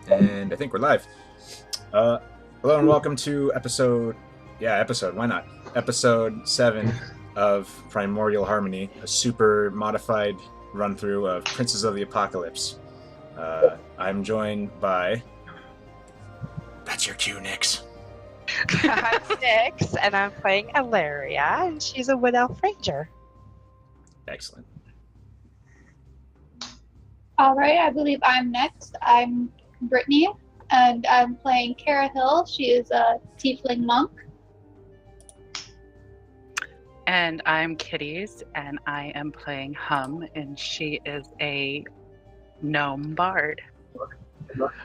And I think we're live. Hello and welcome to episode, why not? Episode 7 of Primordial Harmony, a super modified run through of Princes of the Apocalypse. I'm joined by. That's your cue, Nix. I'm Nix, and I'm playing Ilaria, and she's a Wood Elf Ranger. Excellent. All right, I believe I'm next. I'm Brittany, and I'm playing Kara Hill. She is a tiefling monk. And I'm Kitties, and I am playing Hum, and she is a gnome bard.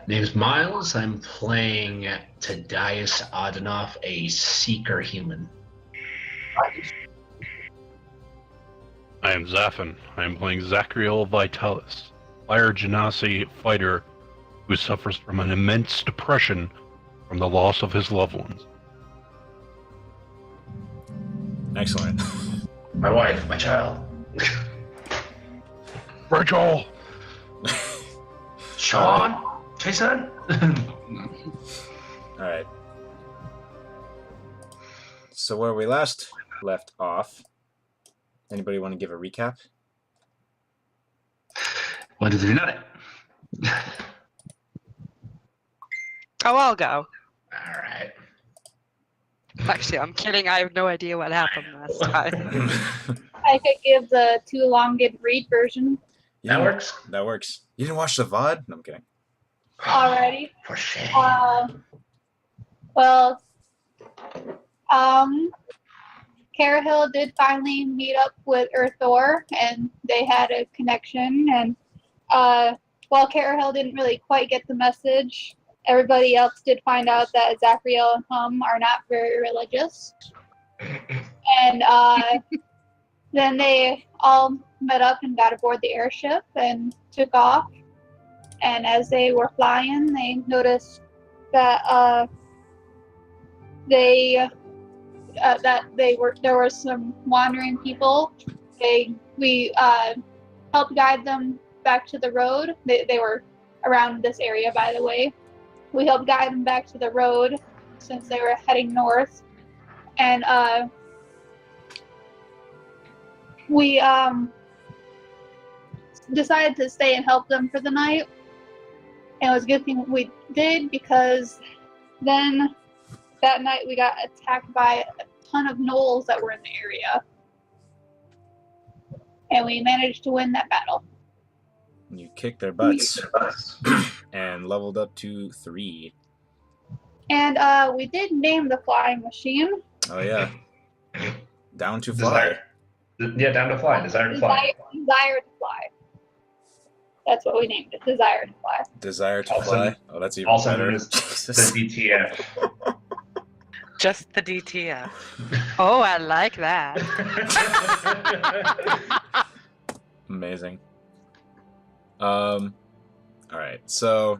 Name's Miles. I'm playing Tadias Adenov, a seeker human. I am Zaffin. I am playing Zachriel Vitalis, Fire Genasi fighter who suffers from an immense depression from the loss of his loved ones. Excellent. My wife, my child. Rachel! Sean? Jason? Alright. So where we last left off, anybody want to give a recap? What did we know it? Oh, I'll go. Alright. Actually, I'm kidding. I have no idea what happened last time. I could give the too long didn't read version. Yeah, That works. That works. You didn't watch the VOD? No, I'm kidding. Alrighty. For shame. Well, Kara Hill did finally meet up with Thor, and they had a connection. And while Kara Hill didn't really quite get the message, everybody else did find out that Zachriel and Hum are not very religious. And then they all met up and got aboard the airship and took off. And as they were flying, they noticed that there were some wandering people. We helped guide them back to the road. They were around this area, by the way. We helped guide them back to the road since they were heading north, and we decided to stay and help them for the night. And it was a good thing we did, because then that night we got attacked by a ton of gnolls that were in the area. And we managed to win that battle. You kicked their butts and leveled up to 3. And we did name the flying machine. Oh yeah. Down to fly. Yeah, down to fly. Desire to fly. Desire to fly. That's what we named it. Desire to fly. Desire to Also- fly. Oh, that's even Also better. known as the DTF. Just the DTF. Oh, I like that. Amazing. All right. So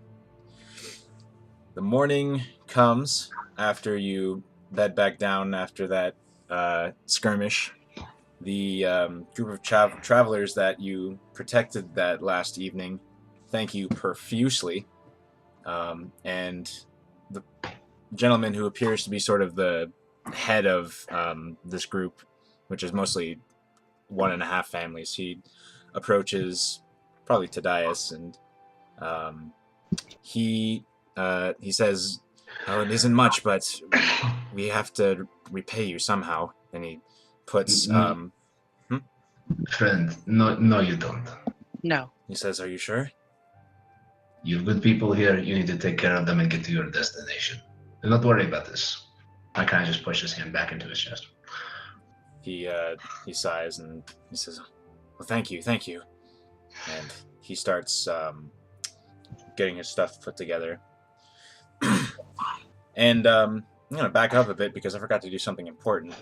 the morning comes after you bed back down after that skirmish. The group of travelers that you protected that last evening thank you profusely, and the gentleman who appears to be sort of the head of this group, which is mostly 1.5 families, he approaches probably Tadias, and he says, "Oh, it isn't much, but we have to repay you somehow." And he puts Friend, no, you don't. No. he says, "Are you sure?" You're good people here. You need to take care of them and get to your destination. Do not worry about this. I kind of just push his hand back into his chest. He sighs and he says, "Well, thank you," and he starts getting his stuff put together. And I'm gonna back up a bit because I forgot to do something important.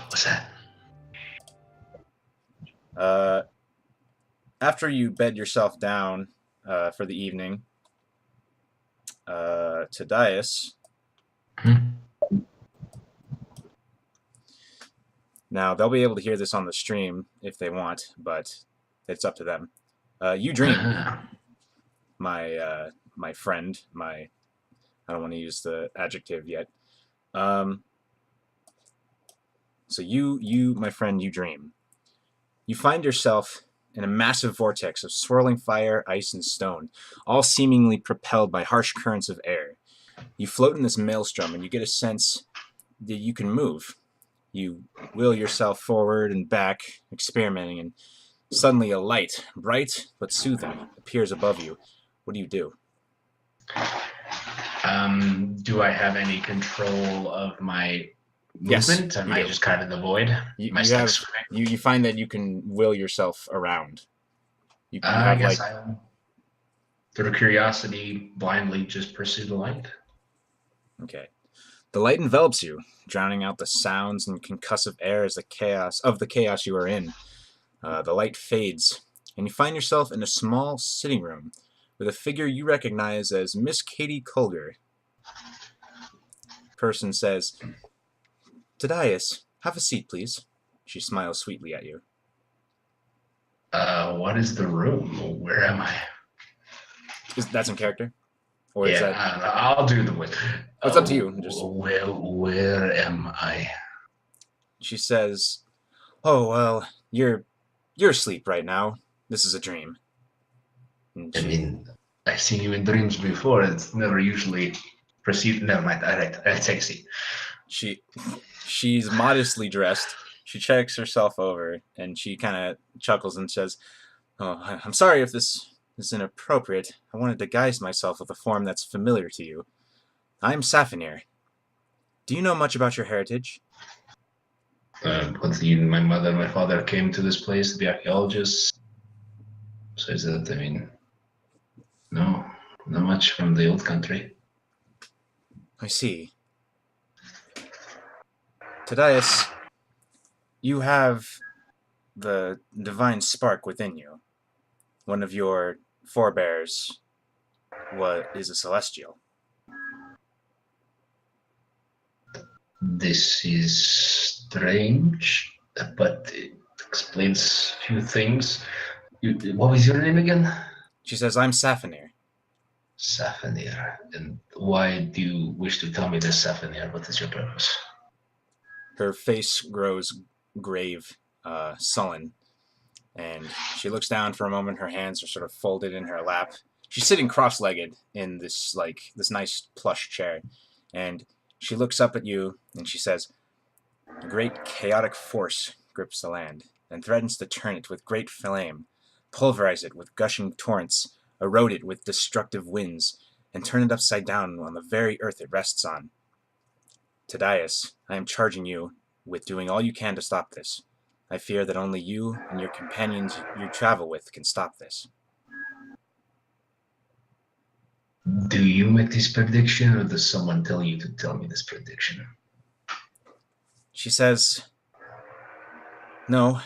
What's that? After you bed yourself down for the evening, Tadias. Now, they'll be able to hear this on the stream if they want, but it's up to them. You dream, my my friend, I don't want to use the adjective yet. So you, my friend, you dream. You find yourself in a massive vortex of swirling fire, ice, and stone, all seemingly propelled by harsh currents of air. You float in this maelstrom, and you get a sense that you can move. You will yourself forward and back, experimenting, and suddenly a light, bright but soothing, appears above you. What do you do? Do I have any control of my Yes, movement? Am you I do. just kind of in the void? You find that you can will yourself around. You I have guess like I'll, through curiosity, blindly just pursue the light. okay. The light envelops you, drowning out the sounds and concussive air as the chaos you are in. The light fades, and you find yourself in a small sitting room with a figure you recognize as Miss Katie Colger. Person says, "Tadias, have a seat, please." She smiles sweetly at you. What is the room? Where am I? That's in character? Or yeah, is that... I don't know. I'll do the with. It's up to you. Just... Where am I? She says, "Oh, well, you're asleep right now. This is a dream." And I mean, I've seen you in dreams before. It's never usually proceed. Never mind. All right, I'll take a seat. She's modestly dressed. She checks herself over, and she kind of chuckles and says, "Oh, I'm sorry if this is inappropriate. I wanted to guise myself with a form that's familiar to you. I'm Safinir. Do you know much about your heritage?" My mother and my father came to this place to be archaeologists. So is that, I mean, no, not much from the old country. I see. Tadias, you have the divine spark within you. One of your forebears is a celestial. This is strange, but it explains a few things. What was your name again? She says, "I'm Safinir." Safinir. And why do you wish to tell me this, Safinir? What is your purpose? Her face grows grave, sullen, and she looks down for a moment. Her hands are sort of folded in her lap. She's sitting cross-legged in this nice plush chair, and she looks up at you and she says, "A great chaotic force grips the land and threatens to turn it with great flame, pulverize it with gushing torrents, erode it with destructive winds, and turn it upside down on the very earth it rests on. Tadias, I am charging you with doing all you can to stop this. I fear that only you and your companions you travel with can stop this." Do you make this prediction, or does someone tell you to tell me this prediction? She says, "No,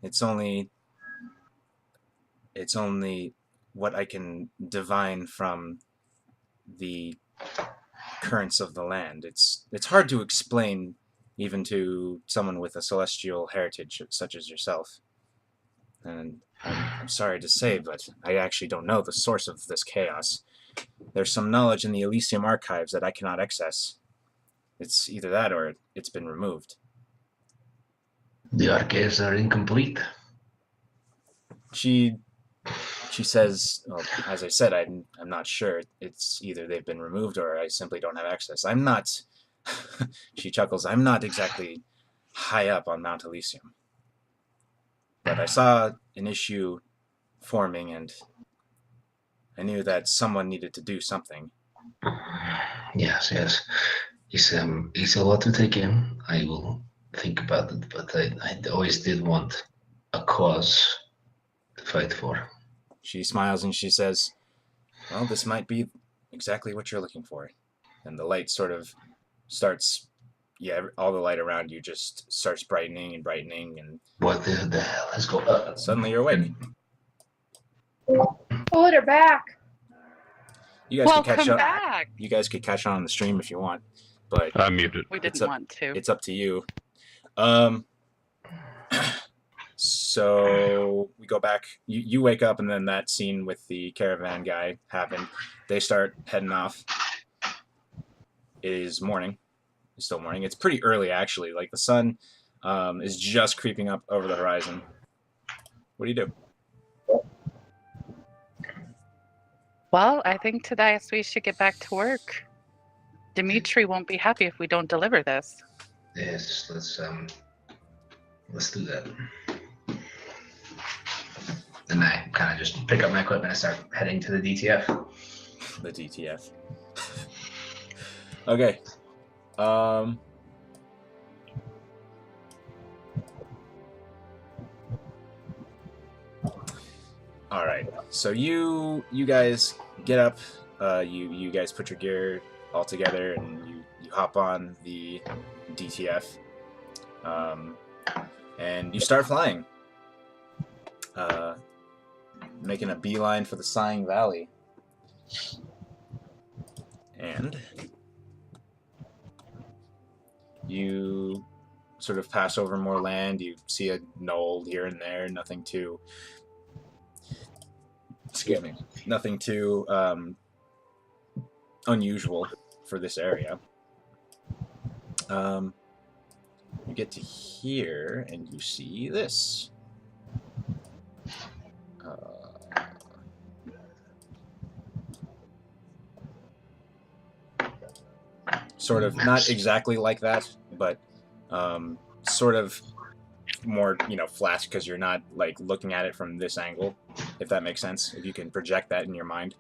it's only what I can divine from the currents of the land. It's hard to explain even to someone with a celestial heritage such as yourself. And I'm sorry to say, but I actually don't know the source of this chaos. There's some knowledge in the Elysium archives that I cannot access. It's either that or it's been removed." The archives are incomplete. She says, well, as I said, I'm not sure. It's either they've been removed or I simply don't have access. I'm not, she chuckles, I'm not exactly high up on Mount Elysium. But I saw an issue forming and I knew that someone needed to do something. Yes. It's a lot to take in. I will think about it, but I always did want a cause to fight for. She smiles and she says, "Well, this might be exactly what you're looking for." And the light sort of starts, all the light around you just starts brightening and brightening, and What the hell? Let's go. Suddenly you're awake. Oh, they're back. You guys could catch Welcome up. back. You guys could catch on the stream if you want, but I'm muted. We didn't want to. it's up to you. So we go back. You wake up, and then that scene with the caravan guy happened. They start heading off. It is morning. It's still morning. It's pretty early, actually. Like the sun is just creeping up over the horizon. What do you do? Well, I think today we should get back to work. Dimitri won't be happy if we don't deliver this. Yes, let's do that. And I kind of just pick up my equipment and start heading to the DTF. The DTF. Okay. All right. So you guys get up. You guys put your gear all together, and you hop on the DTF. And you start flying. Making a beeline for the Sighing Valley. And you sort of pass over more land. You see a knoll here and there. Nothing too... Excuse me. Nothing too unusual for this area. You get to here, and you see this. Sort of, not exactly like that, but sort of more, flat, because you're not, like, looking at it from this angle, if that makes sense, if you can project that in your mind.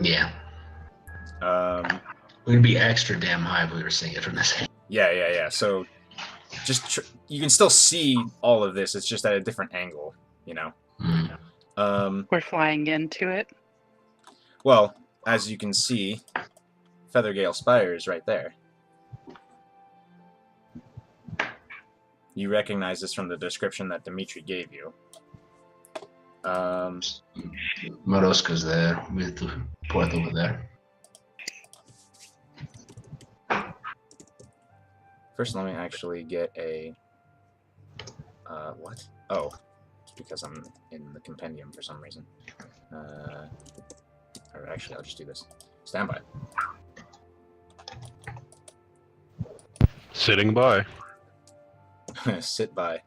Yeah. We'd be extra damn high if we were seeing it from this angle. Yeah. So, just you can still see all of this, it's just at a different angle, We're flying into it. Well, as you can see, Feathergale Spire is right there. You recognize this from the description that Dimitri gave you. Moroska's there with the port over there. First, let me actually get a... what? Oh, it's because I'm in the compendium for some reason. Or actually, I'll just do this. Stand by. Sitting by. Sit by.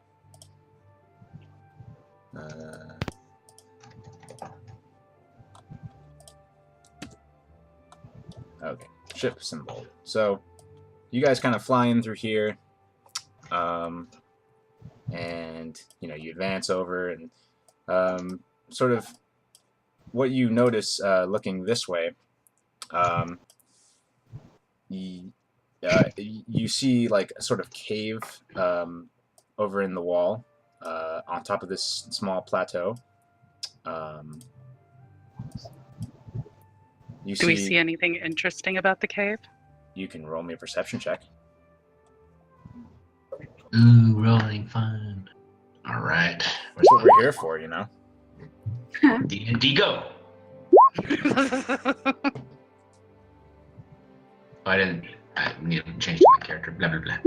Okay, ship symbol. So, you guys kind of fly in through here, and you advance over, and sort of what you notice looking this way. You see like a sort of cave over in the wall on top of this small plateau. Do we see anything interesting about the cave? You can roll me a perception check. Ooh, rolling fun. All right. That's what we're here for, D&D go. I need to change my character. Blah, blah, blah.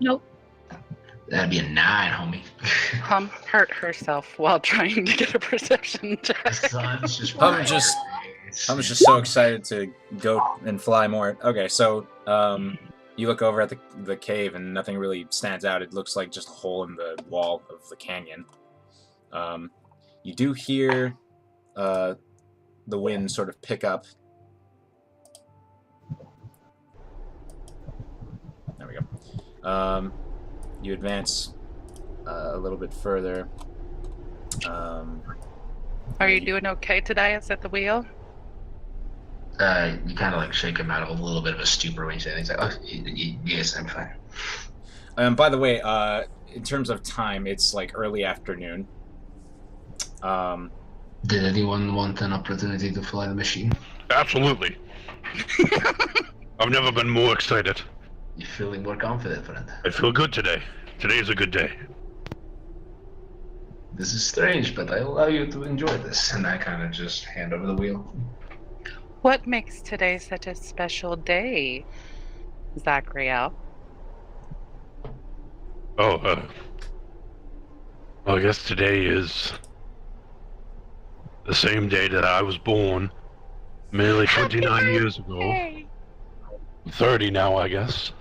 Nope. That'd be a 9, homie. Hum hurt herself while trying to get a perception check. The sun's just I'm just so excited to go and fly more. Okay, so you look over at the cave and nothing really stands out. It looks like just a hole in the wall of the canyon. You do hear the wind sort of pick up. There we go. You advance a little bit further. Are you doing okay today? Is at the wheel? You kind of like shake him out of a little bit of a stupor when you say things like, "Oh, yes, I'm fine." By the way, in terms of time, it's like early afternoon. Did anyone want an opportunity to fly the machine? Absolutely. I've never been more excited. You feeling more confident, friend? I feel good today. Today is a good day. This is strange, but I allow you to enjoy this. And I kind of just hand over the wheel. What makes today such a special day, Zachriel? Oh, Well, I guess today is the same day that I was born, merely 29 years ago. Hey. 30 now, I guess.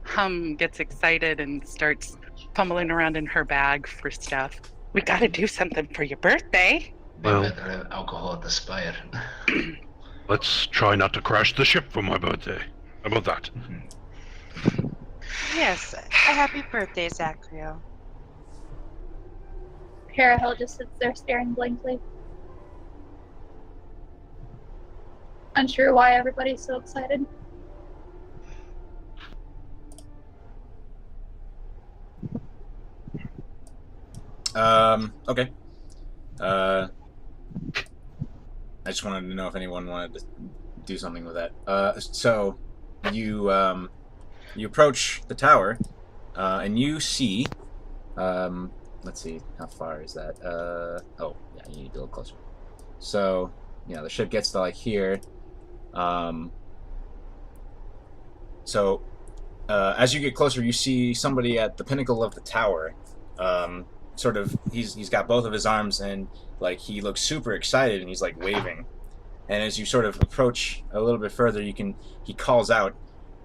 Hum gets excited and starts fumbling around in her bag for stuff. We gotta do something for your birthday. They Well- better have alcohol at the spire. Let's try not to crash the ship for my birthday. How about that? Yes, a happy birthday, Zachariel. Carahill just sits there staring blankly. Unsure why everybody's so excited. Okay. I just wanted to know if anyone wanted to do something with that. So you you approach the tower, and you see. Let's see, how far is that? Oh, yeah, you need to look closer. So, the ship gets to like here. As you get closer, you see somebody at the pinnacle of the tower. Sort of, he's got both of his arms, and like he looks super excited, and he's like waving. And as you sort of approach a little bit further, he calls out,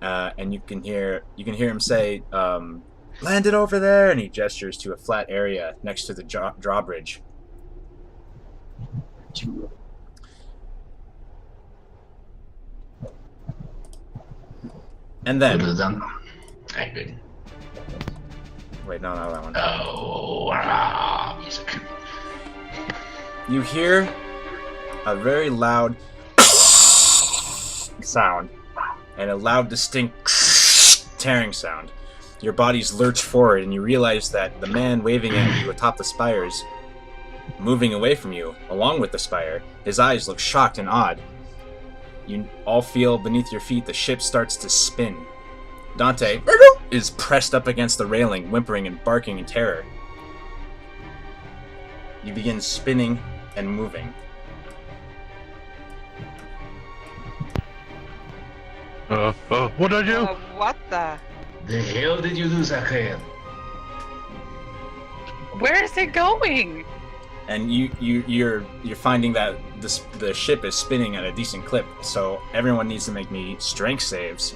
and you can hear him say, "Land it over there," and he gestures to a flat area next to the drawbridge. And then, Good done. Alright, good. wait, no, not that one. Oh, music. You hear a very loud sound and a loud, distinct tearing sound. Your bodies lurch forward, and you realize that the man waving at you atop the spire is moving away from you, along with the spire. His eyes look shocked and odd. You all feel beneath your feet the ship starts to spin. Dante is pressed up against the railing, whimpering and barking in terror. You begin spinning and moving. What'd I do? What the? The hell did you do, Zachariel? Where is it going? And you're finding that the ship is spinning at a decent clip, so everyone needs to make me strength saves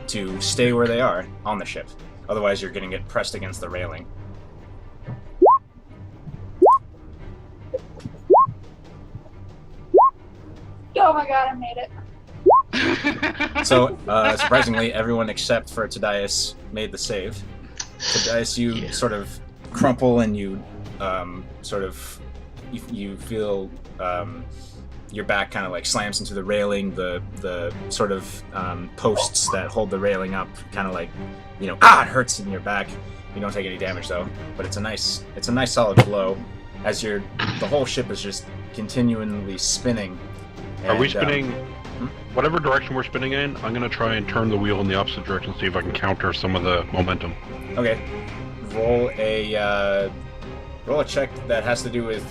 to stay where they are on the ship. Otherwise, you're going to get pressed against the railing. Oh my god, I made it. So, surprisingly, everyone except for Tadias made the save. Tadias, you sort of crumple and you you feel your back kind of like slams into the railing. The sort of posts that hold the railing up kind of like, it hurts in your back. You don't take any damage though, but it's a nice solid blow as the whole ship is just continually spinning. Are we spinning? Whatever direction we're spinning in, I'm gonna try and turn the wheel in the opposite direction, see if I can counter some of the momentum. Okay. Roll a check that has to do with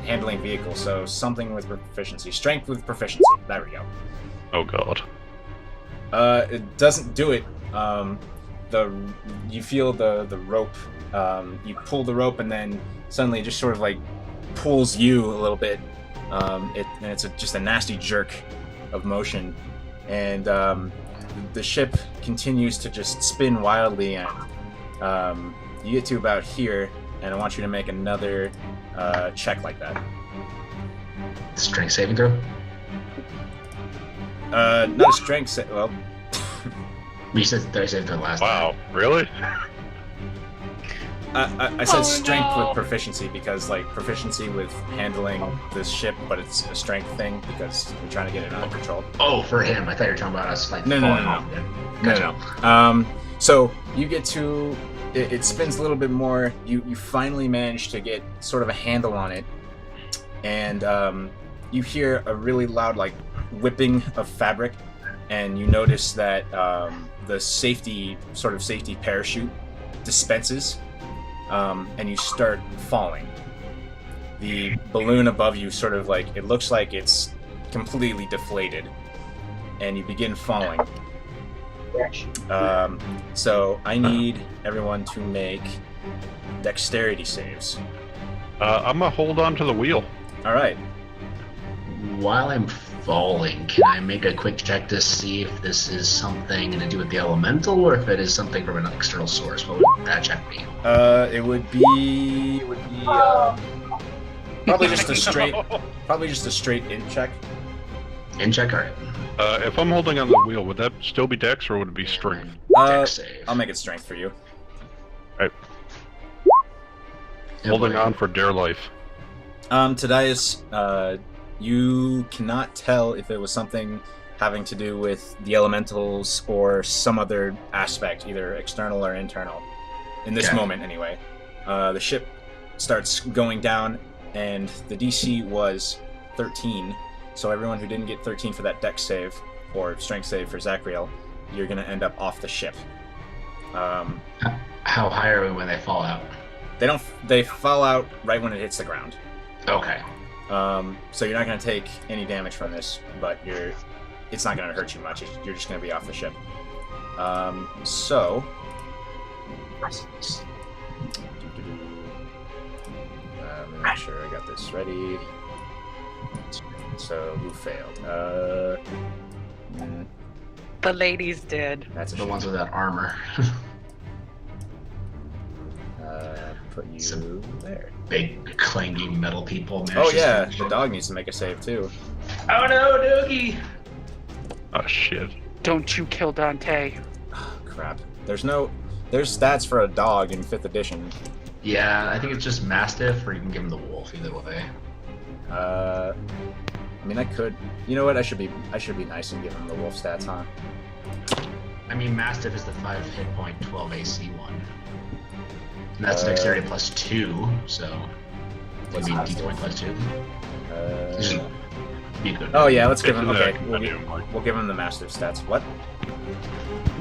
handling vehicles. So something with proficiency, strength with proficiency. There we go. Oh god. It doesn't do it. You feel the rope. You pull the rope, and then suddenly it just sort of like pulls you a little bit. And it's just a nasty jerk of motion, and the ship continues to just spin wildly, and you get to about here, and I want you to make another check like that. Strength saving throw? Not a strength well, You said strength saving throw last time. Wow, really? I said Oh, strength no. with proficiency because, like, proficiency with handling this ship, but it's a strength thing because we're trying to get it under control. Oh, for him. I thought you were talking about us like No. falling off. No. So you get to it spins a little bit more. You finally manage to get sort of a handle on it, and you hear a really loud like whipping of fabric, and you notice that the safety parachute dispenses, and you start falling. The balloon above you sort of like, it looks like it's completely deflated, and you begin falling. So I need everyone to make dexterity saves. I'm gonna hold on to the wheel. All right. While I'm falling, can I make a quick check to see if this is something to do with the elemental, or if it is something from an external source? What would that check be? It would be probably just a straight int check. In check, alright. If I'm holding on the wheel, would that still be dex or would it be strength? Dex save. I'll make it strength for you. Right. Oh, Holding boy. on for dear life. Tadias, you cannot tell if it was something having to do with the elementals or some other aspect, either external or internal. In this Okay. moment, anyway. The ship starts going down, and the DC was 13. So everyone who didn't get 13 for that dex save, or strength save for Zachriel, you're going to end up off the ship. How high are we when they fall out? They fall out right when it hits the ground. Okay. So you're not going to take any damage from this, but it's not going to hurt you much. You're just going to be off the ship. So... let me make sure I got this ready. So, who failed? The ladies did. That's a The shame. ones without armor. Put you Some- there. Big clanging metal people. Oh yeah, the dog needs to make a save too. Oh no, Doogie! Oh shit. Don't you kill Dante. Oh, crap. There's stats for a dog in 5th edition. Yeah, I think it's just Mastiff, or you can give him the wolf, either way. I mean, I could. You know what? I should be nice and give him the wolf stats, huh? I mean, Mastiff is the 5 hit point, 12 AC one. And that's dexterity plus 2, so. What's Maybe Mastiff? D20 plus 2. Just be good. Oh yeah, let's give It's him. in the Okay, compendium, Mike. we'll give him the massive stats. What?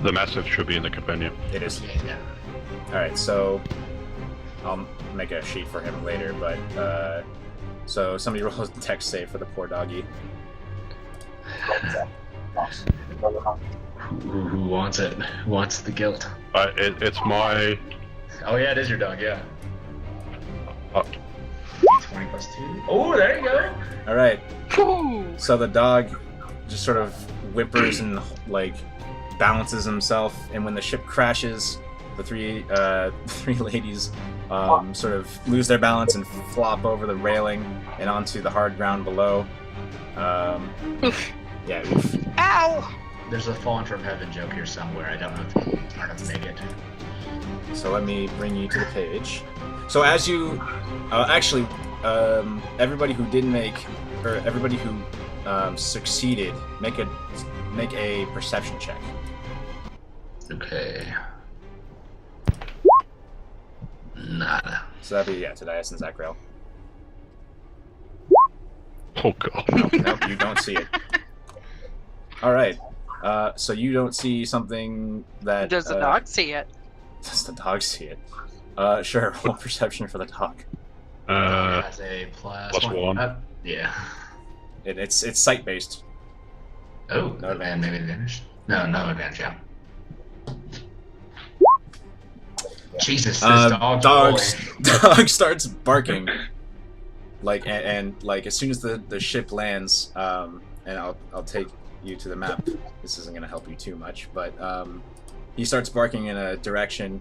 The massive should be in the compendium. It is. Yeah. All right, so I'll make a sheet for him later. But so somebody rolls a dex save for the poor doggy. Who wants it? Who wants the guilt? It's my. Oh yeah, it is your dog, yeah. Uh, D20 plus 2. Oh, there you go! All right. Whew. So the dog just sort of whimpers and like balances himself, and when the ship crashes, the three ladies sort of lose their balance and flop over the railing and onto the hard ground below. Oof. Yeah. Oof. Ow! There's a fallen from heaven joke here somewhere. I don't know if you are enough to make it. So let me bring you to the page. So as you, everybody who didn't make, or everybody who succeeded, make a perception check. Okay. Nada. So that'd be Tadias and Zachriel. oh god. Nope, you don't see it. All right. So you don't see something that. Does the dog see it? Does the dog see it? Sure. Roll perception for the dog. Has a plus 1. Yeah. It's sight based. Oh, no advantage, maybe advantage. No advantage, yeah. Jesus, this Dog starts barking. Like and like as soon as the ship lands, and I'll take you to the map. This isn't gonna help you too much, but he starts barking in a direction.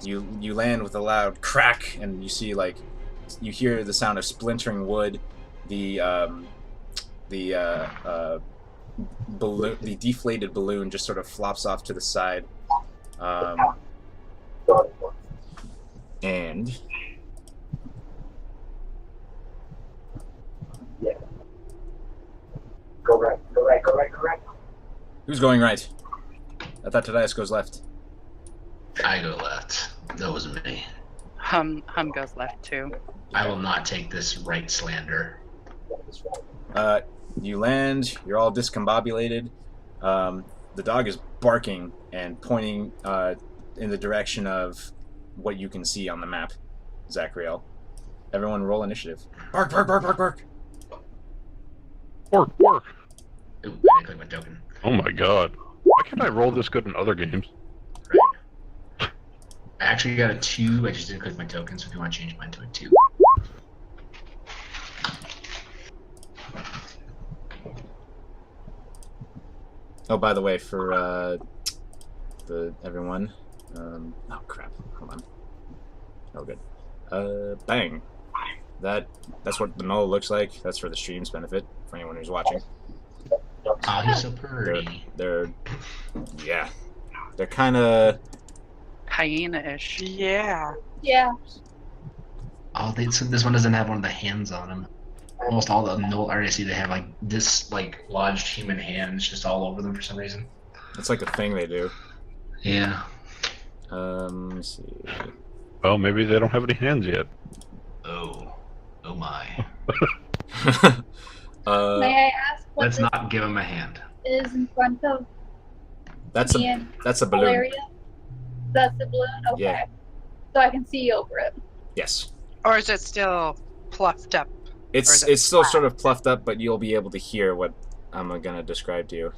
You land with a loud crack, and you see you hear the sound of splintering wood. The balloon, the deflated balloon, just sort of flops off to the side. And Go right. who's going right? I thought Tadias goes left. I go left. That was me. Hum goes left too. I will not take this right slander. You land. You're all discombobulated. The dog is barking and pointing in the direction of what you can see on the map, Zachriel. Everyone roll initiative. Bark, bark, bark, bark, bark. Work. Ooh, I didn't click my token. Oh my god. Why can't I roll this good in other games? Right. I actually got a 2. I just didn't click my token, so if you want to change mine to a 2. Oh, by the way, for everyone. Oh crap! Hold on. Oh, good. Bang. That's what the null looks like. That's for the stream's benefit for anyone who's watching. Oh, he's so pretty. They're kind of. Hyena-ish. Yeah. Yeah. Oh, so this one doesn't have one of the hands on him. Almost all the null artists they have like this, like lodged human hands just all over them for some reason. It's like a thing they do. Yeah. Let me see. Well, maybe they don't have any hands yet. Oh my. May I ask what Let's this not give him a hand. is in front of that's me a and that's a balloon. Valeria? That's the balloon? Okay. Yeah. So I can see over it. Yes. Or is it still pluffed up? It's still sort of pluffed up, but you'll be able to hear what I'm gonna describe to you.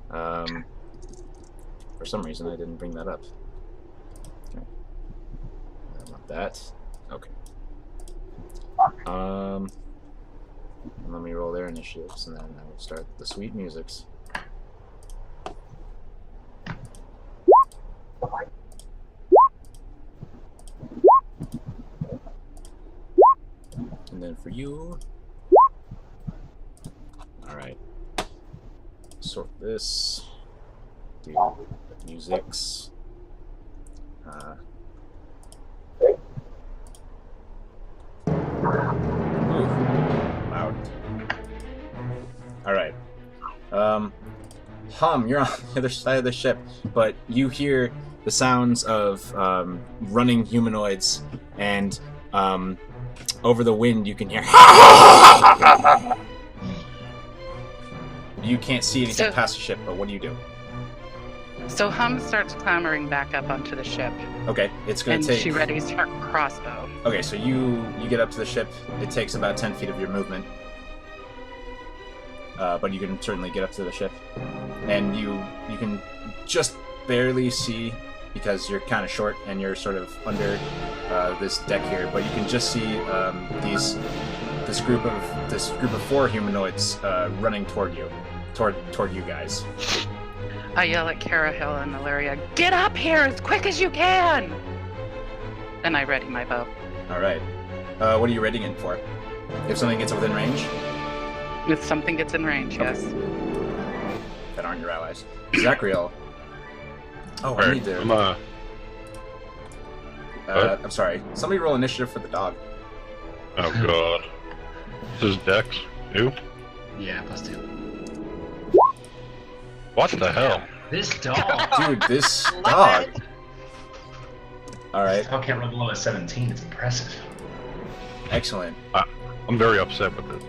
For some reason, I didn't bring that up. Okay. I want that. Okay. Let me roll their initiatives, and then I will start the sweet musics. And then for you. Alright. Sort this. Do the musics. Ooh, loud. Alright. Hum, you're on the other side of the ship, but you hear the sounds of running humanoids, and over the wind you can hear. You can't see anything past the ship, but what do you do? So Hum starts clambering back up onto the ship, Okay, it's gonna and take. she readies her crossbow. Okay, so you get up to the ship. It takes about 10 feet of your movement, but you can certainly get up to the ship, and you can just barely see because you're kind of short and you're sort of under this deck here. But you can just see this group of 4 humanoids running toward you guys. I yell at Cara Hill and Ilaria, "Get up here as quick as you can!" And I ready my bow. All right. What are you readying it for? If something gets within range? If something gets in range, yes. That aren't your allies. Zachriel. Oh, I need to. I'm sorry. Somebody roll initiative for the dog. Oh god. This is Dex. New? Yeah, +2. What the hell? This dog. Dude, this dog. All right. This dog can't roll below a 17. It's impressive. Excellent. I'm very upset with this.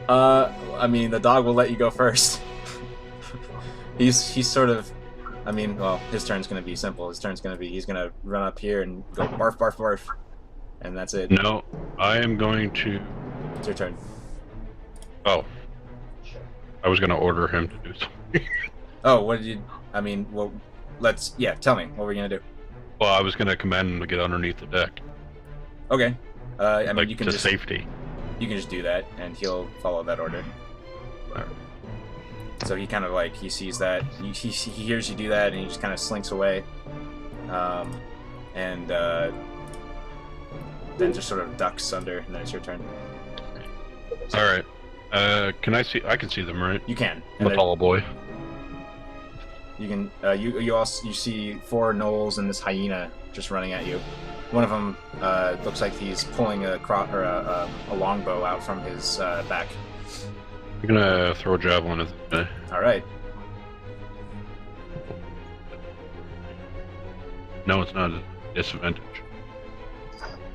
I mean, the dog will let you go first. he's sort of. I mean, well, his turn's gonna be simple. His turn's gonna be he's gonna run up here and go barf, barf, barf, and that's it. No, I am going to. It's your turn. Oh. I was going to order him to do something. Oh, what did you? I mean, well, tell me. What were you gonna do? Well, I was going to command him to get underneath the deck. Okay. I mean, Like, you can to just safety. You can just do that, and he'll follow that order. Alright. So he kind of like he sees that he hears you do that, and he just kind of slinks away, and then just sort of ducks under, and then it's your turn. All right. Can I see? I can see them, right? You can. I'm a tall boy. You can. You see 4 gnolls and this hyena just running at you. One of them looks like he's pulling a longbow out from his back. I'm gonna throw a javelin at the guy. All right. No, it's not a disadvantage.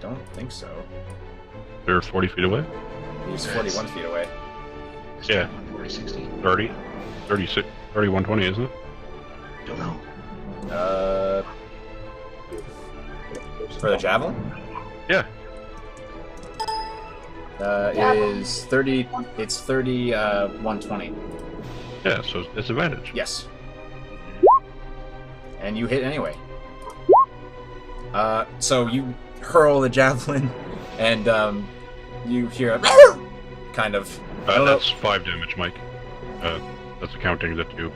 Don't think so. They're 40 feet away. He's 41 feet away. Yeah. 40, 60. 30, 36, 31, 20, isn't it? Don't know. For the javelin? Yeah. It is 30. It's 30. 120. Yeah. So it's disadvantage. Yes. and you hit anyway. So you hurl the javelin, and you hear a kind of. I don't know. That's 5 damage, Mike. That's accounting the 2.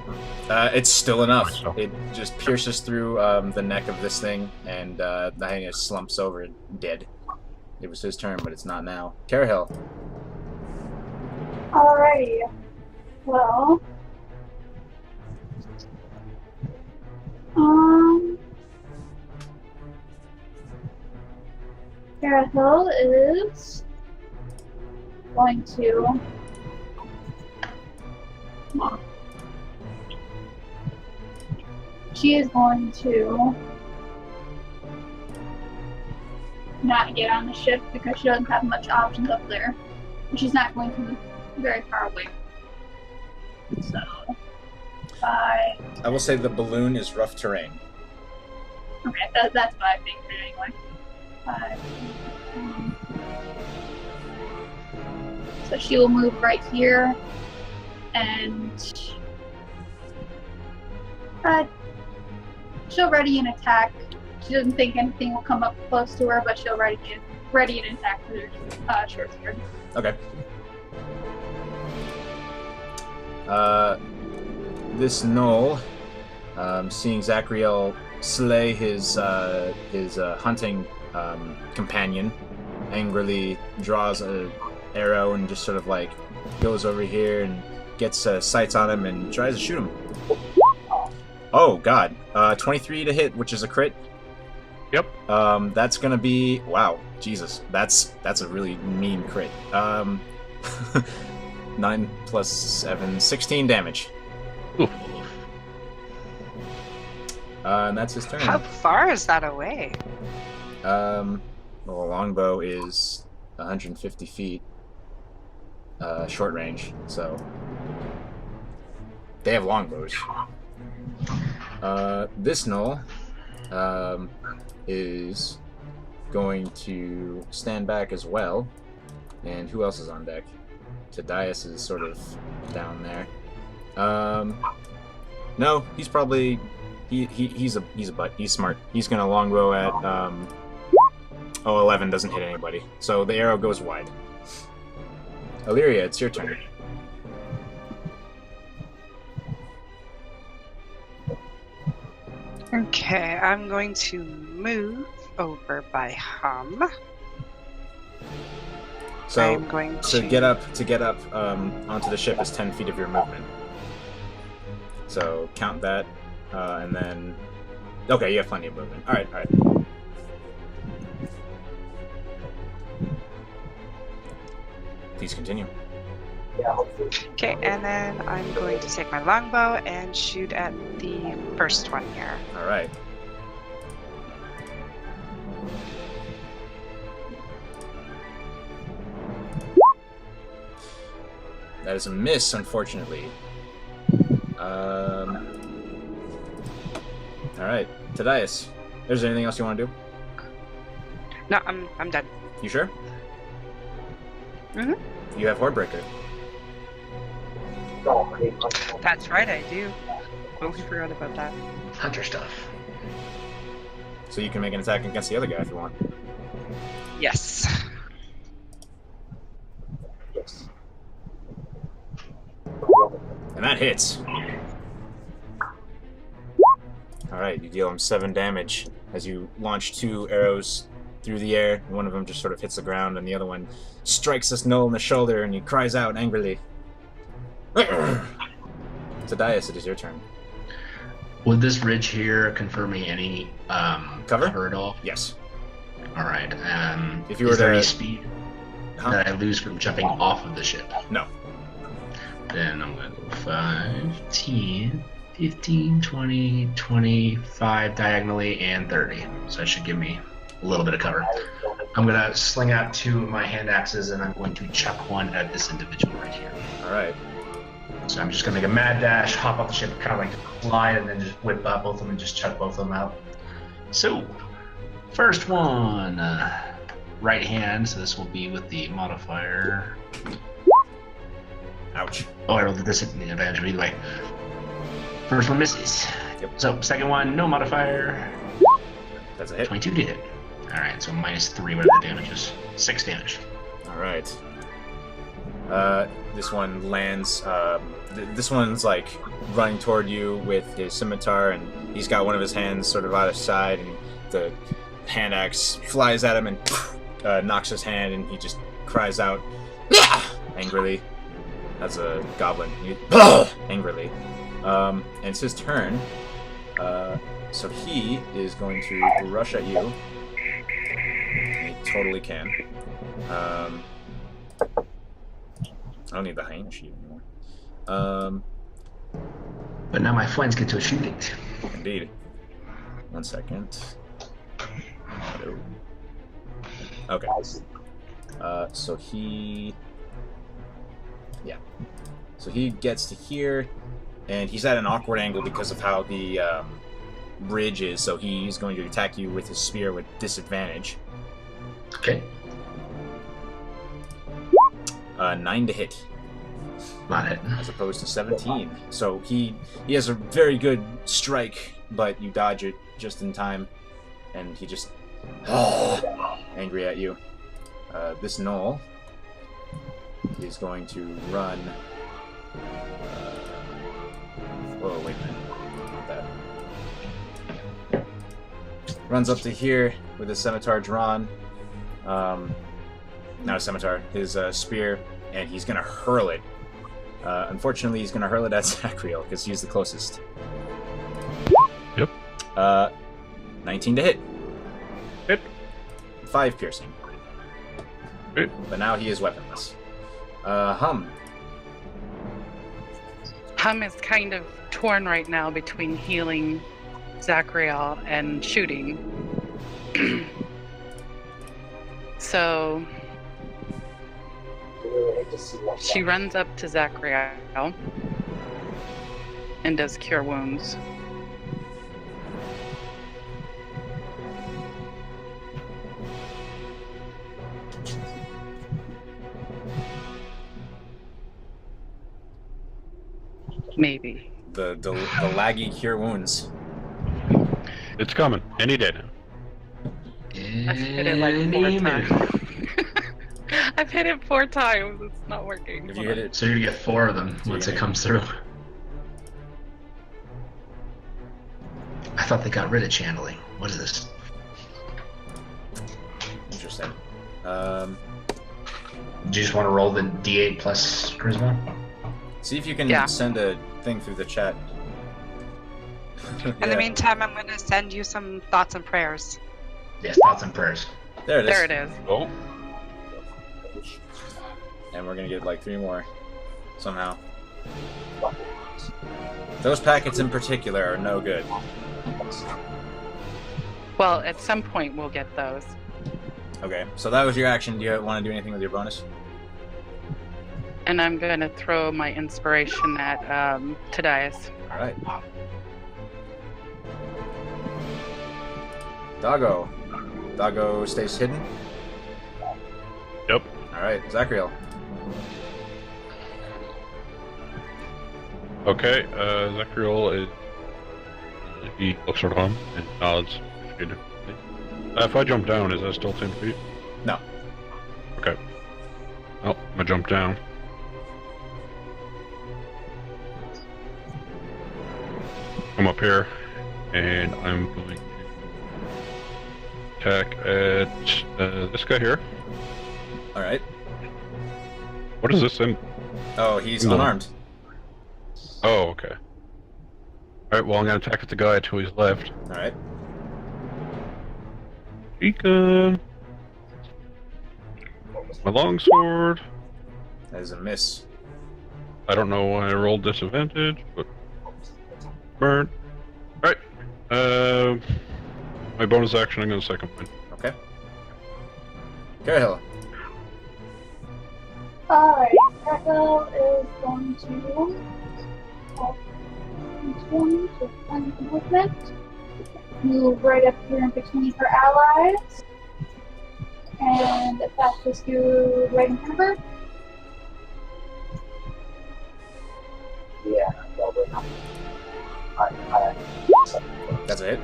It's still enough. So. It just pierces through the neck of this thing, and the hyena slumps over dead. It was his turn, but it's not now. Carahill. Alrighty. Well. Carahill is going to. Come on. She is going to not get on the ship because she doesn't have much options up there. And she's not going to move very far away. So, 5. I will say the balloon is rough terrain. Okay, that's what I figured anyway. 5. So she will move right here, and she'll ready an attack. She doesn't think anything will come up close to her, but she'll ready an attack with her short sword. Okay. This gnoll, seeing Zachriel slay his hunting companion, angrily draws an arrow and just sort of like goes over here and gets sights on him and tries to shoot him. Oh god, 23 to hit, which is a crit. Yep. That's gonna be wow, Jesus, that's a really mean crit. 9 plus 7, 16 damage. Oof. And that's his turn. How far is that away? Well, a longbow is 150 feet, short range, so they have longbows. This gnoll is going to stand back as well. And who else is on deck? Tadias is sort of down there. No, he's probably he's a butt. He's smart. He's gonna longbow at 11 doesn't hit anybody. So the arrow goes wide. Illyria, it's your turn. Okay, I'm going to move over by Hum. So I'm going to get up onto the ship is 10 feet of your movement. So count that, and then okay, you have plenty of movement. All right. Please continue. Okay, and then I'm going to take my longbow and shoot at the first one here. All right. That is a miss, unfortunately. All right, Tadias. Is there anything else you want to do? No, I'm done. You sure? Mhm. You have Hordebreaker. That's right, I do. Totally forgot about that. Hunter stuff. So you can make an attack against the other guy if you want. Yes. And that hits. Alright, you deal him 7 damage as you launch 2 arrows through the air. One of them just sort of hits the ground, and the other one strikes this gnoll in the shoulder, and he cries out angrily. Tadias, it is your turn. Would this ridge here confer me any Cover at all? Yes. All right. If you were is there to- any speed that I lose from jumping off of the ship? No. Then I'm going to go 5, 10, 15, 20, 25 diagonally, and 30. So that should give me a little bit of cover. I'm going to sling out 2 of my hand axes, and I'm going to chuck one at this individual right here. Alright. So I'm just going to make a mad dash, hop off the ship, kind of like glide, and then just whip up both of them and just chuck both of them out. So, first one, right hand, so this will be with the modifier. Ouch. Oh, I rolled the disadvantage, but either way. First one misses. So, second one, no modifier. That's a hit. 22 to hit. Alright, so -3, whatever the damage is. 6 damage. All right. This one lands. This one's like running toward you with his scimitar, and he's got one of his hands sort of out of side, and the hand axe flies at him and knocks his hand, and he just cries out angrily. That's a goblin. Angrily. And it's his turn. So he is going to rush at you. He totally can. I don't need the hyena sheet anymore. But now my friends get to shoot it. Indeed. 1 second. Hello. Okay. So he... Yeah. So he gets to here, and he's at an awkward angle because of how the bridge is, so he's going to attack you with his spear with disadvantage. Okay. 9 to hit. Not hitting. As opposed to 17. So he has a very good strike, but you dodge it just in time, and he just angry at you. This gnoll is going to run. Whoa, wait a minute. Not that. Runs up to here with his scimitar drawn. Not a scimitar, his spear, and he's gonna hurl it. Unfortunately, he's gonna hurl it at Zachriel because he's the closest. Yep. 19 to hit. Hit. 5 piercing. Hit. But now he is weaponless. Hum. Hum is kind of torn right now between healing Zachriel and shooting. So she runs up to Zachriel and does cure wounds. Maybe. The laggy cure wounds. It's coming any day now. I've hit it like 4 times. I've hit it 4 times. It's not working. If you hit it, So you're gonna get 4 of them once it comes through. I thought they got rid of channeling. What is this? interesting. Do you just want to roll the D8 plus charisma? See if you can Yeah. send a thing through the chat. In the meantime, I'm going to send you some thoughts and prayers. Yes, thoughts and prayers. There it is. There it is. Oh, And we're gonna get like 3 more somehow. Those packets in particular are no good. Well, at some point we'll get those. Okay, so that was your action. Do you want to do anything with your bonus? And I'm going to throw my inspiration at Tadias. All right. Doggo. Doggo stays hidden. yep. All right, Zachriel. Okay, Zachriel is. He looks at him and nods. If I jump down, is that still 10 feet? No. Okay. Oh, I'm gonna jump down. Come up here, and I'm going to attack at this guy here. All right. What is this thing? Oh, he's No. unarmed. Oh, okay. Alright, well, I'm gonna attack at the guy to his left. All right. Beacon. My longsword. That is a miss. I don't know why I rolled disadvantage, but burn. Alright. My bonus action, I'm gonna second one. Okay. Carahilla. Alright, Echo is going to movement. Move right up here in between her allies. And attack this dude right in front of her. Yeah, probably not. That's a hit.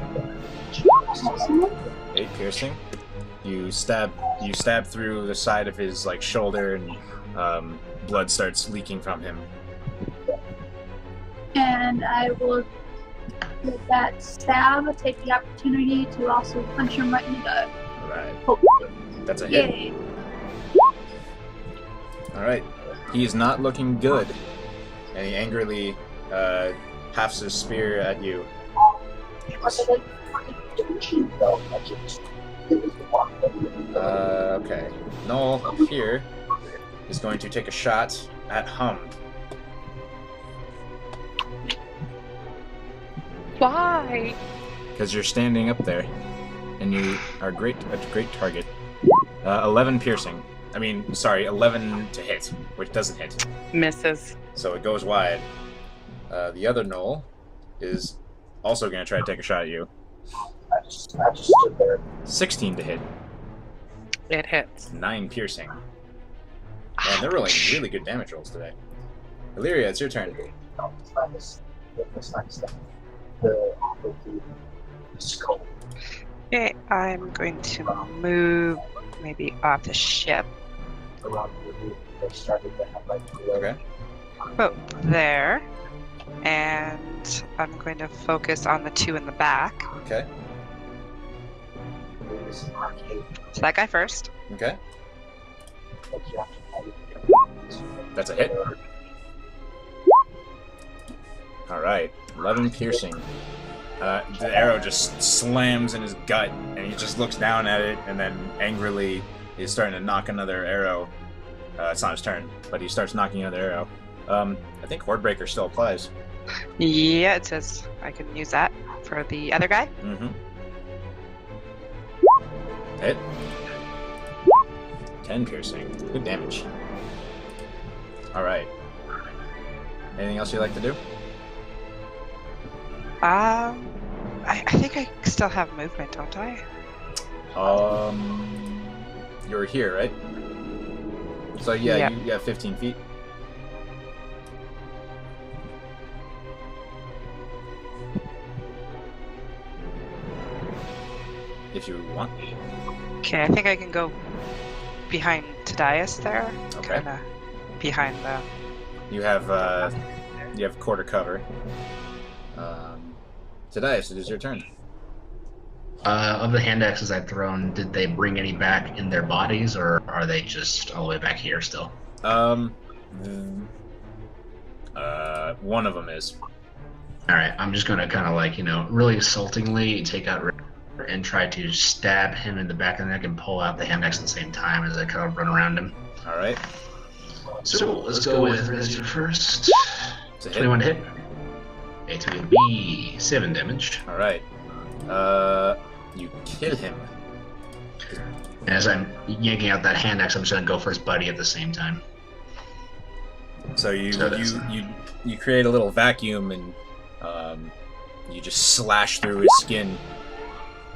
8 piercing. You stab through the side of his like shoulder, and blood starts leaking from him. And I will, with that stab, take the opportunity to also punch him right in the gut. Alright. Oh. That's a hit. Yay. Alright. He is not looking good. And he angrily hafts his spear at you. Okay. Noel up here is going to take a shot at Hum. Why? Because you're standing up there, and you are a great target. 11 piercing. 11 to hit, which doesn't hit. Misses. So it goes wide. The other Noel is also going to try to take a shot at you. I just stood there. 16 to hit. It hits. 9 piercing. Man, they're rolling really good damage rolls today. Illyria, it's your turn. No, it's not the skull. Okay, I'm going to move maybe off the ship. Around the roof, they started to have like Okay. About there. And I'm going to focus on the 2 in the back. Okay. So that guy first. Okay. That's a hit. Alright. 11 piercing. The arrow just slams in his gut, and he just looks down at it, and then angrily is starting to knock another arrow. It's not his turn, but he starts knocking another arrow. I think Hordebreaker still applies. Yeah, it says I can use that for the other guy. Mm-hmm. Hit. 10 piercing. Good damage. Alright. Anything else you'd like to do? I think I still have movement, don't I? You're here, right? So yeah, Yeah. you have 15 feet. If you want. Okay, I think I can go behind Tadias there. Okay. Kinda behind the... You have quarter cover. Tadias, it is your turn. Of the hand axes I've thrown, did they bring any back in their bodies, or are they just all the way back here still? One of them is. Alright, I'm just gonna kind of like, really assaultingly take out Rick and try to stab him in the back of the neck and pull out the hand axe at the same time as I kind of run around him. Alright. So let's go with Rescue first. It's a hit. 21 to hit. It's going to be 7 damage. Alright. You kill him. And as I'm yanking out that hand axe, I'm just going to go for his buddy at the same time. So you create a little vacuum, and you just slash through his skin.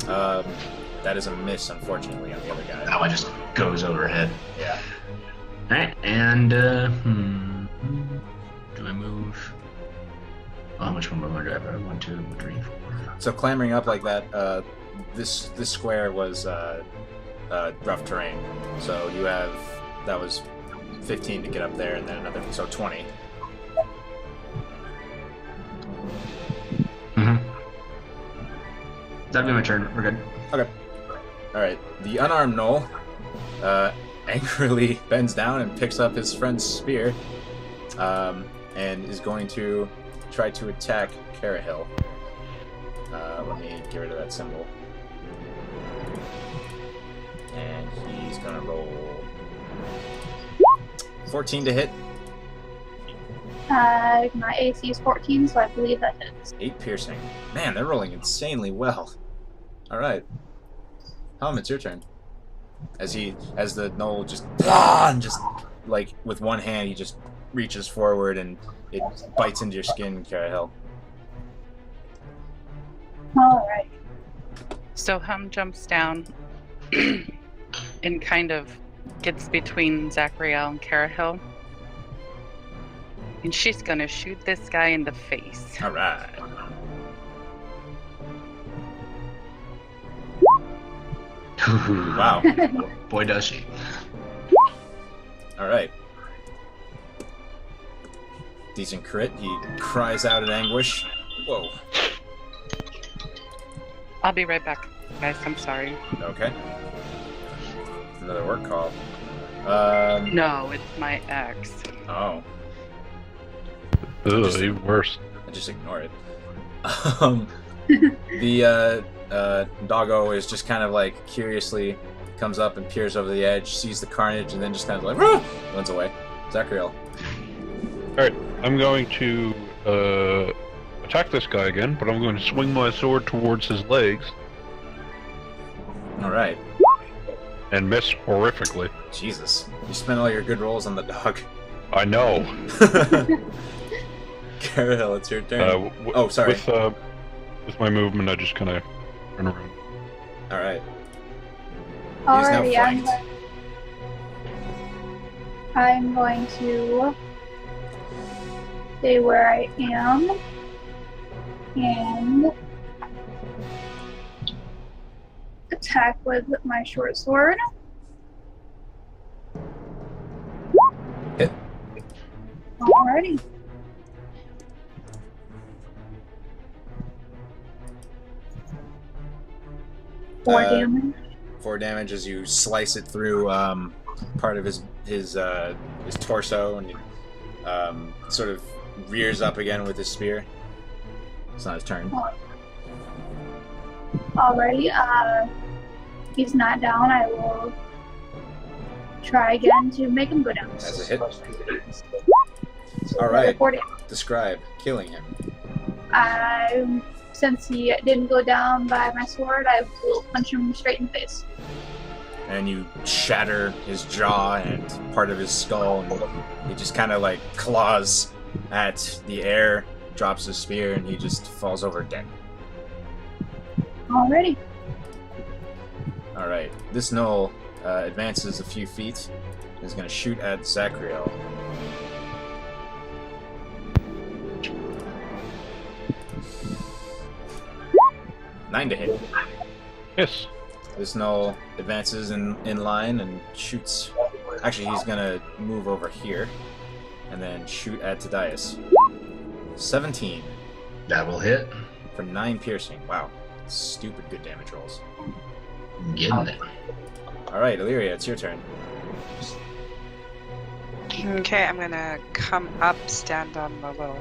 That is a miss, unfortunately, on the other guy. That one just goes overhead. Yeah. Alright, and do I move? Oh, how much more movement do I have? 1, 2, 3, 4. So clambering up like that, this square was rough terrain. So that was 15 to get up there, and then another, so 20. Mm-hmm. That'll be my turn. We're good. Okay. Alright, the unarmed Knoll angrily bends down and picks up his friend's spear, and is going to try to attack Carahil. Let me get rid of that symbol. And he's gonna roll 14 to hit. My AC is 14, so I believe that hits. 8 piercing. Man, they're rolling insanely well. Alright. Hum, it's your turn. As the Knoll just like with one hand he just reaches forward and it bites into your skin, Carahil. Alright. So Hum jumps down and kind of gets between Zachariel and Carahil. And she's gonna shoot this guy in the face. Alright. Wow. Boy, does she. All right. Decent crit. He cries out in anguish. Whoa. I'll be right back, guys. I'm sorry. Okay. Another work call. No, it's my ex. Oh. Ugh, even worse. I just ignore it. The doggo is just kind of like curiously comes up and peers over the edge, sees the carnage, and then just kind of like runs away. Zachariel. Alright, I'm going to attack this guy again, but I'm going to swing my sword towards his legs All right. and miss horrifically. Jesus, you spent all your good rolls on the dog. I know. Carahil, it's your turn. Oh, sorry. With my movement, I just kind of turn around. All right. Alrighty, flanked. I'm going to stay where I am and attack with my short sword. Hit. Alrighty. Four damage. 4 damage as you slice it through part of his torso, and he sort of rears up again with his spear. It's not his turn. Alrighty, he's not down. I will try again to make him go down. As a hit. All right. 40. Describe killing him. Since he didn't go down by my sword, I will punch him straight in the face. And you shatter his jaw and part of his skull, and he just kind of like claws at the air, drops his spear, and he just falls over dead. Alrighty. All right. This gnoll advances a few feet. Is going to shoot at Zachariel. Nine to hit. Yes. This gnoll advances in line and shoots. Actually, he's gonna move over here and then shoot at Tadias. 17 That will hit. for 9 piercing. Wow. Stupid good damage rolls. Getting it. Alright, Illyria, it's your turn. Okay, I'm gonna come up, stand on the little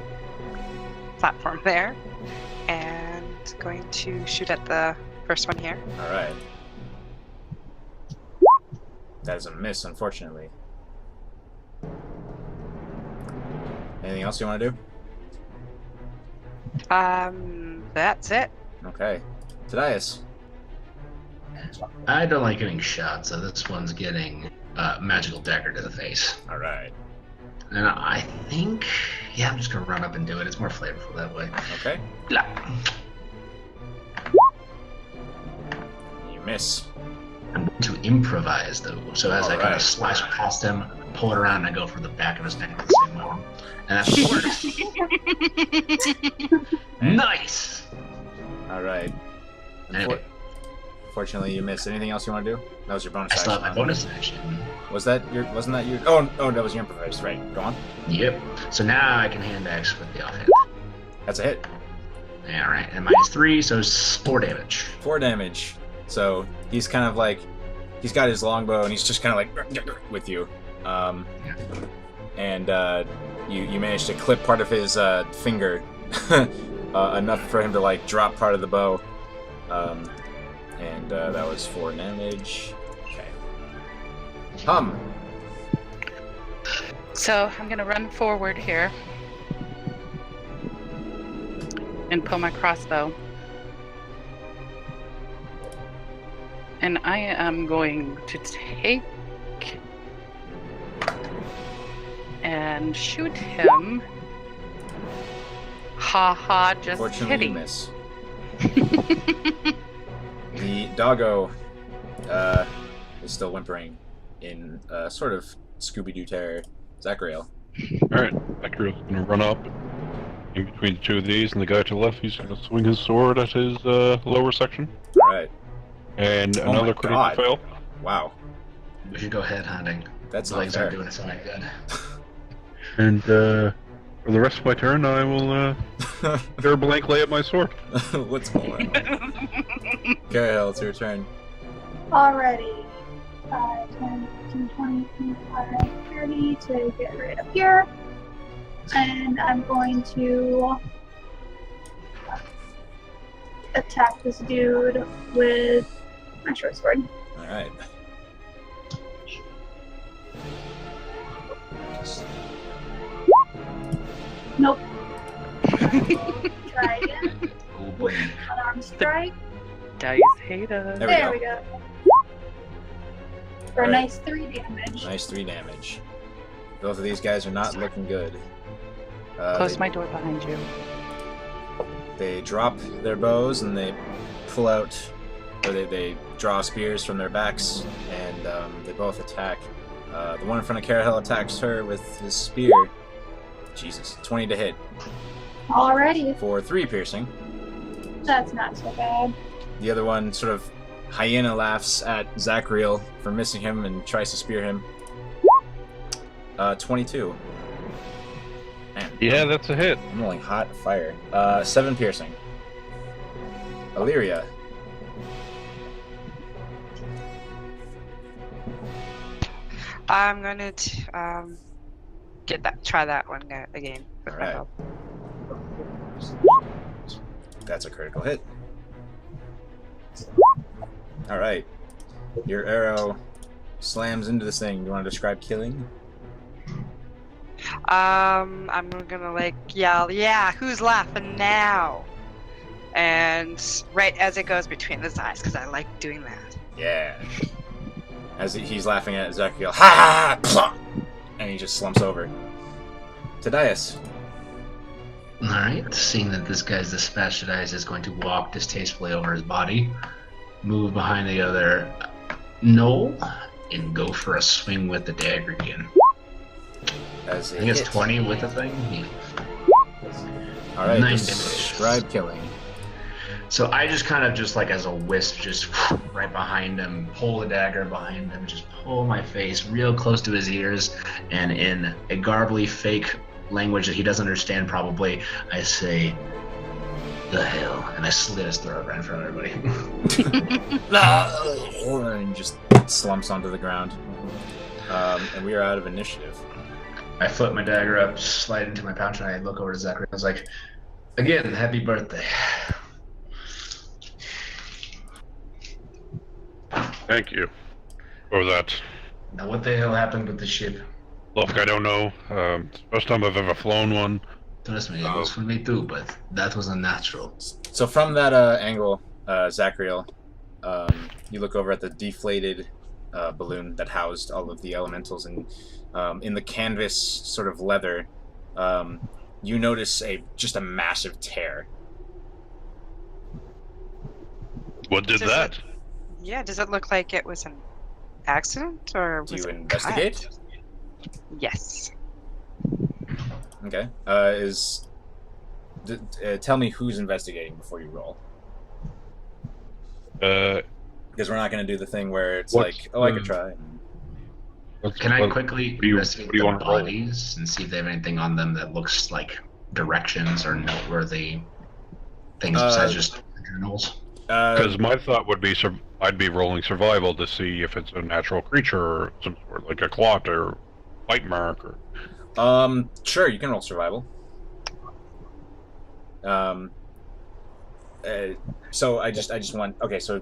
platform there, and going to shoot at the first one here. Alright. That is a miss, unfortunately. Anything else you want to do? That's it. Okay. Tadias. I don't like getting shot, so this one's getting magical dagger to the face. Alright. And I think, yeah, I'm just gonna run up and do it. It's more flavorful that way. Okay. Blah. You miss. I'm going to improvise though, so as I kind Alright. of slash past him, pull it around, and I go for the back of his neck with the same weapon. And that's what works. Nice! Alright. Anyway, Fortunately, you missed. Anything else you want to do? That was your bonus I still action. have my bonus action. Wasn't that your? Oh, that was your improvised. Right. Go on. Yep. So now I can hand axe with the offhand. That's a hit. Alright, and minus 3, so it's 4 damage. 4 damage. So he's kind of like, he's got his longbow and he's just kind of like with you, and you managed to clip part of his finger, enough for him to like drop part of the bow, and that was 4 damage. Okay. Hum. So I'm gonna run forward here and pull my crossbow. And I am going to take and shoot him. Ha ha, just Fortunately, kidding. you miss. The doggo is still whimpering in sort of Scooby-Doo terror. Zachariel. Alright, Zachariel's gonna run up in between the two of these, and the guy to the left, he's gonna swing his sword at his lower section. Alright. And Oh my another critical God. fail. Wow. We should go head hunting. That's The not legs aren't fair. doing us any good. And for the rest of my turn, I will stare blankly at my sword. What's going on? Carahel, it's your turn. Alrighty. 10, 15, 20, 25, 30 to get right up here. And I'm going to attack this dude with my short sword. Alright. Nope. Try again. Oh boy. Unarmed strike. Dice hate us. There we We go. go. For a Alright. nice 3 damage. Nice 3 damage. Both of these guys are not looking good. Close my door behind you. They drop their bows and they pull out, or they draw spears from their backs, and they both attack. The one in front of Carahel attacks her with his spear. Jesus, 20 to hit Alrighty. for 3 piercing. That's not so bad. The other one sort of hyena laughs at Zachriel for missing him and tries to spear him. 22. Man, Yeah, that's a hit. I'm rolling hot fire. 7 piercing. Illyria. I'm gonna try that one again. With my Alright. bow. That's a critical hit. Alright. Your arrow slams into this thing. You want to describe killing? I'm gonna yell, yeah, who's laughing now? And right as it goes between his eyes, because I like doing that. Yeah. As he's laughing at Zachriel. Ha ha ha! And he just slumps over. Tadias. Alright, seeing that this guy's dispatched, Dice is going to walk distastefully over his body, move behind the other knoll, and go for a swing with the dagger again. As I think it's hits. 20 with the thing. Yeah. Alright, 9 describe killing. So I just kind of just like as a wisp, just right behind him, pull the dagger behind him, just pull my face real close to his ears, and in a garbly fake language that he doesn't understand probably, I say, "The hell," and I slit his throat right in front of everybody. And just slumps onto the ground. And we are out of initiative. I flip my dagger up, slide into my pouch, and I look over to Zachary. I was like, "Again, happy birthday." Thank you for that. Now, what the hell happened with the ship? Look, I don't know. It's the first time I've ever flown one. Trust me, it was for me too, but that was unnatural. So from that angle, Zachriel, you look over at the deflated balloon that housed all of the elementals, and in the canvas sort of leather, you notice just a massive tear. What did Does that? Yeah, does it look like it was an accident or Do was you it investigate? cut? Yes. Okay. Tell me who's investigating before you roll. Because we're not going to do the thing where it's What's like, oh, I could try. Can I quickly do you investigate the wanna roll? bodies and see if they have anything on them that looks like directions or noteworthy things besides just journals? Because my thought would be I'd be rolling survival to see if it's a natural creature or some sort, like a clot or bite mark or. Sure, you can roll survival. So I just want. Okay, so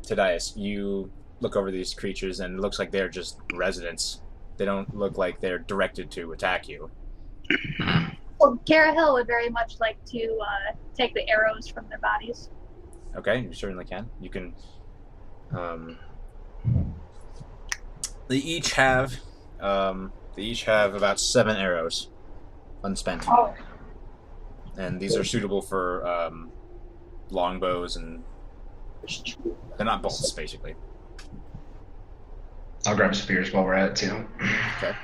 Tadias, you look over these creatures and it looks like they're just residents. They don't look like they're directed to attack you. Well, Carahel would very much like to take the arrows from their bodies. Okay, you certainly can. You can. They each have about 7 arrows unspent, Oh. and these are suitable for longbows, and they're not bolts, basically. I'll grab spears while we're at it too. Okay.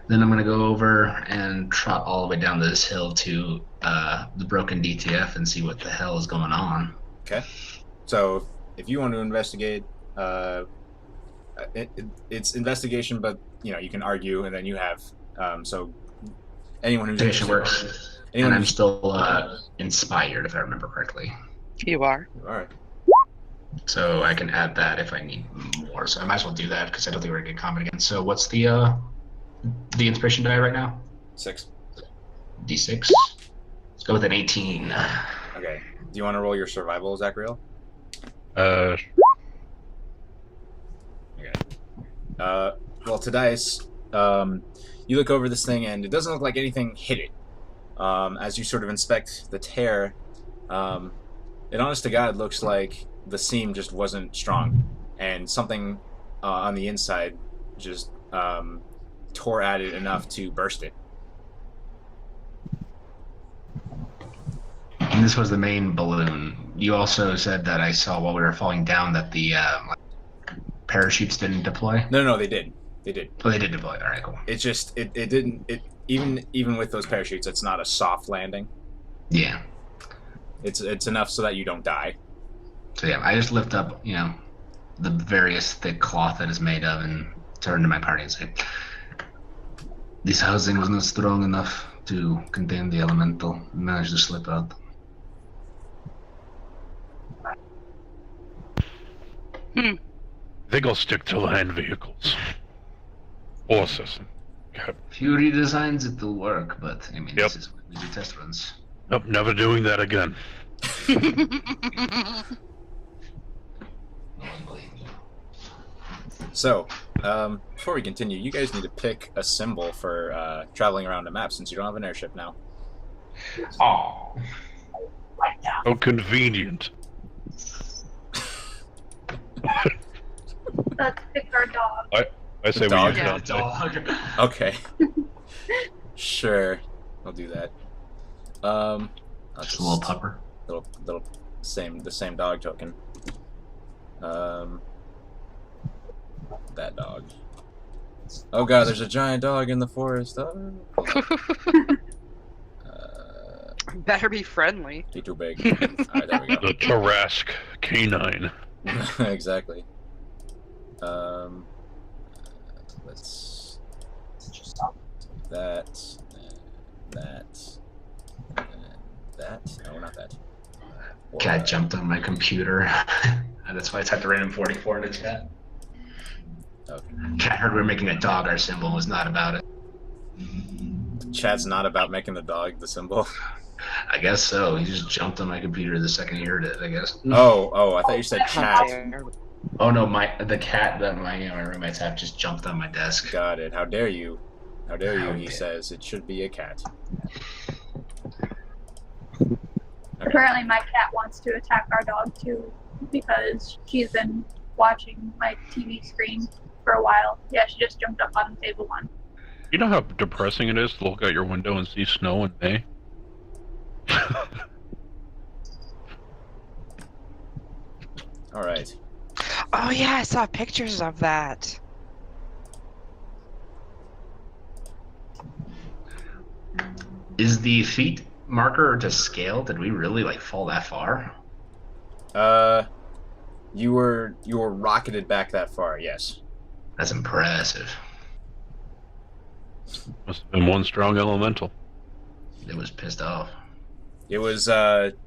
Then I'm gonna go over and trot all the way down this hill to the broken DTF and see what the hell is going on. Okay. So if you want to investigate, it's investigation, but you can argue, and then you have so anyone who's Investigation interested- works. Anyone And I'm who's still inspired, if I remember correctly. You are. all right. So I can add that if I need more. So I might as well do that because I don't think we're gonna get combat again. So what's the inspiration die right now? 6. D6. Let's go with an 18. Okay. Do you want to roll your survival, Zachariel? Okay. Well, Tadias, you look over this thing, and it doesn't look like anything hit it. As you sort of inspect the tear, it honest to God looks like the seam just wasn't strong, and something on the inside just tore at it enough to burst it. And this was the main balloon. You also said that I saw while we were falling down that the parachutes didn't deploy. No, they did. They did. Oh, they did deploy. All right, cool. It's just it didn't. Even with those parachutes, it's not a soft landing. Yeah. It's enough so that you don't die. So yeah, I just lift up, the various thick cloth that is made of, and turn to my party and say, "This housing was not strong enough to contain the elemental. It managed to slip out." I think I'll stick to land vehicles. Horses. Okay. Few redesigns, it will work, but Yep. This is when we do test runs. Nope, never doing that again. No one blames you. So, before we continue, you guys need to pick a symbol for traveling around a map since you don't have an airship now. Oh. Right now. How convenient. Let's pick our dog. I say we Dog? use Yeah. it outside. Okay. Sure, I'll do that. I'll Just a little pupper. little the same dog token. That dog. Oh god, there's a giant dog in the forest. Oh. Better be friendly. Be too big. Alright, there we go. The Tarask canine. Exactly. Let's Just stop. that, and that, and that. No, not that. Cat jumped on my computer. That's why I typed a random 44 in the chat. Okay. Cat heard we were making a dog our symbol, was not about it. Chat's not about making the dog the symbol. I guess so. He just jumped on my computer the second he heard it, I guess. Oh, I thought you said How chat. dare- Oh no, the cat that my roommates have just jumped on my desk. Got it. How dare you? How dare you? How He dare- says it should be a cat. Apparently, my cat wants to attack our dog too because she's been watching my TV screen for a while. Yeah, she just jumped up on table one. You know how depressing it is to look out your window and see snow in May? All right. Oh yeah, I saw pictures of that. Is the feet marker to scale? Did we really fall that far? You were rocketed back that far. Yes. That's impressive. Must have been one strong elemental. It was pissed off. It was.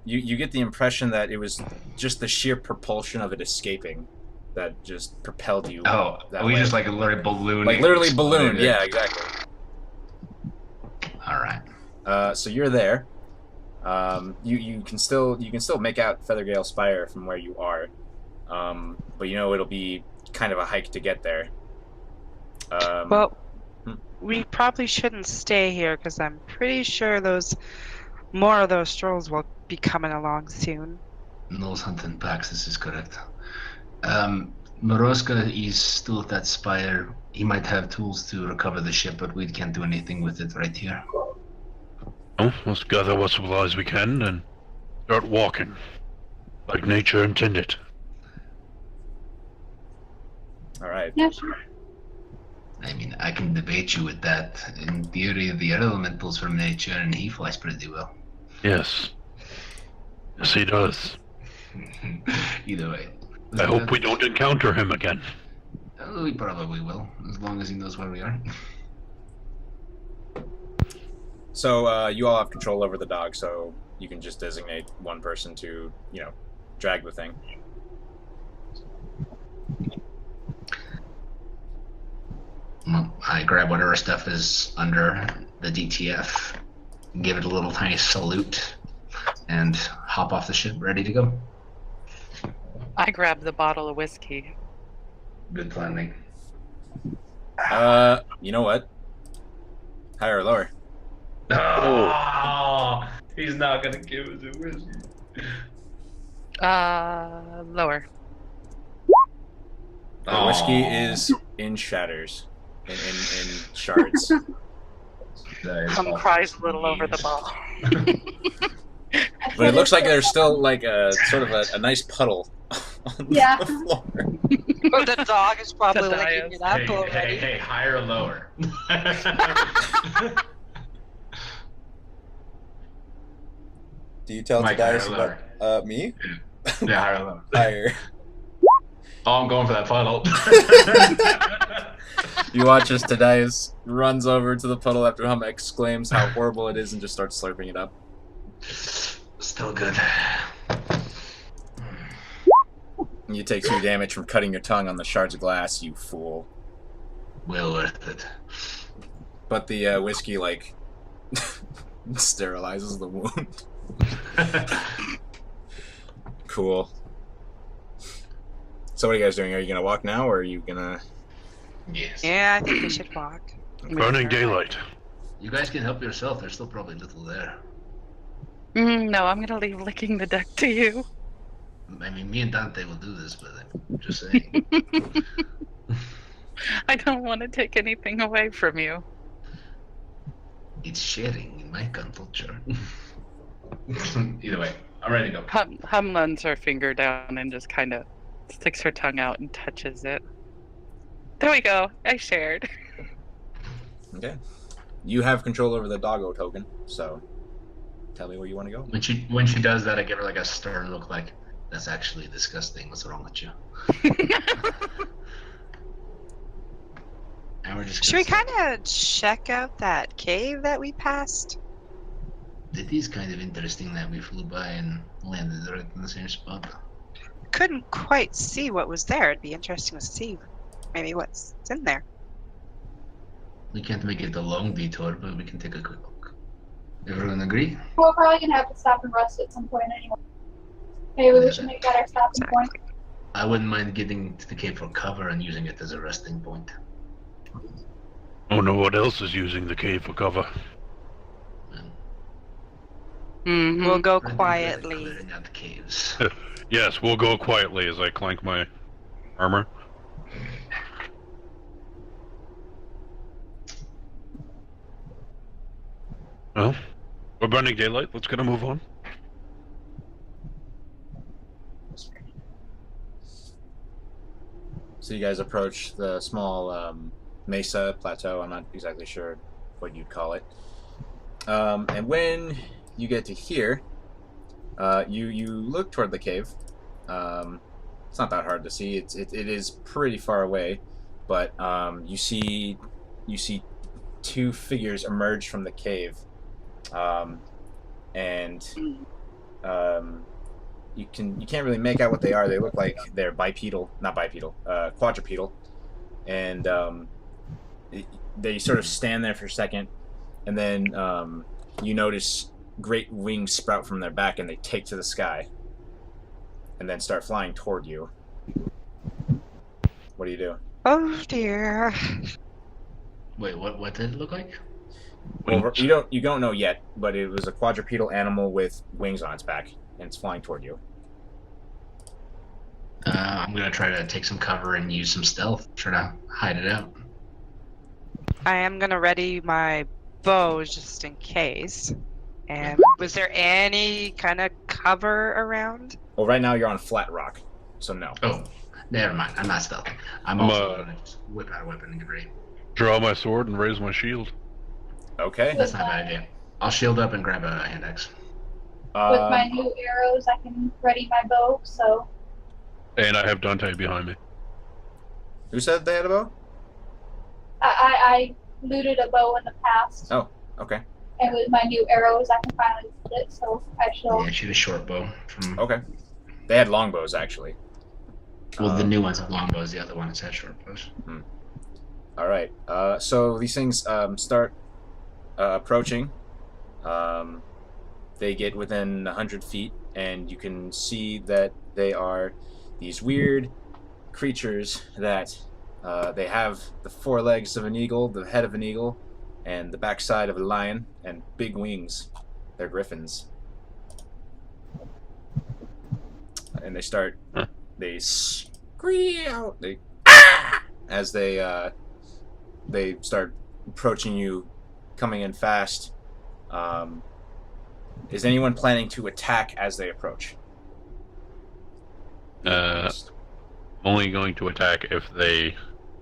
You get the impression that it was just the sheer propulsion of it escaping that just propelled you. Oh, that we way. just literally ballooned. Like literally exploded ballooned. it. Yeah, exactly. All right. So you're there. You can still make out Feathergale Spire from where you are, but it'll be kind of a hike to get there. Well, we probably shouldn't stay here because I'm pretty sure more of those trolls will be coming along soon. Knowles hunting packs, this is correct. Moroska is still at that spire. He might have tools to recover the ship, but we can't do anything with it right here. Well, let's gather what supplies we can and start walking, like nature intended. All right. Yeah, sure. I mean, I can debate you with that. In theory, the elementals from nature, and he flies pretty well. Yes. Yes, he does. Either way. I hope we don't encounter him again. We probably will, as long as he knows where we are. So you all have control over the dog, so you can just designate one person to, drag the thing. Well, I grab whatever stuff is under the DTF, give it a little tiny salute, and hop off the ship, ready to go. I grab the bottle of whiskey. Good planning. You know what? Higher or lower? Oh, he's not gonna give us a whiskey. Lower. The whiskey is in shatters. In shards. Hum cries a little over the ball. But it looks like there's still like a sort of a nice puddle on Yeah. the floor. But the dog is probably The licking it up already. Hey, higher or lower? Do you tell Mike, Tobias higher or about me? Yeah, higher or lower. Higher. Oh, I'm going for that puddle. You watch as Tobias runs over to the puddle after Hum exclaims how horrible it is and just starts slurping it up. Still good. You take 2 damage from cutting your tongue on the shards of glass, you fool. Well worth it. But the whiskey, sterilizes the wound. Cool. So what are you guys doing? Are you going to walk now, or are you going to... Yes. Yeah, I think we should walk. Burning daylight. You guys can help yourself. There's still probably little there. No, I'm gonna leave licking the deck to you. I mean, me and Dante will do this, but I'm just saying. I don't want to take anything away from you. It's sharing in my culture. Either way, I'm ready to go. Hum runs her finger down and just kind of sticks her tongue out and touches it. There we go. I shared. Okay. You have control over the doggo token, so tell me where you want to go. When she does that, I give her like a stern look, like, that's actually disgusting. What's wrong with you? And we're just. Should we kind of check out that cave that we passed? It is kind of interesting that we flew by and landed right in the same spot. Couldn't quite see what was there. It'd be interesting to see maybe what's in there. We can't make it a long detour, but we can take a quick look. Everyone agree? We're probably gonna have to stop and rest at some point anyway. Maybe we should make that our stopping point. I wouldn't mind getting to the cave for cover and using it as a resting point. Oh no, what else is using the cave for cover? We'll go Pretty good at quietly. clearing out the caves. Yes, we'll go quietly as I clank my armor. Well, we're burning daylight. Let's get a move on. So you guys approach the small mesa plateau. I'm not exactly sure what you'd call it. And when you get to here, you look toward the cave. It's not that hard to see. It is pretty far away, but you see 2 figures emerge from the cave, and you can't really make out what they are. They look like they're quadrupedal, and they sort of stand there for a second, and then you notice great wings sprout from their back, and they take to the sky, and then start flying toward you. What do you do? Oh dear. Wait, what did it look like? Well, you don't know yet, but it was a quadrupedal animal with wings on its back, and it's flying toward you. I'm gonna try to take some cover and use some stealth, try to hide it out. I am gonna ready my bow just in case. And was there any kind of cover around? Well, right now you're on flat rock, so no. Oh, never mind. I'm not stealthy. I'm also gonna just whip out a weapon and get ready. Draw my sword and raise my shield. Okay. That's not a bad idea. I'll shield up and grab a hand axe. With my new arrows, I can ready my bow. So And I have Dante behind me. Who said they had a bow? I looted a bow in the past. Oh, okay. And with my new arrows, I can finally use it. So I shall. Yeah, shoot a short bow. From... Okay. They had longbows, actually. Well, the new ones have long bows. The other ones had short bows. All right. So these things start approaching. They get within 100 feet, and you can see that they are these weird creatures that they have the forelegs of an eagle, the head of an eagle, and the backside of a lion, and big wings. They're griffins. And they start, they scream out, as they start approaching you, coming in fast. Is anyone planning to attack as they approach? I'm only going to attack if they,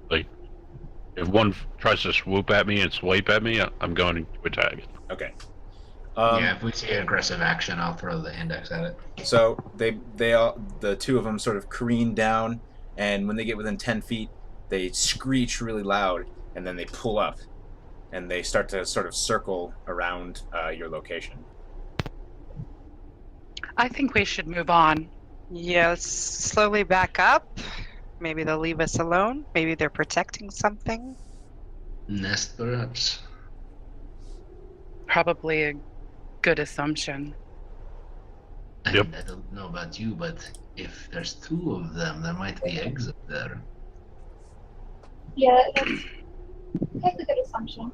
like, if one tries to swoop at me and swipe at me, I'm going to attack. Okay. Yeah, if we see aggressive action, I'll throw the index at it. So they all, the two of them sort of careen down, and when they get within 10 feet, they screech really loud, and then they pull up, and they start to sort of circle around your location. I think we should move on. Yeah, let's slowly back up. Maybe they'll leave us alone. Maybe they're protecting something. Nest, perhaps. Probably a good assumption. Yep. I don't know about you, but if there's two of them, there might be eggs up there. Yeah, that's a good assumption.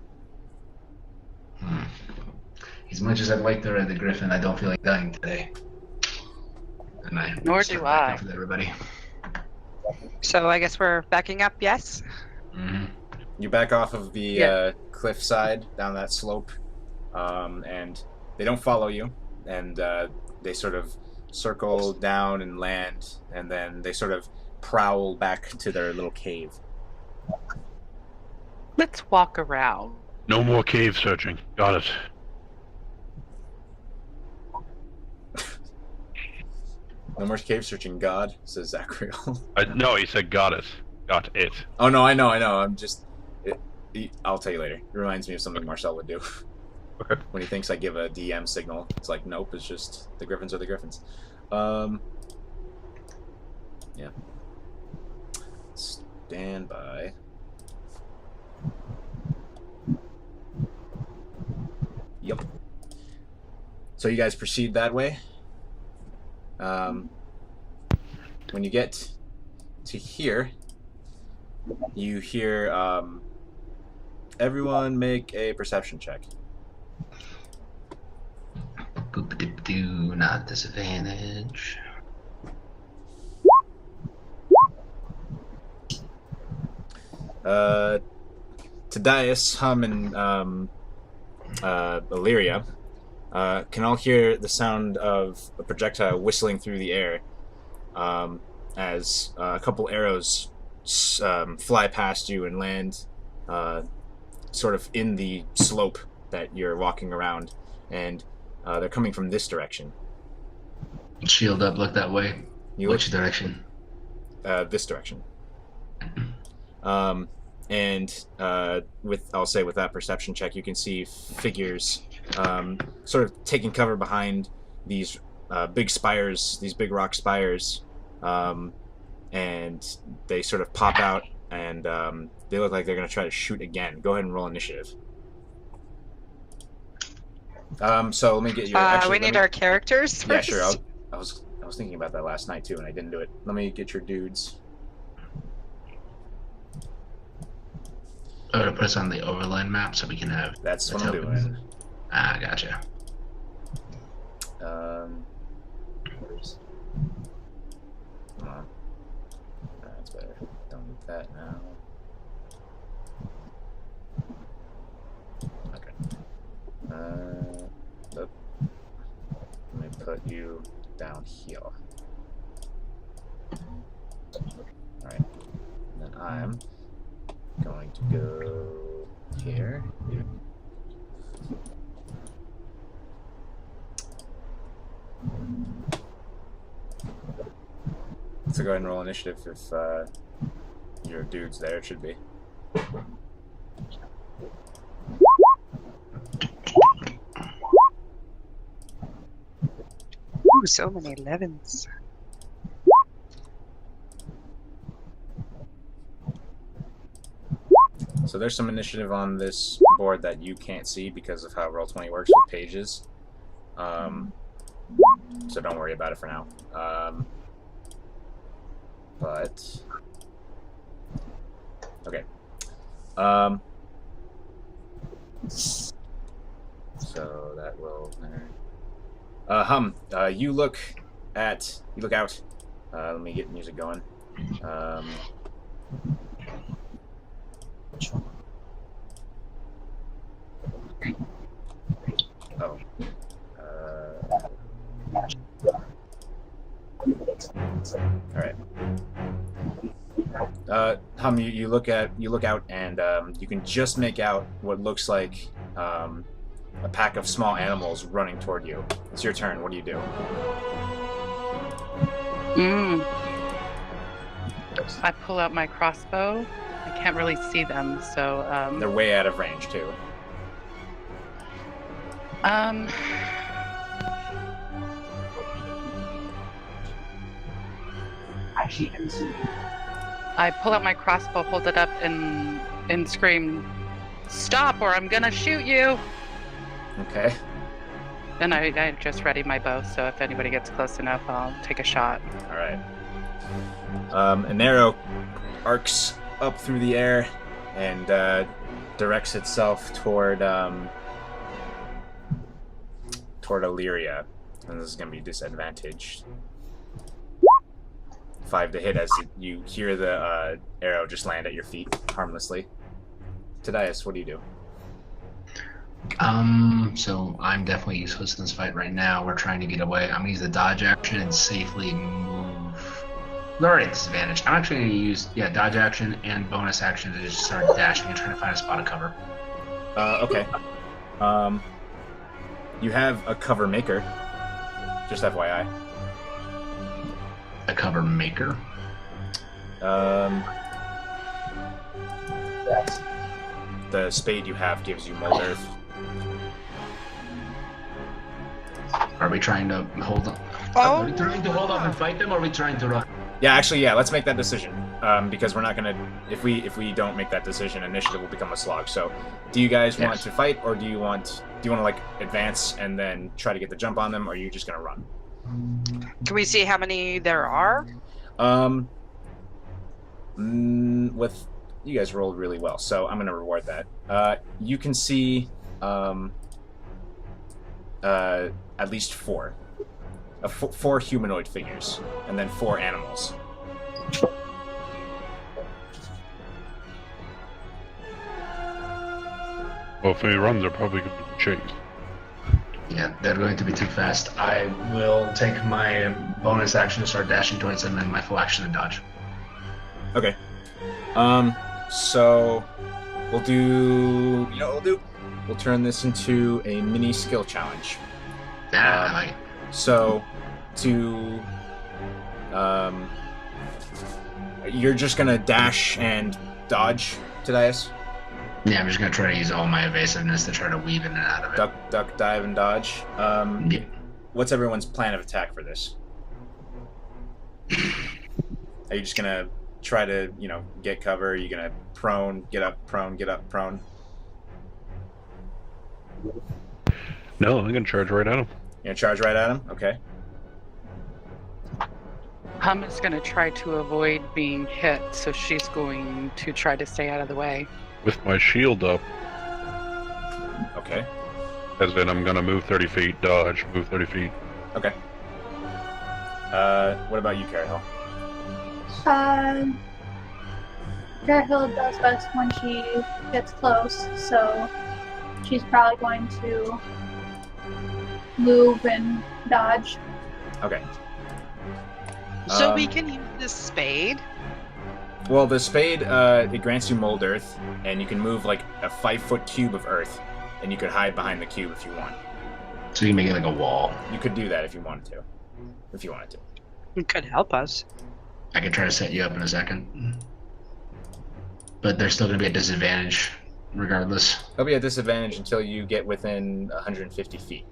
As much as I'd like to ride the griffin, I don't feel like dying today. And Nor start do back I. up with everybody. So I guess we're backing up, yes? Mm-hmm. You back off of the Yeah. cliff side down that slope, and they don't follow you, and they sort of circle down and land, and then they sort of prowl back to their little cave. Let's walk around. No more cave searching. Got it. No more cave searching, God, says Zachriel. No, he said got it. Got it. Oh no, I know. I'm just. I'll tell you later. It reminds me of something Marcel would do. Okay. When he thinks I give a DM signal, it's like, nope, it's just the Griffins are the Griffins. Yeah. Stand by. Yep. So you guys proceed that way. When you get to here, you hear everyone make a perception check. Do not disadvantage. Tadias, Hum, and Illyria can all hear the sound of a projectile whistling through the air as a couple arrows fly past you and land sort of in the slope that you're walking around, and they're coming from this direction. Shield up, look that way. Which direction? This direction. And I'll say with that perception check, you can see figures sort of taking cover behind these big spires, these big rock spires, and they sort of pop out, and they look like they're going to try to shoot again. Go ahead and roll initiative. So let me get your. We need our characters Yeah, first. sure. I was thinking about that last night too, and I didn't do it. Let me get your dudes. Oh, to put us on the overland map so we can have. That's what I'm tokens. doing. Ah, gotcha. Come on. That's better. Don't need that now. Okay. Let me put you down here. Alright. And then I'm going to go here. 1, So go ahead and roll initiative if your dude's there. It should be. Ooh, so many 11s. So there's some initiative on this board that you can't see because of how Roll20 works with pages. So don't worry about it for now. But okay. So that will. You look out. Let me get music going. All right. You look out, and you can just make out what looks like a pack of small animals running toward you. It's your turn. What do you do? I pull out my crossbow. I can't really see them, so They're way out of range too. Actually, I pull out my crossbow, hold it up, and scream, "Stop, or I'm gonna shoot you!" Okay. And I just ready my bow, so if anybody gets close enough, I'll take a shot. All right. An arrow arcs up through the air and directs itself toward Illyria, and this is going to be disadvantaged. 5 to hit as you hear the arrow just land at your feet harmlessly. Tadias, what do you do? So I'm definitely useless in this fight right now. We're trying to get away. I'm gonna use the dodge action and safely move. They're already at disadvantage. I'm actually gonna use dodge action and bonus action to just start dashing and trying to find a spot of cover. Okay. You have a cover maker. Just FYI. A cover maker. The spade you have gives you mold earth. Are we trying to hold up? Oh. Are we trying to hold up and fight them, or are we trying to run? Yeah, actually, let's make that decision. Because we're not gonna. If we don't make that decision, initiative will become a slog. So, do you guys want to fight, or do you want to like advance and then try to get the jump on them, or are you just gonna run? Can we see how many there are? With you guys rolled really well, so I'm gonna reward that. You can see at least 4. 4 humanoid figures, and then 4 animals. Well, if we run, they're probably going to be chased. Yeah, they're going to be too fast. I will take my bonus action to start dashing towards them and my full action to dodge. Okay. So we'll do. You know what we'll do? We'll turn this into a mini skill challenge. I like it. So, you're just gonna dash and dodge, Tadias? Yeah, I'm just gonna try to use all my evasiveness to try to weave in and out of it. Duck, dive, and dodge. Yeah. What's everyone's plan of attack for this? Are you just gonna try to, get cover? Are you gonna prone, get up, prone, get up, prone? No, I'm going to charge right at him. You're gonna charge right at him? Okay. Hum is going to try to avoid being hit, so she's going to try to stay out of the way. With my shield up, Okay. as in I'm going to move 30 feet, dodge, move 30 feet. Okay. What about you, Carahill? Carhill does best when she gets close, so she's probably going to move and dodge. Okay. So we can use this spade. Well, the spade, it grants you mold earth, and you can move like a 5-foot cube of earth, and you could hide behind the cube if you want. So you can make it like a wall. You could do that if you wanted to. It could help us. I can try to set you up in a second. But there's still going to be a disadvantage regardless. There'll be a disadvantage until you get within 150 feet.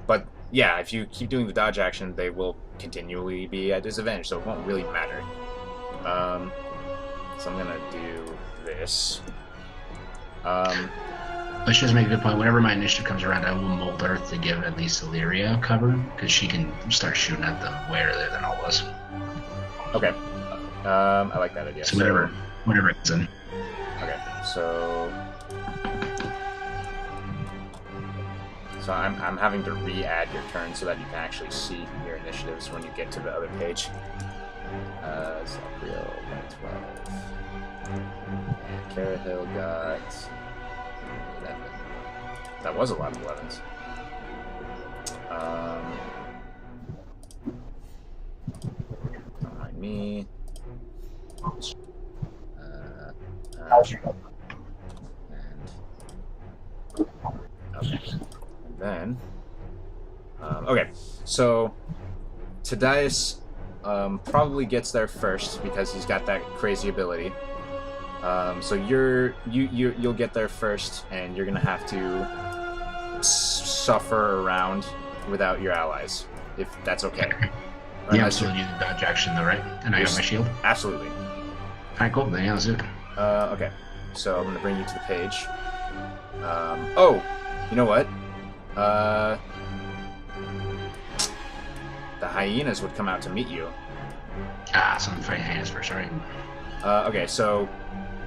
But yeah, if you keep doing the dodge action, they will continually be at disadvantage, so it won't really matter. So I'm gonna do this. Let's just make a good point. Whenever my initiative comes around, I will mold Earth to give at least Illyria cover, because she can start shooting at them way earlier than all of us. Okay. I like that idea. So whenever it's in. Okay, so I'm having to re-add your turn so that you can actually see your initiatives when you get to the other page. Zachriel got 12. And Carahill got 11. That was a lot of 11s. Don't mind me. How's your Okay. And then, okay, so Tadias probably gets there first because he's got that crazy ability. So you'll get there first, and you're gonna have to suffer around without your allies, if that's okay. Yeah, I'm still using dodge action though, right? And I got my shield. Absolutely. Alright, cool. Then yeah, let's do it. Okay, so I'm gonna bring you to the page. Oh, you know what? The hyenas would come out to meet you. Ah, so I'm fighting hyenas first, alright. Okay, so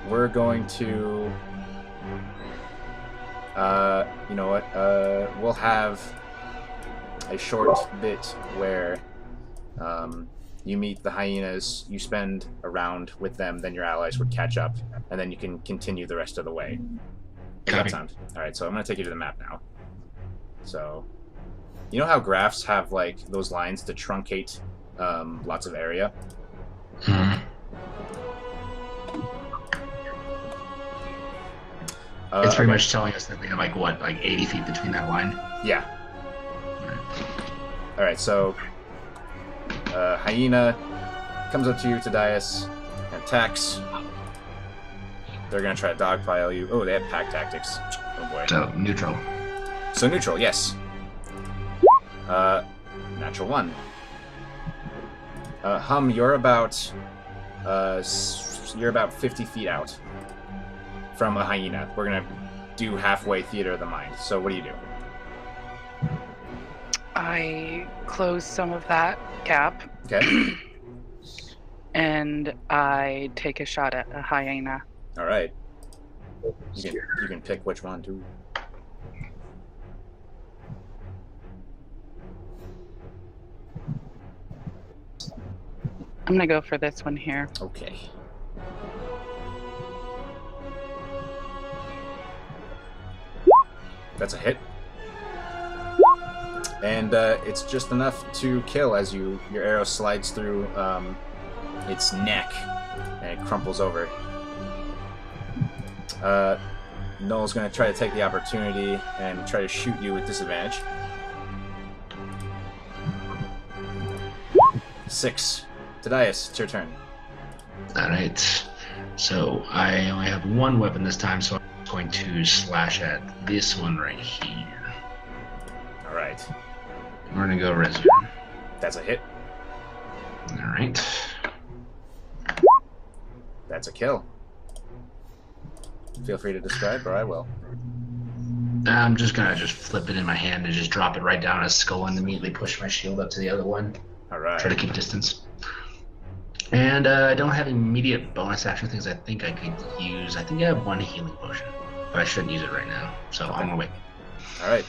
we're going to. You know what? We'll have a short bit where you meet the hyenas, you spend a round with them, then your allies would catch up, and then you can continue the rest of the way. Does that sound? Alright, so I'm going to take you to the map now. So, you know how graphs have, like, those lines to truncate lots of area? Mm-hmm. It's pretty much telling us that we have, like, what, like 80 feet between that line? Yeah. Alright, so hyena comes up to you, Tadias, and attacks. They're gonna try to dogpile you. Oh, they have pack tactics. Oh boy. So, neutral. So neutral, yes. Natural 1. Hum, you're about 50 feet out from a hyena. We're gonna do halfway theater of the mind. So what do you do? I close some of that gap. Okay. And I take a shot at a hyena. All right. You can pick which one too. I'm gonna go for this one here. Okay. That's a hit. And it's just enough to kill as your arrow slides through its neck and it crumples over. Noel's going to try to take the opportunity and try to shoot you with disadvantage. 6. Tadias, it's your turn. Alright. So, I only have one weapon this time, so I'm going to slash at this one right here. Alright. We're gonna go resume. That's a hit. Alright. That's a kill. Feel free to describe, or I will. I'm just gonna flip it in my hand and just drop it right down his skull and immediately push my shield up to the other one. Alright. Try to keep distance. And I don't have immediate bonus action things I think I could use. I think I have one healing potion, but I shouldn't use it right now, so I'm gonna wait. Alright.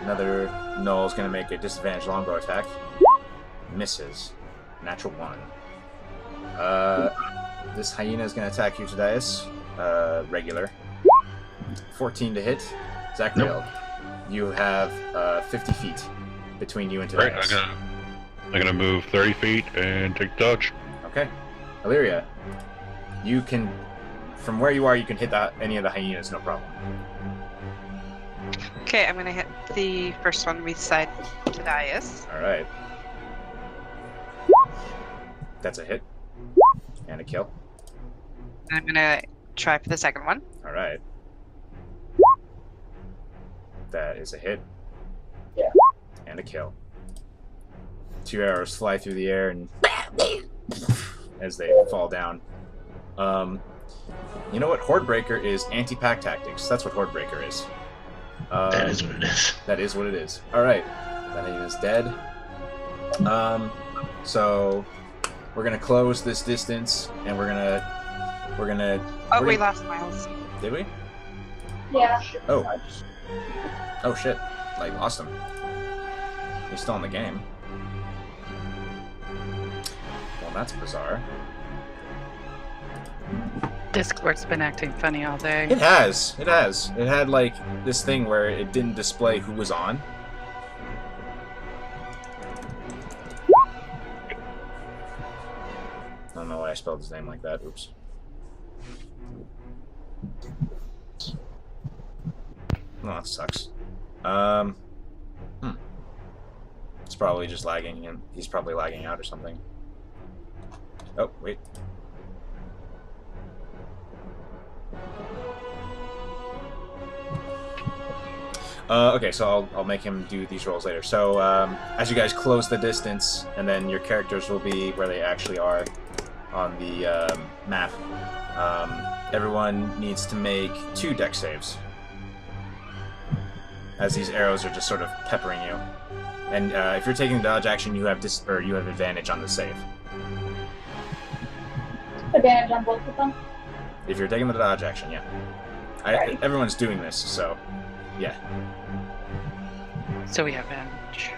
Another Noel's gonna make a disadvantage longbow attack. Misses. Natural 1. This hyena is gonna attack you, Tadias. Regular. 14 to hit. Zachriel, you have 50 feet between you and Tadias. Right, I'm gonna move 30 feet and take dodge. Okay. Illyria, you can, from where you are, you can hit any of the hyenas, no problem. Okay, I'm gonna hit the first one beside Tadias. All right. That's a hit. And a kill. I'm gonna try for the second one. All right. That is a hit. Yeah. And a kill. 2 arrows fly through the air and as they fall down. You know what? Hordebreaker is anti-pack tactics. That's what Hordebreaker is. That is what it is. That is what it is. All right. That thing is dead. So we're gonna close this distance, and we're gonna. Oh, we're we gonna- lost Miles. Did we? Yeah. Oh. Oh shit! I lost him. He's still in the game. Well, that's bizarre. Discord's been acting funny all day. It has. It has. It had like this thing where it didn't display who was on. I don't know why I spelled his name like that. Oops. Oh, that sucks. It's probably just lagging, and he's probably lagging out or something. Oh, wait. Okay, so I'll make him do these rolls later. So, as you guys close the distance, and then your characters will be where they actually are on the map, everyone needs to make 2 dex saves. As these arrows are just sort of peppering you. And if you're taking dodge action, you have you have advantage on the save. Advantage on both of them. If you're taking the dodge action, yeah. Right. Everyone's doing this, so yeah. So we have advantage.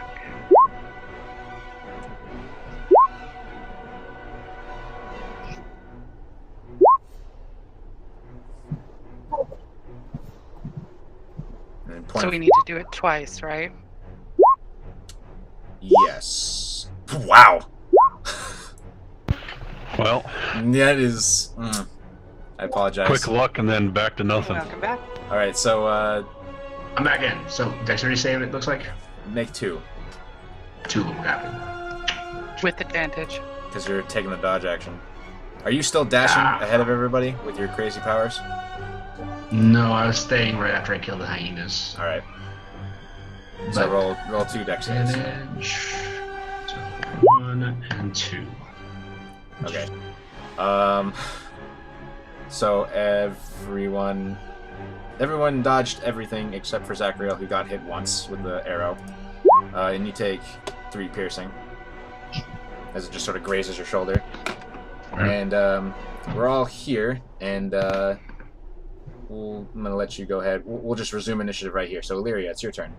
And then So we need to do it twice, right? Yes. Wow. Well, That is. I apologize. quick luck and then back to nothing. Welcome back. All right, so I'm back in. So dexterity save, it looks like. make 2 2 of them got it. With advantage. because you're taking the dodge action. Are you still dashing ahead of everybody with your crazy powers? No, I was staying right after I killed the hyenas. All right. So roll 2 dex saves. Advantage. So 1 and 2. Okay. So everyone dodged everything except for Zachariel, who got hit once with the arrow. And you take 3 piercing as it just sort of grazes your shoulder. And we're all here, and I'm gonna let you go ahead. We'll just resume initiative right here. So Illyria, it's your turn.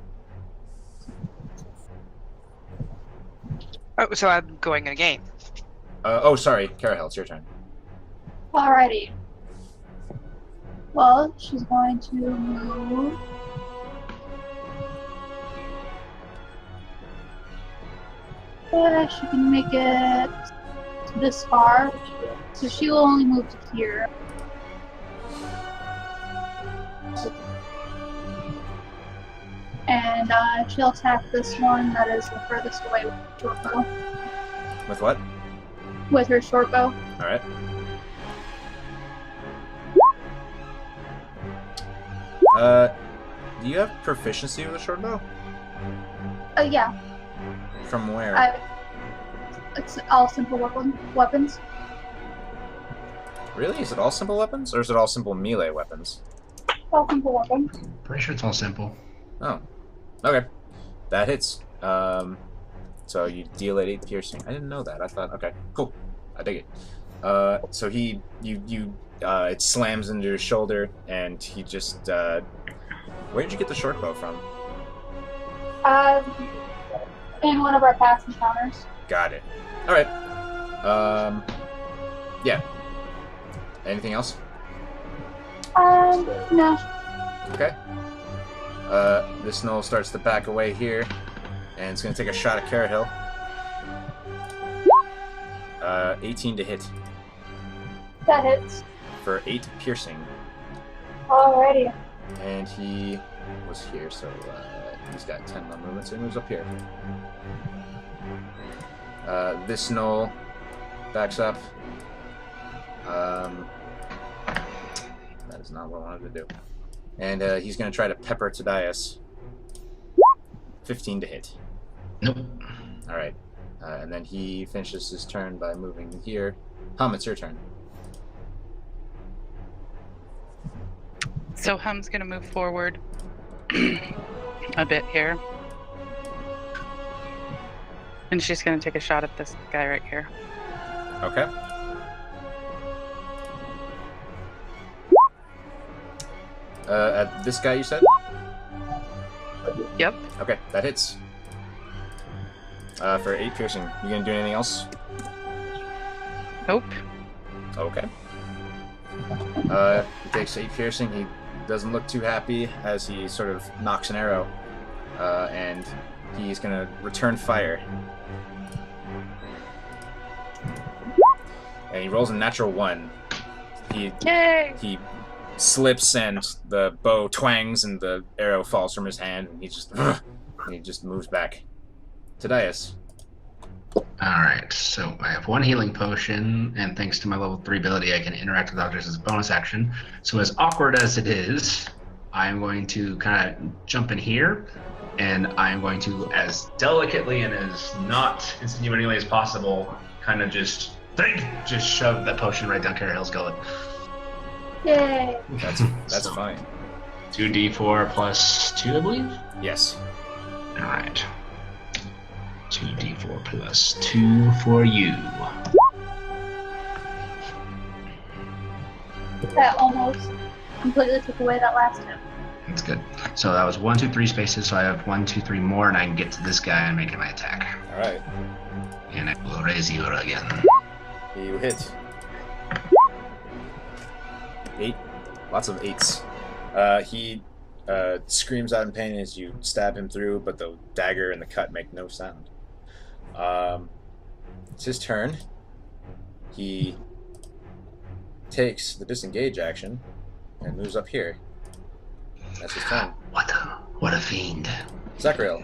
Oh, so I'm going again. Oh, sorry, Carahel, it's your turn. Alrighty. Well, she's going to move. Yeah, she can make it this far. So she will only move to here. And she'll attack this one that is the furthest away with her short bow. With what? With her short bow. All right. Do you have proficiency with a short bow? Yeah. From where? It's all simple weapons. Really? Is it all simple weapons, or is it all simple melee weapons? All simple weapons. Pretty sure it's all simple. Oh, okay. That hits. So you deal at 8 piercing. I didn't know that. I thought, okay, cool. I dig it. So it slams into your shoulder, and he just, where did you get the short bow from? In one of our past encounters. Got it. All right. Yeah. Anything else? No. Okay. This Knoll starts to back away here, and it's going to take a shot at Carrot 18 to hit That hits. for 8 piercing. Alrighty. And he was here, so he's got 10 more movement, so he moves up here. This Knoll backs up. That is not what I wanted to do. And he's going to try to pepper Tadias. 15 to hit. Nope. All right. And then he finishes his turn by moving here. Hum, it's your turn. So Hum's gonna move forward a bit here. And she's gonna take a shot at this guy right here. Okay. At this guy, you said? Yep. Okay, that hits. For 8 piercing. You gonna do anything else? Nope. Okay. He takes 8 piercing. He doesn't look too happy as he sort of knocks an arrow. And he's gonna return fire. And he rolls a natural 1. Yay! He slips and the bow twangs and the arrow falls from his hand and he just moves back. Tadias. Alright, so I have 1 healing potion, and thanks to my level 3 ability, I can interact with objects as a bonus action. So as awkward as it is, I'm going to kind of jump in here, and I'm going to, as delicately and as not insinuatingly as possible, kind of just shove that potion right down Carahill's gullet. Yay! That's So, fine. 2d4 plus 2, I believe? Yes. Alright. 2d4 plus 2 for you. That almost completely took away that last hit. That's good. So that was 1, 2, 3 spaces, so I have 1, 2, 3 more, and I can get to this guy and make it my attack. Alright. And I will raise you again. You hit. 8. Lots of 8s. He screams out in pain as you stab him through, but the dagger and the cut make no sound. It's his turn. He takes the disengage action and moves up here. That's his turn. What a fiend. Zachariel.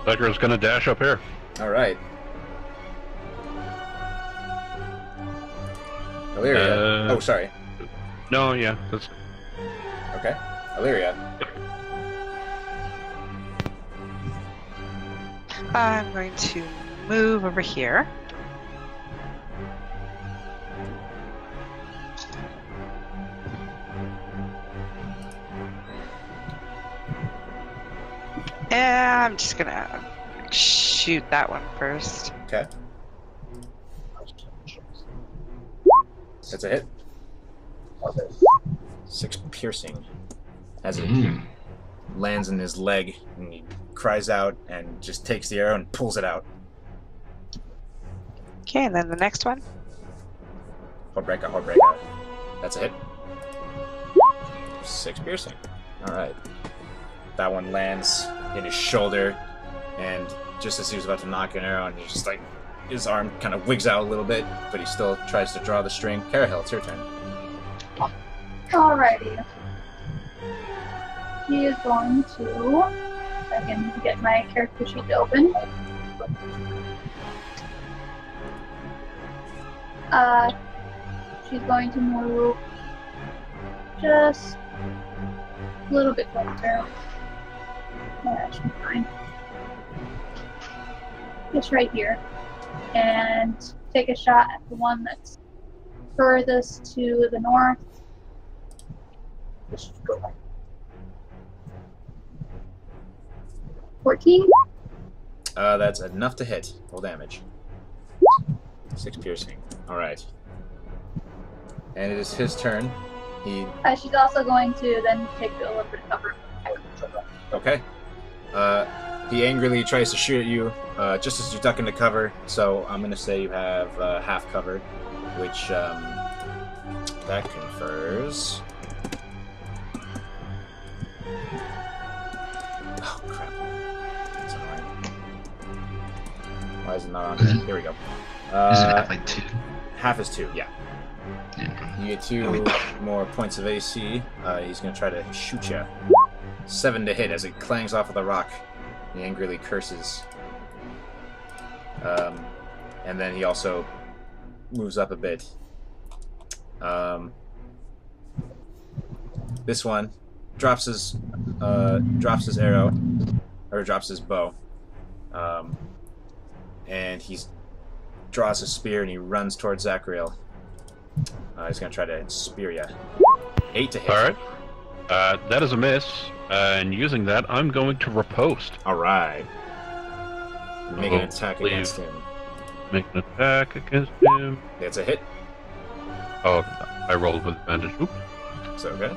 Becker's gonna dash up here. Alright. Illyria. Oh, sorry. No, yeah, that's Okay. Illyria. I'm going to move over here. And I'm just gonna shoot that one first. Okay. That's a hit. 6 piercing. As it lands in his leg, and he cries out and just takes the arrow and pulls it out. Okay, and then the next one. Hordbreaker. That's a hit. 6 piercing. Alright. That one lands in his shoulder, and just as he was about to knock an arrow, and he's just like, his arm kind of wigs out a little bit, but he still tries to draw the string. Carahill, it's your turn. Alrighty. He is going to. I can get my character sheet open. She's going to move just a little bit closer. Yeah, that should be fine. Just right here. And take a shot at the one that's furthest to the north. 14? That's enough to hit. Roll damage. 6 piercing. Alright. And it is his turn. She's also going to then take a little bit of cover. Okay. He angrily tries to shoot at you just as you duck into cover, so I'm going to say you have half cover, which that confers. Oh, crap. That's annoying. Why is it not on there? Here we go. Isn't that like 2? Half is 2, yeah. You get 2 more points of AC. He's going to try to shoot you. 7 to hit as it clangs off of the rock. He angrily curses. And then he also moves up a bit. This one drops his arrow, or drops his bow, and he draws a spear and he runs towards Zachriel. He's gonna try to spear you. 8 to hit. All right. That is a miss, and using that, I'm going to riposte. All right. Make an attack against him. Make an attack against him. That's a hit. Oh, I rolled with advantage. Oops. It's okay.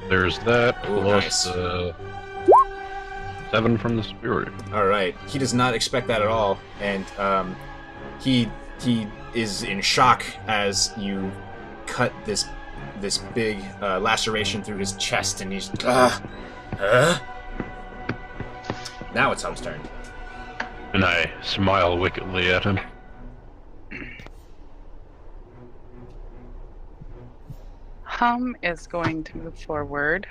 There's that, Ooh, plus nice. 7 from the spirit. All right. He does not expect that at all, and he is in shock as you cut this big laceration through his chest, and he's Now it's Hum's turn. And I smile wickedly at him. Hum is going to move forward.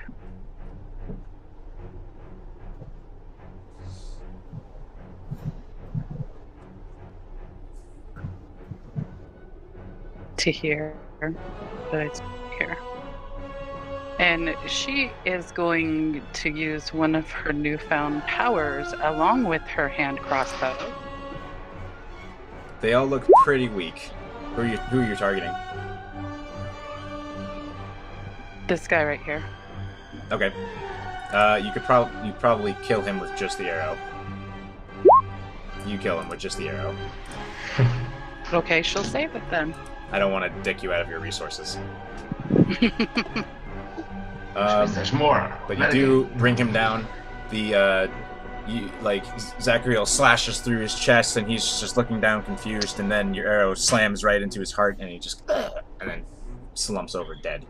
To here. Here. And she is going to use one of her newfound powers along with her hand crossbow. They all look pretty weak. Who are you targeting? This guy right here. Okay. You probably kill him with just the arrow. You kill him with just the arrow. Okay, she'll save it then. I don't want to dick you out of your resources. There's more. But you do bring him down. Zachriel slashes through his chest, and he's just looking down confused, and then your arrow slams right into his heart, and he just and then slumps over dead.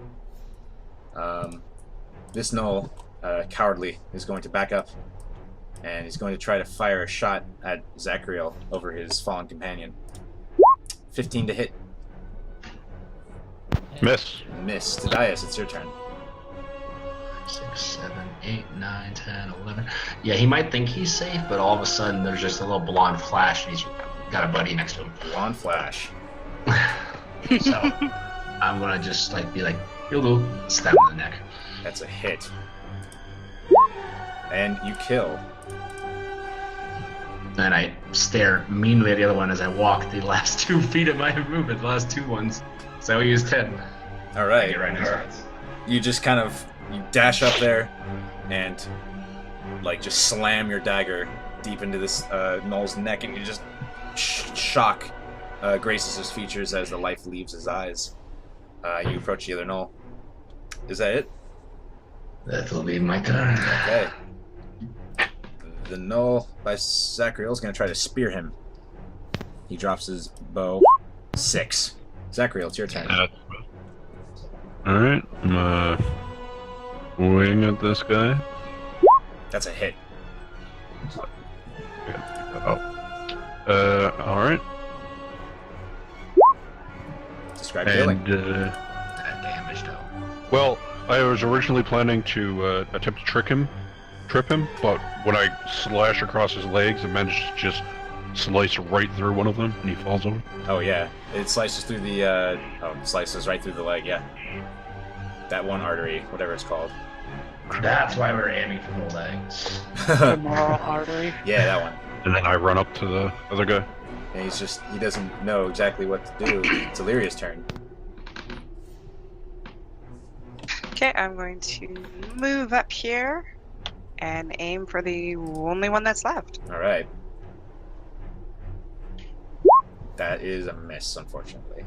This Gnoll, cowardly, is going to back up, and he's going to try to fire a shot at Zachriel over his fallen companion. 15 to hit. Miss. Miss. Tadias, it's your turn. 6, 7, 8, 9, 10, 11. Yeah, he might think he's safe, but all of a sudden there's just a little blonde flash, and he's got a buddy next to him. Blonde flash. So I'm gonna just be like, you'll do, stab him in the neck. That's a hit. And you kill. And I stare meanly at the other one as I walk the last 2 feet of my movement, the last 2 ones. So I use 10. All right. Get right next to it. You just kind of dash up there and just slam your dagger deep into this Gnoll's neck, and you just shock Graces' features as the life leaves his eyes. You approach the other Gnoll. Is that it? That will be my turn. Okay. The Gnoll by Zachriel is going to try to spear him. He drops his bow. 6. Zachriel, it's your turn. Alright, I'm wing at this guy. That's a hit. Alright. Describe killing. That damage, though. Well, I was originally planning to attempt to trip him, but when I slash across his legs, I managed to just slice right through one of them, and he falls over. Oh yeah, it slices through the slices right through the leg. Yeah, that one artery, whatever it's called. That's why we're aiming for the legs. Femoral artery. Yeah, that one. And then I run up to the other guy. And he doesn't know exactly what to do. It's Illyria's turn. Okay, I'm going to move up here and aim for the only one that's left. All right. That is a miss, unfortunately.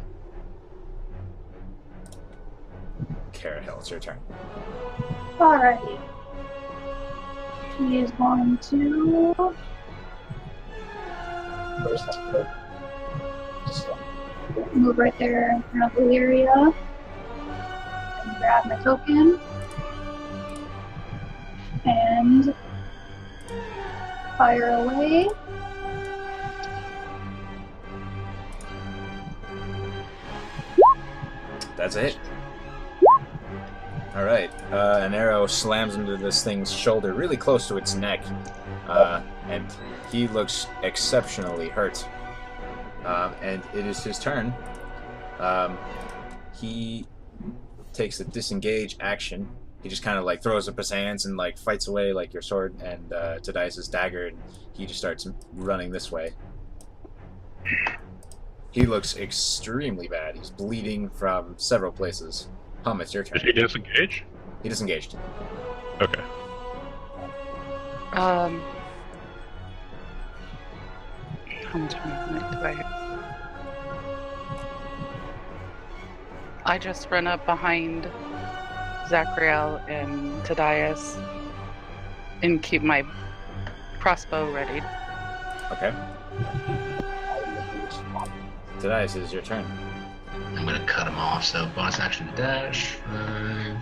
Carahel, it's your turn. Alrighty. He is going to. Move right there in front of Illyria. And grab my token. And fire away. That's a hit. All right. An arrow slams into this thing's shoulder, really close to its neck, and he looks exceptionally hurt. And it is his turn. He takes the disengage action. He just kind of like throws up his hands and like fights away like your sword and Tadias' dagger, and he just starts running this way. He looks extremely bad. He's bleeding from several places. Hum, it's your turn. Did he disengage? He disengaged. Okay. How much movement do I? I just run up behind Zachriel and Tadias and keep my crossbow ready. Okay. Tadias, it is your turn. I'm going to cut him off, so bonus action dash. 5,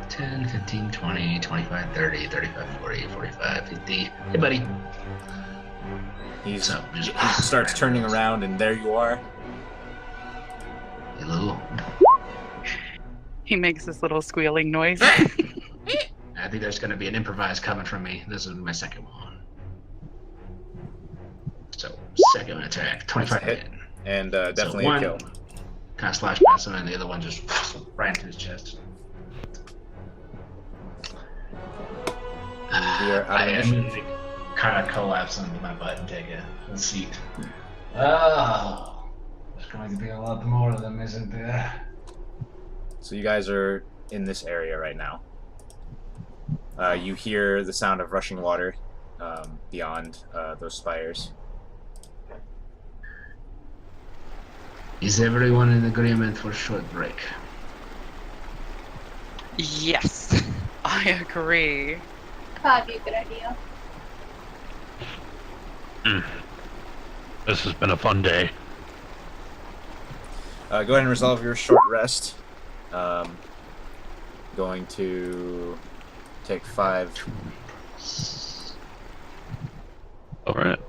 10, 15, 20, 25, 30, 35, 40, 45, 50. Hey, buddy. He starts turning around, and there you are. Hello. He makes this little squealing noise. I think there's going to be an improvised coming from me. This is my second one. So, second attack. 25 hit. And definitely so a kill. Kind of slash past him, and the other one just right into his chest. I am kind of collapse into my butt and take a seat. Oh, there's going to be a lot more of them, isn't there? So you guys are in this area right now. You hear the sound of rushing water beyond those spires. Is everyone in agreement for a short break? Yes, I agree. That'd be a good idea. This has been a fun day. Go ahead and resolve your short rest. Going to take 5. Alright.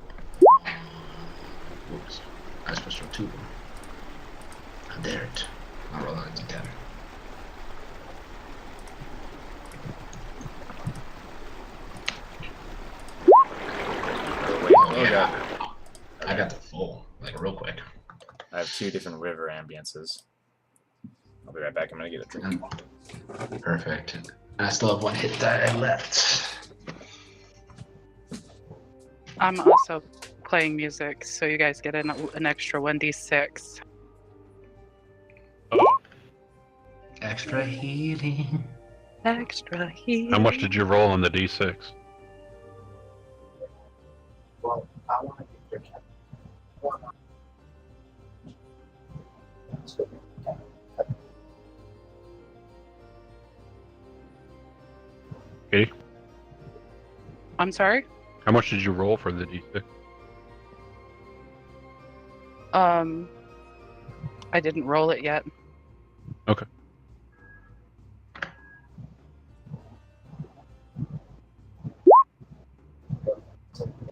Oops. I was supposed to roll 2. I dare it. I'll roll on a d10. Oh god. I got the full, like real quick. I have 2 different river ambiances. I'll be right back. I'm gonna get a drink. Perfect. I still have 1 hit die left. I'm also playing music, so you guys get an extra 1d6. Extra healing. Extra healing. How much did you roll on the d6? Well, I want to get your Okay. I'm sorry? How much did you roll for the d6? I didn't roll it yet. Okay.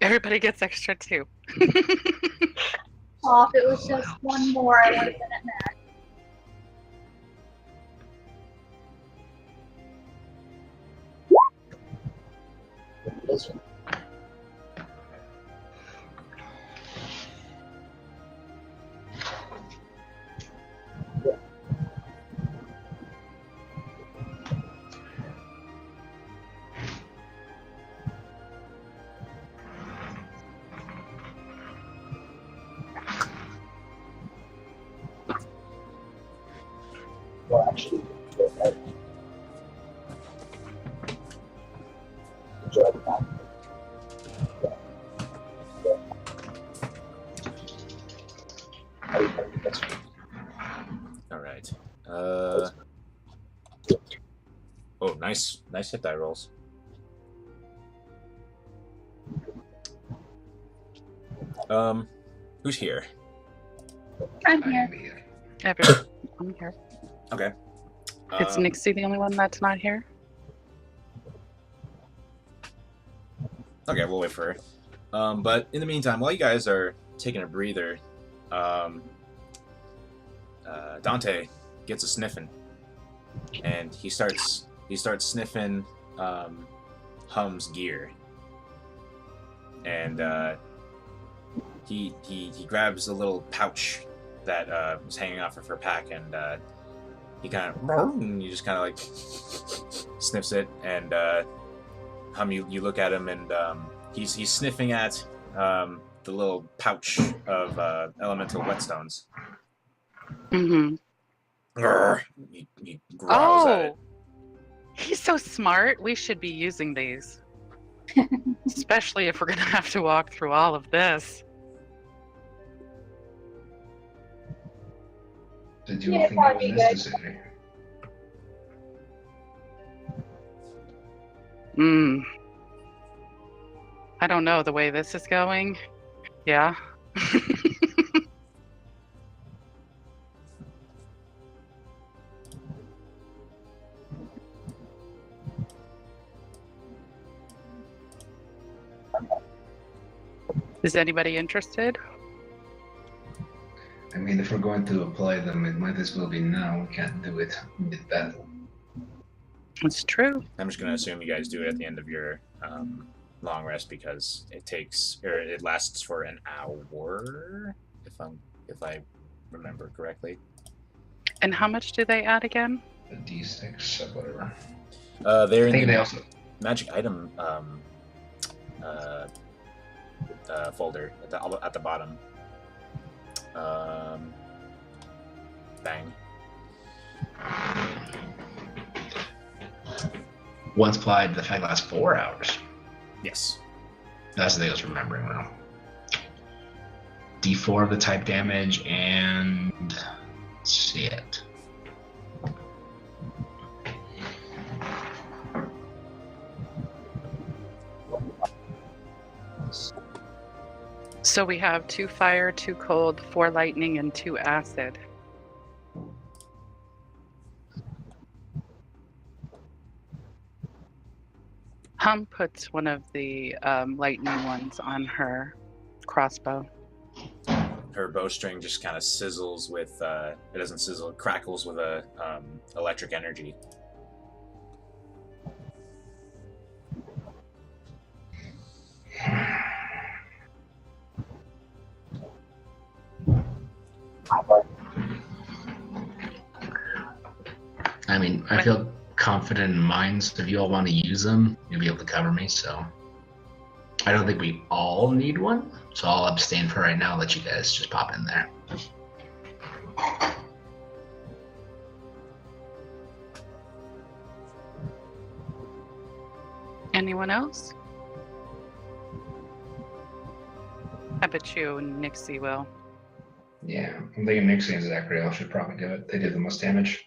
Everybody gets extra 2. Oh, if it was just one more, I would have been at max. Well, actually, enjoy the time. All right. Oh, nice hit die rolls. Who's here? I'm here. Everyone, I'm here. Okay. Is Nixie the only one that's not here? Okay, we'll wait for her. But in the meantime, while you guys are taking a breather, Dante, gets a sniffing, and he starts sniffing Hum's gear, and he grabs a little pouch that was hanging off of her pack, and he kind of he just kind of like sniffs it, and Hum, you look at him, and he's sniffing at the little pouch of elemental whetstones. Mm-hmm. He growls at it. He's so smart. We should be using these. Especially if we're going to have to walk through all of this. Did you all think it was necessary? I don't know, the way this is going. Yeah. Is anybody interested? I mean, if we're going to apply them, it might as well be now. We can't do it mid-battle. It's true. I'm just gonna assume you guys do it at the end of your long rest because it lasts for an hour, if I remember correctly. And how much do they add again? A D6 or whatever. They're I in think the they also. magic item folder at the bottom. Bang. Once applied, the effect lasts 4 hours. Yes. That's the thing I was remembering now. D4 of the type damage and shit. So we have 2 fire, 2 cold, 4 lightning, and 2 acid. Hum puts one of the lightning ones on her crossbow. Her bowstring just kind of sizzles with, it doesn't sizzle, it crackles with a electric energy. I mean, I feel confident in mine, so if you all want to use them, you'll be able to cover me, so. I don't think we all need one, so I'll abstain for right now, let you guys just pop in there. Anyone else? I bet you Nixie will. Yeah, I'm thinking Nixie and Zachariel should probably do it. They did the most damage.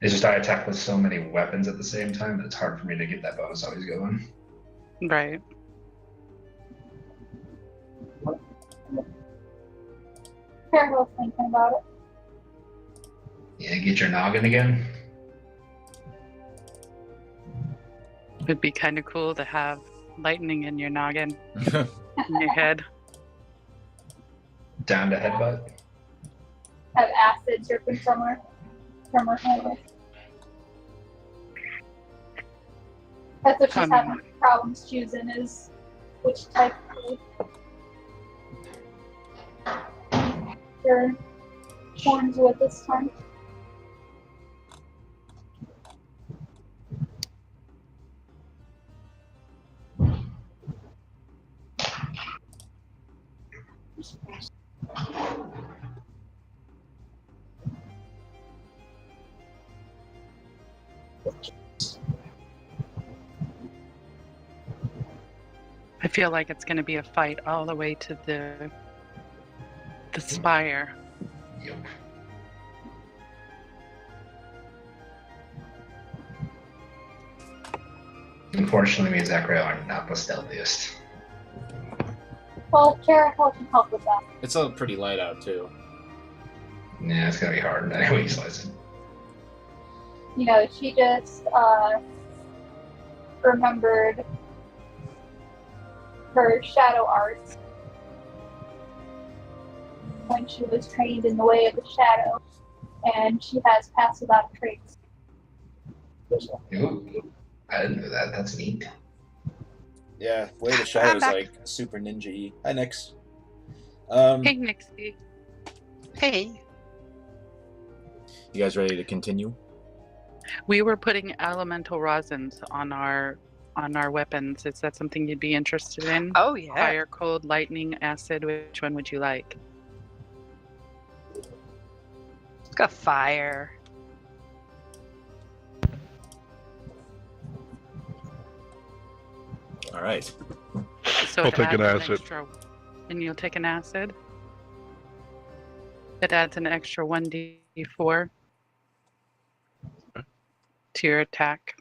It's just I attack with so many weapons at the same time that it's hard for me to get that bonus always going. Right. Careful thinking about it. Yeah, get your noggin again. It'd be kind of cool to have lightning in your noggin, in your head. Down to headbutt. Have acid dripping from her head. That's what she's having problems choosing is which type of her horns with this time. I feel like it's going to be a fight all the way to the spire. Yep. Unfortunately, me and Zachariel are not the stealthiest. Well, Carahel can help with that. It's all pretty light out, too. Yeah, it's gonna be hard. Anyway, you slice it. You know, she just remembered her shadow arts. when she was trained in the way of the shadow, and she has passed a lot of traits. Ooh, I didn't know that. That's neat. Yeah, Way of the Shadow is back. like super ninja-y. Hi, Nix. Hey, Nixie. Hey. You guys ready to continue? We were putting elemental rosins on our weapons. Is that something you'd be interested in? Oh yeah. Fire, cold, lightning, acid. Which one would you like? Let's go fire. All right. So I'll it take an adds acid. extra, and you'll take an acid. It adds an extra 1d4 to your attack.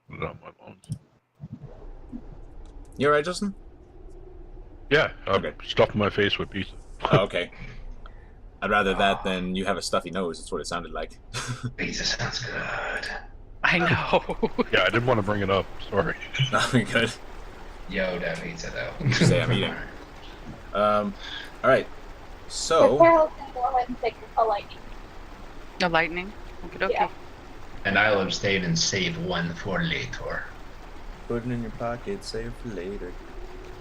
Put it on my bones. You all right, Justin? Yeah, I'm Okay. stuffing my face with pizza. Oh, okay. I'd rather that than you have a stuffy nose. That's what it sounded like. Pizza sounds good. I know. Yeah, I didn't want to bring it up. Sorry. No, we good. Yo, that pizza though. You say I'm eating. All right. But So, Carol's gonna go ahead and take a lightning. A lightning. Okay. Yeah. And I'll abstain and save one for later. put it in your pocket, save for later.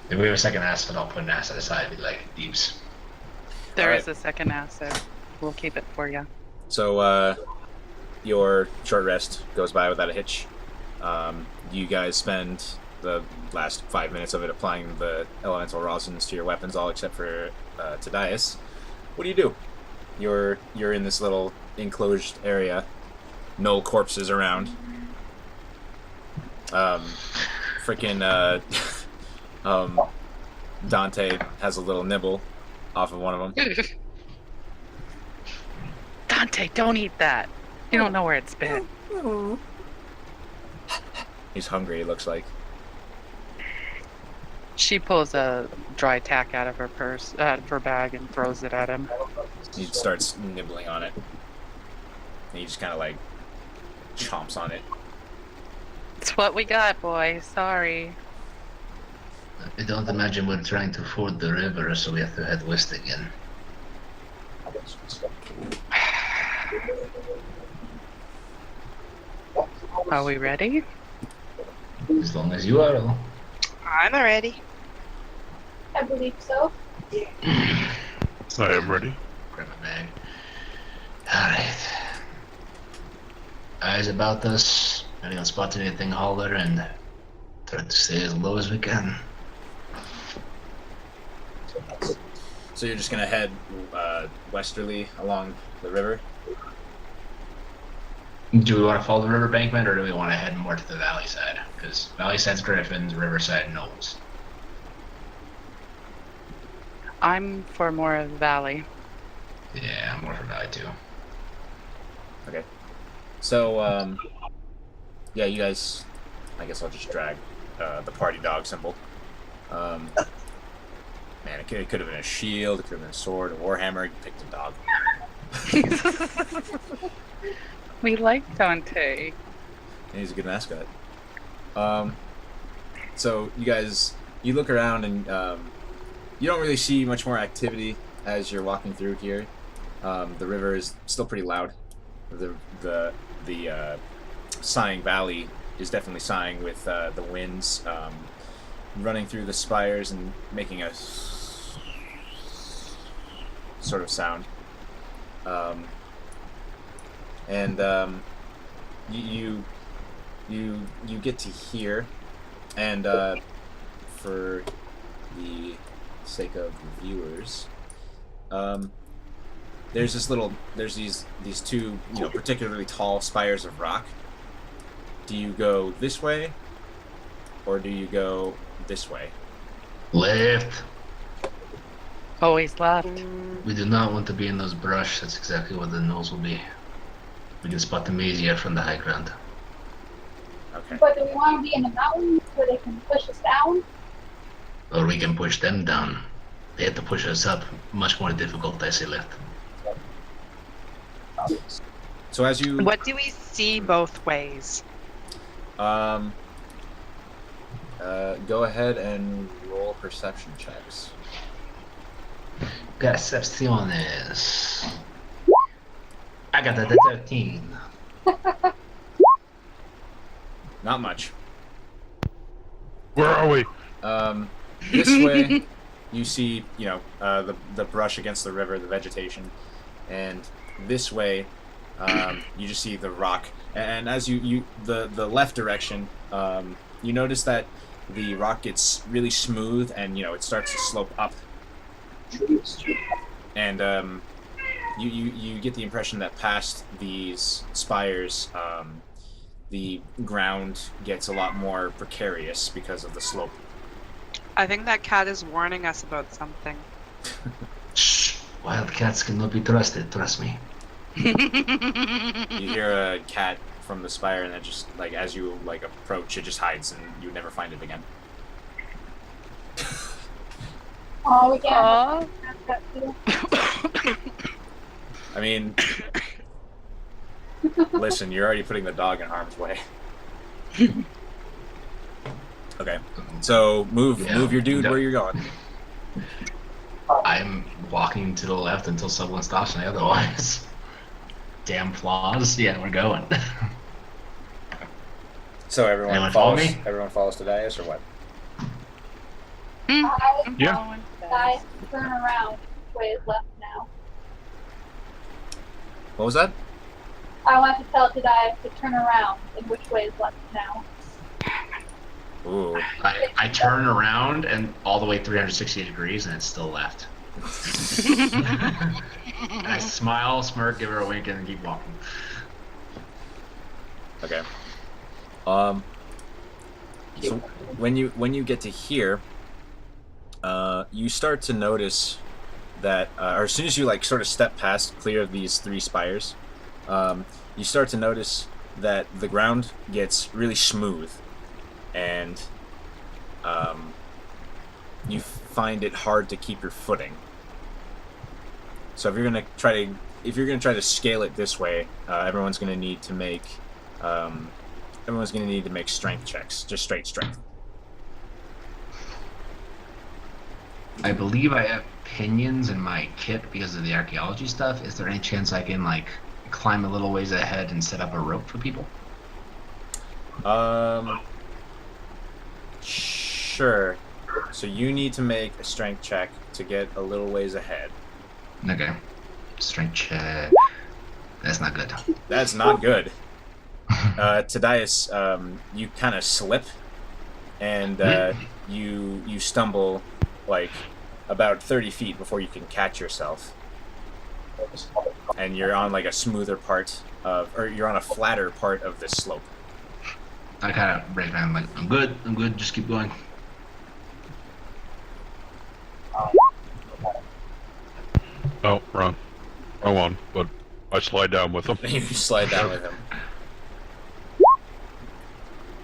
If we have a second acid, I'll put an acid aside. Be like deeps. There Alright. is a second acid. We'll keep it for you. So, your short rest goes by without a hitch. You guys spend the last 5 minutes of it applying the elemental rosins to your weapons, all except for Tadias. What do? You're in this little enclosed area. No corpses around. Dante has a little nibble off of one of them. Dante, don't eat that. You don't know where it's been. He's hungry, it looks like. She pulls a dry tack out of her purse, out of her bag, and throws it at him. He starts nibbling on it. And he just kind of like chomps on it. It's what we got, boy. Sorry. I don't imagine we're trying to ford the river, so we have to head west again. Are we ready? As long as you are. I'm ready. I believe so. I am ready. Grab my bag. Alright. Eyes about us. Anyone spot anything, holler, and try to stay as low as we can. So you're just gonna head westerly along the river? Do we want to follow the river embankment, or do we want to head more to the valley side? Because valley side's Griffins, riverside Knolls. I'm for more of the valley. Yeah, I'm more for valley too. Okay. So, yeah, you guys, I guess I'll just drag the party dog symbol. Man, it could have been a shield, it could have been a sword, a warhammer, you picked a dog. We like Dante. And he's a good mascot. So you guys, you look around and you don't really see much more activity as you're walking through here. The river is still pretty loud. The sighing valley is definitely sighing with the winds running through the spires and making a sort of sound. You get to hear, and for the sake of the viewers, there's these two, particularly tall spires of rock. Do you go this way, or do you go this way? Left. Always left. We do not want to be in those brush. That's exactly what the nose will be. We can spot them easier from the high ground. Okay. But do we want to be in the mountains where they can push us down? Or we can push them down. They have to push us up. Much more difficult, I say left. So as you What do we see both ways? go ahead and roll perception checks. Percepciones. I got the 13. Not much. Where are we? This way, you see, the brush against the river, the vegetation, and this way, you just see the rock. And as the left direction, you notice that the rock gets really smooth, and it starts to slope up. And you get the impression that past these spires, the ground gets a lot more precarious because of the slope. I think that cat is warning us about something. Shh. Wild cats cannot be trusted, trust me. You hear a cat from the spire, and then just, like, as you, like, approach, it just hides, and you never find it again. Oh, we can't. Aw. I mean, listen, you're already putting the dog in harm's way. Okay, so move your dude where you're going. I'm walking to the left until someone stops me otherwise. Damn flaws. Yeah, we're going. So everyone Anyone follow follows. me? Everyone follows Tadias, or what? Yeah. I turn around. Which way is left now? What was that? I want to tell Tadias to turn around. And which way is left now? Ooh. I turn around and all the way 360 degrees and it's still left. And I smile, smirk, give her a wink, and then keep walking. Okay. So when you get to here, you start to notice that, or as soon as you like sort of step past, clear of these three spires, you start to notice that the ground gets really smooth, and you find it hard to keep your footing. So if you're gonna try to scale it this way, everyone's gonna need to make strength checks, just straight strength. I believe I have pinions in my kit because of the archaeology stuff. Is there any chance I can like climb a little ways ahead and set up a rope for people? Sure. So you need to make a strength check to get a little ways ahead. Okay. Strength check. That's not good. That's not good. Tadias, you kind of slip, and you stumble like about 30 feet before you can catch yourself. And you're on like a smoother part or you're on a flatter part of this slope. I kind of break down like, I'm good, just keep going. Oh, wrong one, but I slide down with him. You slide down with him.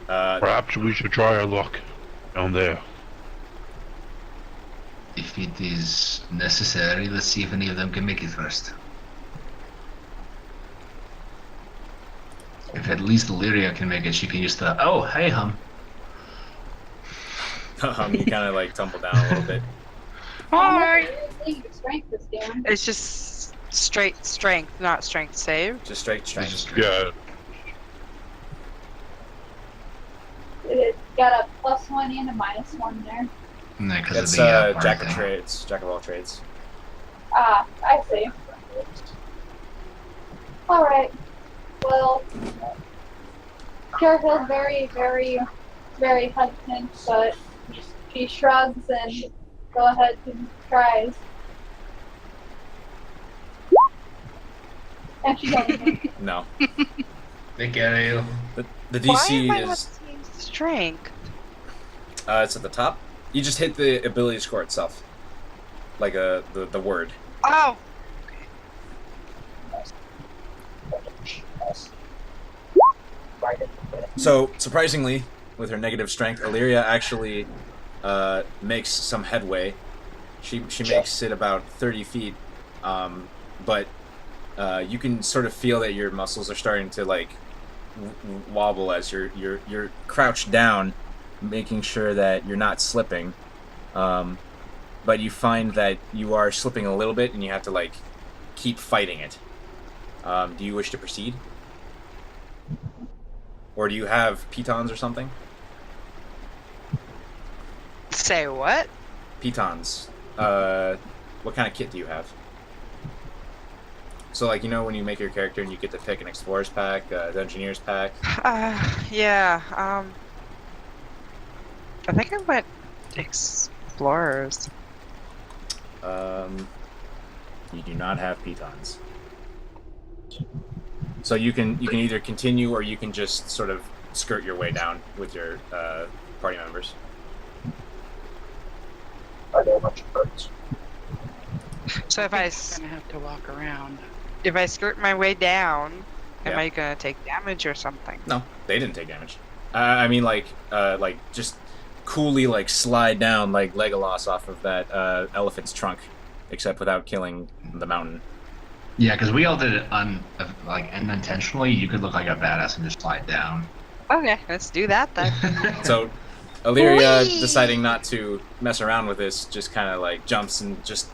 Perhaps we should try our luck down there. If it is necessary, let's see if any of them can make it first. If at least Illyria can make it, she can use the, oh, hey, hum. You kind of like tumble down a little bit. Hi. Your strength is down. It's just straight strength, not strength save. Just straight strength. Just Yeah, It's got a +1 and a -1 there. No, because It's of the jack bar of thing. trades, jack of all trades. Ah, I see. Alright. Well, Carahill's very, very, very hesitant, but she shrugs and go ahead and tries. And she doesn't. No. They get you. The Why DC am I not is seeing strength? it's at the top. You just hit the ability score itself, like the word. Oh, So surprisingly, with her negative strength, Illyria actually makes some headway. She makes it about 30 feet, but you can sort of feel that your muscles are starting to like wobble as you're crouched down, making sure that you're not slipping. but you find that you are slipping a little bit, and you have to like keep fighting it. Do you wish to proceed, or do you have pitons or something? Say what? Pitons. What kind of kit do you have? So, like, you know when you make your character and you get to pick an explorer's pack, dungeoneer's pack? Yeah, I think I went explorers. You do not have pitons. So you can either continue or you can just sort of skirt your way down with your party members. Are there a bunch of birds? So if I'm I gonna have to walk around. skirt my way down, am Yeah. I gonna take damage or something? No, they didn't take damage. I mean, like just coolly like slide down like Legolas off of that elephant's trunk, except without killing the mountain. Yeah, because we all did it unintentionally. You could look like a badass and just slide down. Okay, let's do that then. So Illyria, Whee! deciding not to mess around with this, just kind of like jumps and just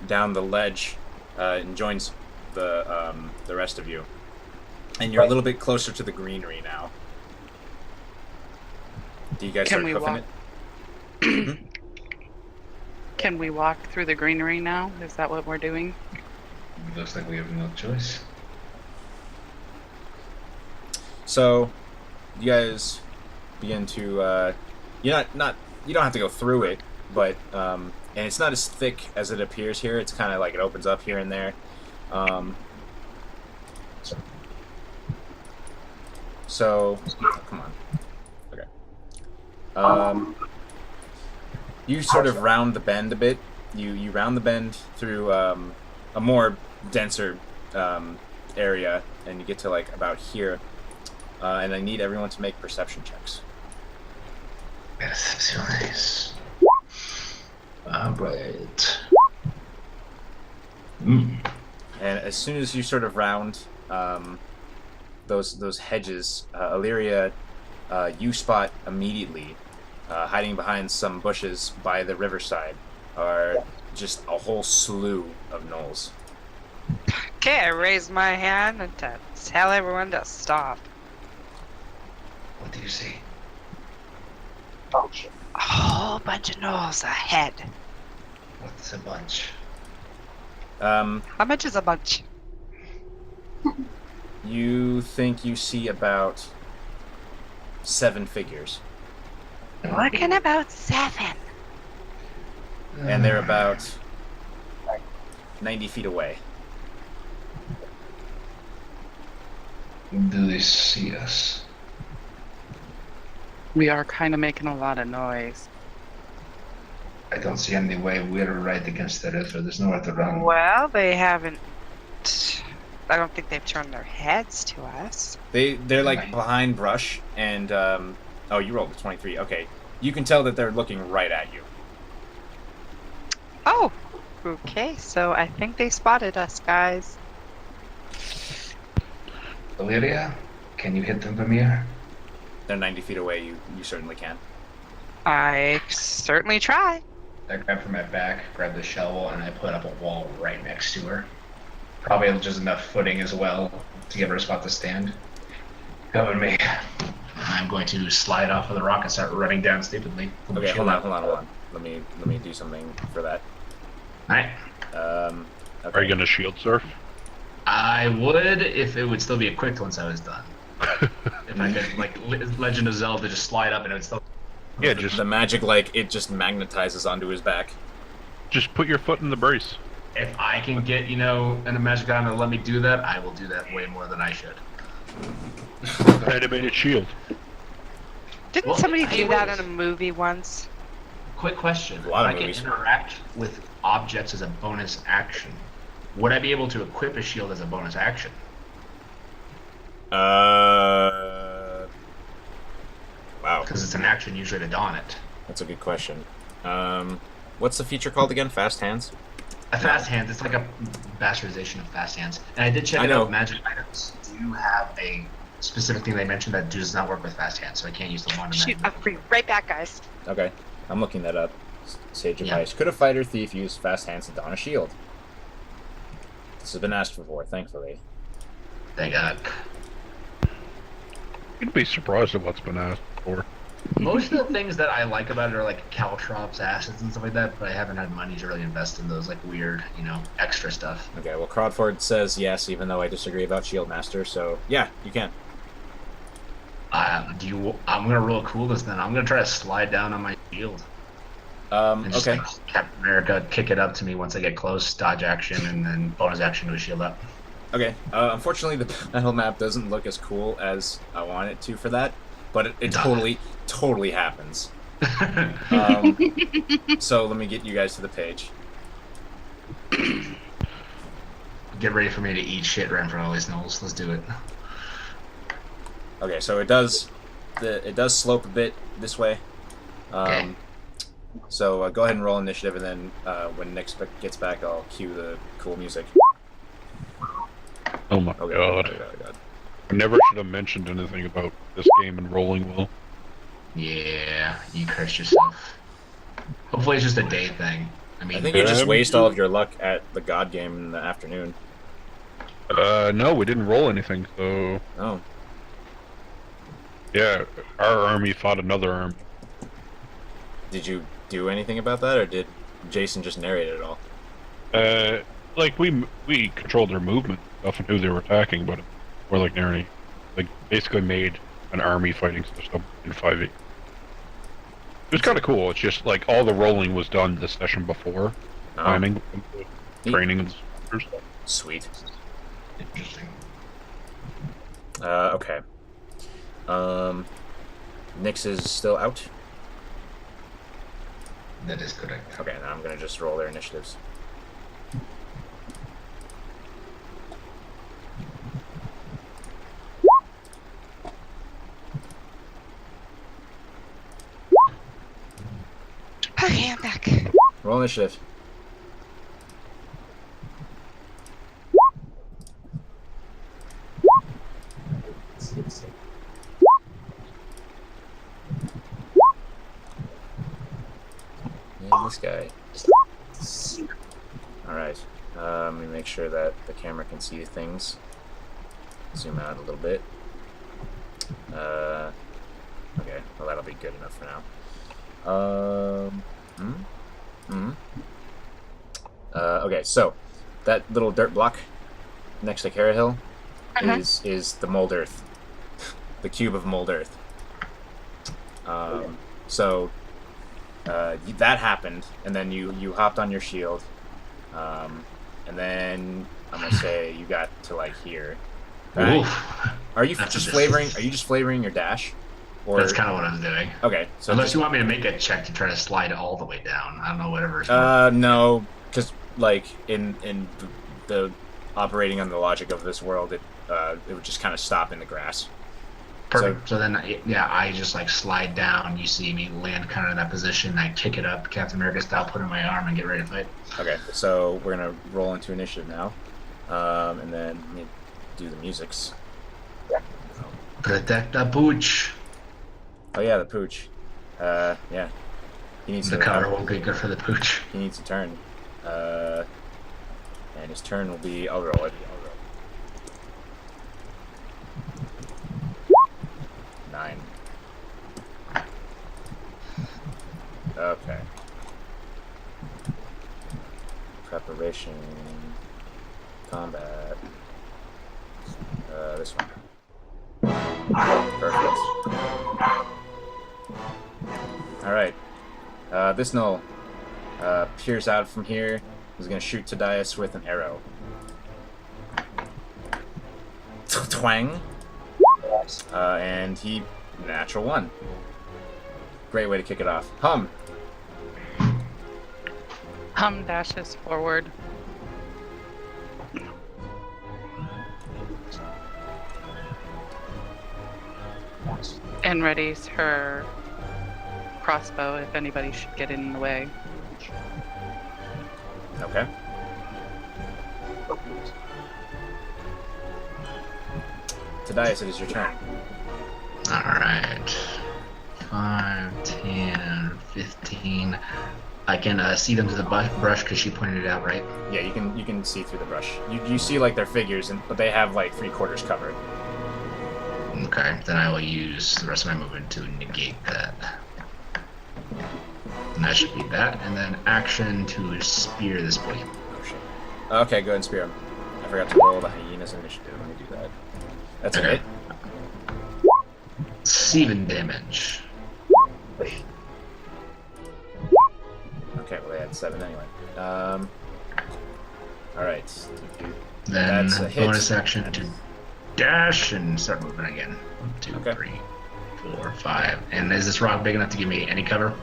down the ledge and joins the rest of you. And you're a little bit closer to the greenery now. Do you guys Can start we hoofing walk? it? Can we walk through the greenery now? Is that what we're doing? Looks like we have no choice. So you guys begin to you don't have to go through it, but and it's not as thick as it appears here. It's kind of like it opens up here and there. So oh, come on. Okay. You sort of round the bend a bit. You round the bend through a more denser area, and you get to like about here. And I need everyone to make perception checks. Percepciones. Alright. And as soon as you sort of round those hedges, Illyria, you spot immediately, hiding behind some bushes by the riverside, are just a whole slew of gnolls. Okay, I raise my hand and to tell everyone to stop. What do you see? Oh shit. A whole bunch of gnolls ahead. What's a bunch? How much is a bunch? You think you see about 7 figures, Looking about 7. and they're about 90 feet away. Do they see us? We are kind of making a lot of noise. I don't see any way. We're right against the river. There's nowhere to run. Well, they haven't. I don't think they've turned their heads to us. They're like Right. behind brush, and oh, you rolled a 23. Okay, you can tell that they're looking right at you. Oh, okay. So I think they spotted us, guys. Illyria, can you hit them from here? They're 90 feet away. You certainly can. I certainly try. I grab from my back, grab the shovel, and I put up a wall right next to her. Probably just enough footing as well to give her a spot to stand. Cover me. I'm going to slide off of the rock and start running down stupidly. Okay, hold on. Let me do something for that. Alright. Okay. Are you gonna shield surf? I would if it would still be equipped once I was done. If I could, like, Legend of Zelda, just slide up and it would still... Yeah, just the magic, like, it just magnetizes onto his back. put your foot in the brace. If I can get, and a magic item to let me do that, I will do that way more than I should. Animated shield. Didn't Well, somebody hey, do that wait. in a movie once? Quick question. A lot of if I movies. can interact with objects as a bonus action, would I be able to equip a shield as a bonus action? Wow, Because it's an action usually to don it. that's a good question. What's the feature called again? Fast hands? A fast hands, it's like a bastardization of fast hands. And I did check I it know. out with magic items. Do you have a specific thing they mentioned that does not work with fast hands, so I can't use the wand to Shoot, I'll be right back, guys. Okay, I'm looking that up. Sage Yeah. advice. Could a fighter thief use fast hands to don a shield? This has been asked before, thankfully. Thank God. You'd be surprised at what's been asked before. Most of the things that I like about it are like caltrops, acids, and stuff like that, but I haven't had money to really invest in those like weird, extra stuff. Okay, well, Crawford says yes, even though I disagree about Shieldmaster, so yeah, you can. I'm gonna roll coolest then. I'm gonna try to slide down on my shield. And just Okay. like Captain America kick it up to me once I get close, dodge action, and then bonus action to a shield up. Okay, unfortunately, the battle map doesn't look as cool as I want it to for that, but it totally happens. So let me get you guys to the page. Get ready for me to eat shit right in front of all these gnolls. Let's do it. Okay, so it does slope a bit this way. Okay. So go ahead and roll initiative, and then when Nick gets back, I'll cue the cool music. Oh my Okay. god. God. I never should have mentioned anything about this game and rolling well. Yeah, you cursed yourself. Hopefully it's just a day thing. I mean, I think you just waste all of your luck at the God game in the afternoon. No, we didn't roll anything, so... Oh. Yeah, our army fought another army. Did you do anything about that, or did Jason just narrate it all? Like, we controlled their movement stuff and who they were attacking, but more like nearly... Like, basically made an army fighting system in 5e. It was kind of cool. It's just, like, all the rolling was done the session before. Oh. Planning, Neat. training, and soldiers. Sweet. interesting. Okay. Nyx is still out. That is correct. Okay, now I'm gonna just roll their initiatives. Okay, I'm back. Roll initiative. Yeah, this guy. Alright. Let me make sure that the camera can see things. Zoom out a little bit. Okay, well that'll be good enough for now. Okay, so that little dirt block next to Cara Hill is the mold earth, the cube of mold earth. So that happened, and then you hopped on your shield, and then I'm gonna say you got to like here. Right? Are you That's just a flavoring? distance. Are you just flavoring your dash? Or That's kind of what I'm doing. okay, so Unless you want me to make a check to try to slide all the way down. I don't know, whatever. no, because like in the operating on the logic of this world, it would just kind of stop in the grass. Perfect. So then, yeah, I just like slide down. You see me land kind of in that position. I kick it up, Captain America style, put in my arm, and get ready to fight. Okay, so we're gonna roll into initiative now, and then let me do the musics. Protect the pooch. Oh yeah, the pooch. Yeah, he needs The to cover won't be good for the pooch. He needs a turn. And his turn will be. I'll roll it. 9. Okay. Preparation. Combat. This one. Perfect. Alright. This Null peers out from here. He's gonna shoot Tadias with an arrow. Twang. And he natural 1. Great way to kick it off. Hum. Hum dashes forward. And readies her crossbow if anybody should get in the way. Okay. Tadias, it is your turn. Alright. 5, 10, 15. I can see them to the brush because she pointed it out, right? Yeah, you can see through the brush. You see like their figures, but they have like 3/4 covered. Okay, then I will use the rest of my movement to negate that. And that should be that, and then action to spear this boy. Oh shit. Okay, go ahead and spear him. I forgot to roll the hyena's initiative. Let me do that. That's Okay. it. 7 damage. Okay, well they had 7 anyway. All right. Then That's a hit. bonus action to dash and start moving again. 1, 2, Okay. 3, 4, 5. And is this rock big enough to give me any cover?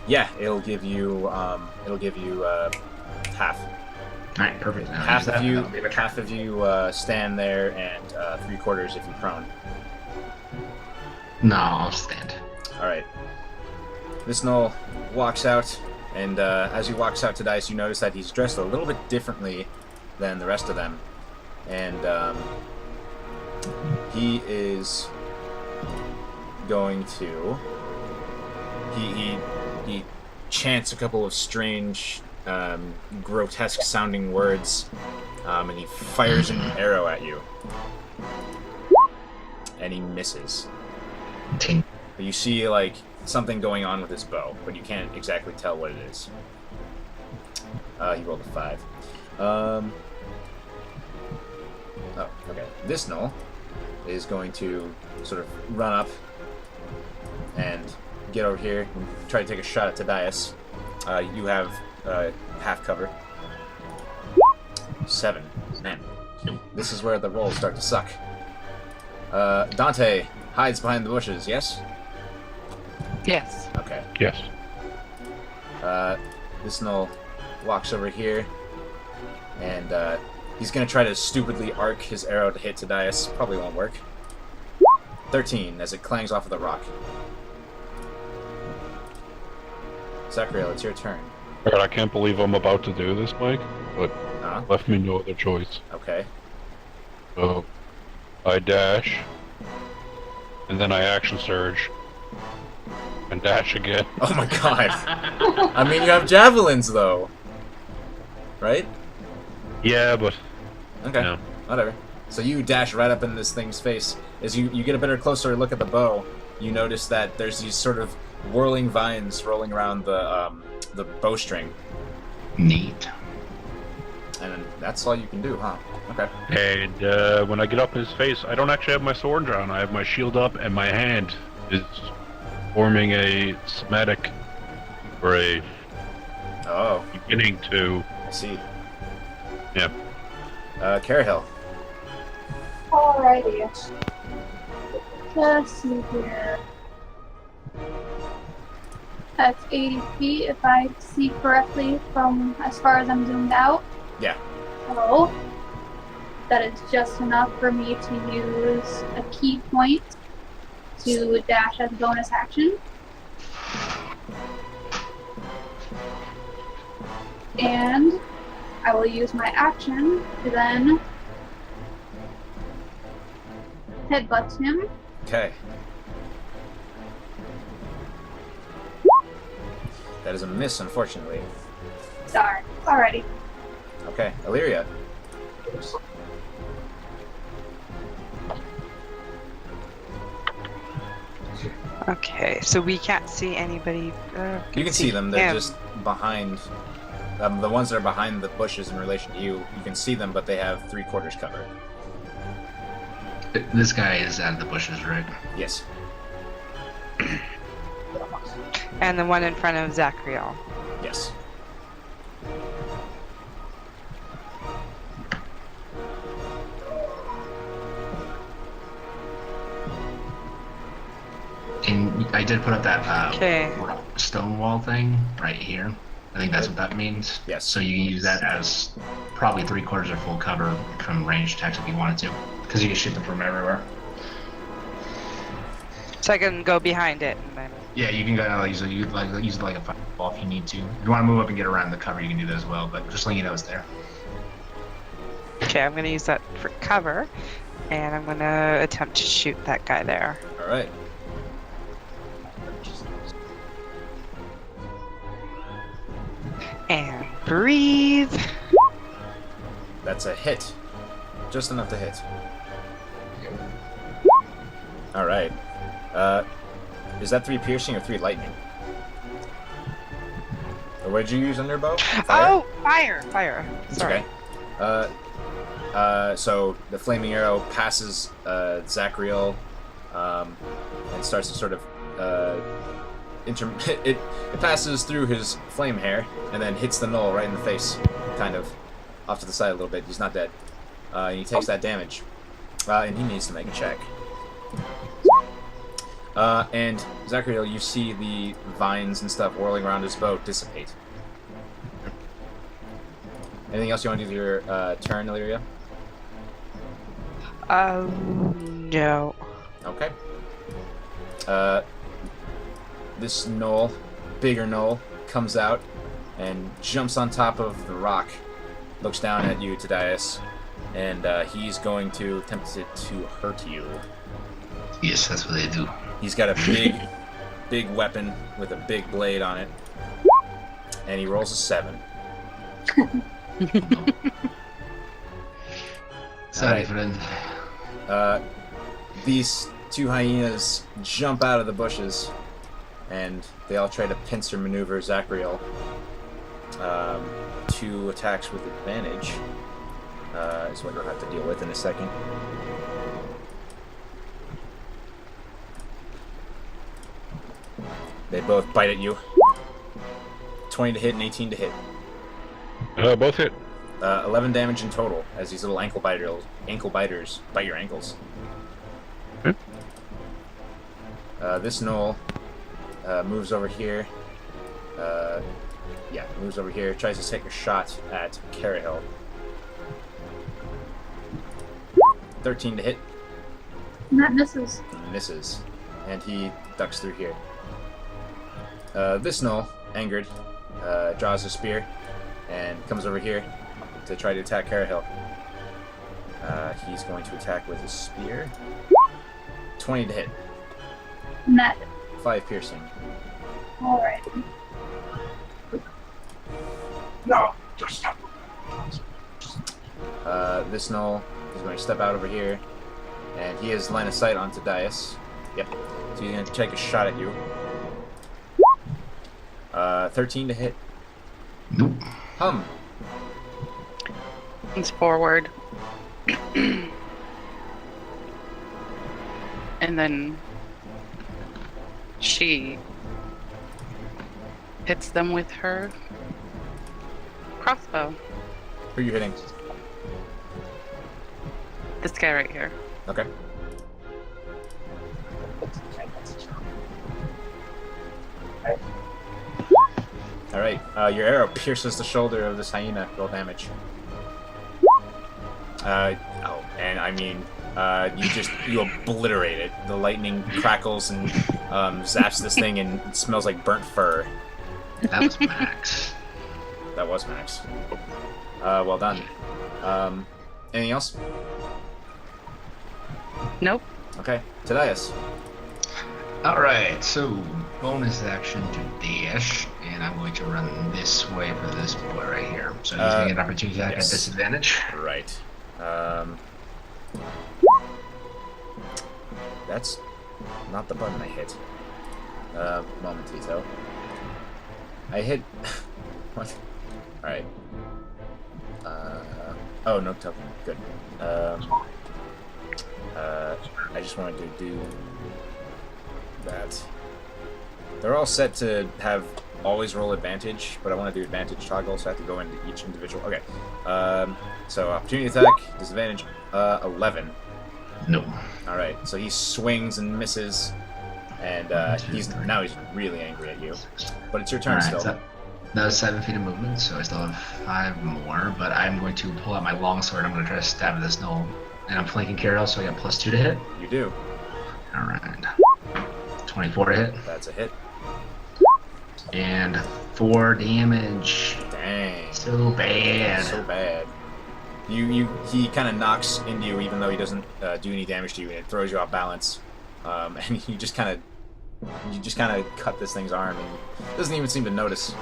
Yeah, it'll give you half. All right, perfect. Now Half use of that, you, and I'll be back. half of you stand there, and 3/4 if you prone. No, I'll stand. All right. This Null walks out, and as he walks out to dice, you notice that he's dressed a little bit differently than the rest of them, and he is going to. He chants a couple of strange, grotesque-sounding words, and he fires an arrow at you, and he misses. Ting. But you see, like, something going on with his bow, but you can't exactly tell what it is. He rolled a 5. Oh, okay. This Null is going to sort of run up and get over here and try to take a shot at Tadias. You have half cover. 7. Man. This is where the rolls start to suck. Dante hides behind the bushes, yes? Yes. Okay. Yes. This Null walks over here, and he's going to try to stupidly arc his arrow to hit Tadias. Probably won't work. 13, as it clangs off of the rock. Zachariel, it's your turn. Alright, I can't believe I'm about to do this, Mike, but Huh? left me no other choice. Okay. So, I dash, and then I action surge, and dash again. Oh my god. I mean, you have javelins, though. Right? Yeah, but Okay. no. Whatever. So you dash right up in this thing's face. As you get a better, closer look at the bow, you notice that there's these sort of whirling vines rolling around the bowstring. Neat. And that's all you can do, huh? Okay. And when I get up in his face, I don't actually have my sword drawn. I have my shield up, and my hand is forming a somatic, or a Oh, beginning to. I see. Yeah. Carahill. Alrighty. Let's see here. That's 80 feet if I see correctly from as far as I'm zoomed out. Yeah. So, that is just enough for me to use a key point to dash as a bonus action. And I will use my action to then headbutt him. Okay. That is a miss, unfortunately. Darn. Alrighty. Okay, Illyria. Okay, so we can't see anybody. You can see them. They're him. just behind. The ones that are behind the bushes in relation to you, you can see them, but they have 3/4 cover. This guy is out of the bushes, right? Yes. And the one in front of Zachariel. Yes. And I did put up that Okay. stone wall thing right here. I think that's what that means. Yes. So you can use that as probably 3/4 of full cover from ranged attacks if you wanted to, because you can shoot them from everywhere. So I can go behind it and then. Yeah, you can go use it like a fireball if you need to. If you want to move up and get around the cover, you can do that as well. But just letting you know it's there. Okay, I'm gonna use that for cover, and I'm gonna attempt to shoot that guy there. All right. And breathe. That's a hit. Just enough to hit. Alright. Is that 3 piercing or 3 lightning? Or what did you use on your bow? Fire? Oh, fire! Fire. It's Sorry. okay. So the flaming arrow passes Zachriel and starts to sort of it passes through his flame hair and then hits the knoll right in the face, kind of off to the side a little bit. He's not dead, and he takes that damage, and he needs to make a check. And Zachriel, you see the vines and stuff whirling around his bow dissipate. Anything else you want to do with your turn, Illyria? No. Okay. This knoll, bigger knoll, comes out and jumps on top of the rock, looks down at you, Tadias, and he's going to attempt to hurt you. Yes, that's what they do. He's got a big weapon with a big blade on it, and he rolls a 7. Sorry, Alright. friend. These 2 hyenas jump out of the bushes, and they all try to pincer maneuver Zachriel. 2 attacks with advantage is what you'll have to deal with in a second. They both bite at you. 20 to hit and 18 to hit. Both hit. 11 damage in total as these little ankle biters bite your ankles. Okay. This knoll moves over here. Moves over here. Tries to take a shot at Carahill. 13 to hit. That misses. Misses. And he ducks through here. This knoll, angered, draws a spear and comes over here to try to attack Carahill. He's going to attack with his spear. 20 to hit. Net. 5 piercing. Alright. No, just stop. This knoll is going to step out over here, and he has line of sight onto Dias. Yep. So he's going to take a shot at you. 13 to hit. Nope. Hum. It's forward. And then she hits them with her crossbow. Who are you hitting? This guy right here. Okay. Alright, your arrow pierces the shoulder of this hyena. Roll damage. And I mean, you obliterate it. The lightning crackles and zaps this thing, and it smells like burnt fur. That was Max. That was Max. Well done. Anything else? Nope. Okay, Tadias. Alright, so bonus action to dash, and I'm going to run this way for this boy right here. So he's going to get an opportunity attack yes. at disadvantage. Right. That's not the button I hit. Momentito. I hit... What? Alright. Oh, no token. Good. I just wanted to do that. They're all set to have always roll advantage, but I want to do advantage toggle, so I have to go into each individual. Okay. So opportunity attack, disadvantage, 11. Nope. Alright, so he swings and misses, and he's really angry at you. But it's your turn Alright, still. so that was 7 feet of movement, so I still have 5 more, but I'm going to pull out my longsword. I'm going to try to stab this knoll. And I'm flanking Carol, so I got +2 to hit. You do. Alright. 24 to hit. That's a hit. And 4 damage. Dang. So bad. So bad. He kind of knocks into you, even though he doesn't do any damage to you, and it throws you off balance. And you just kind of cut this thing's arm, and it doesn't even seem to notice.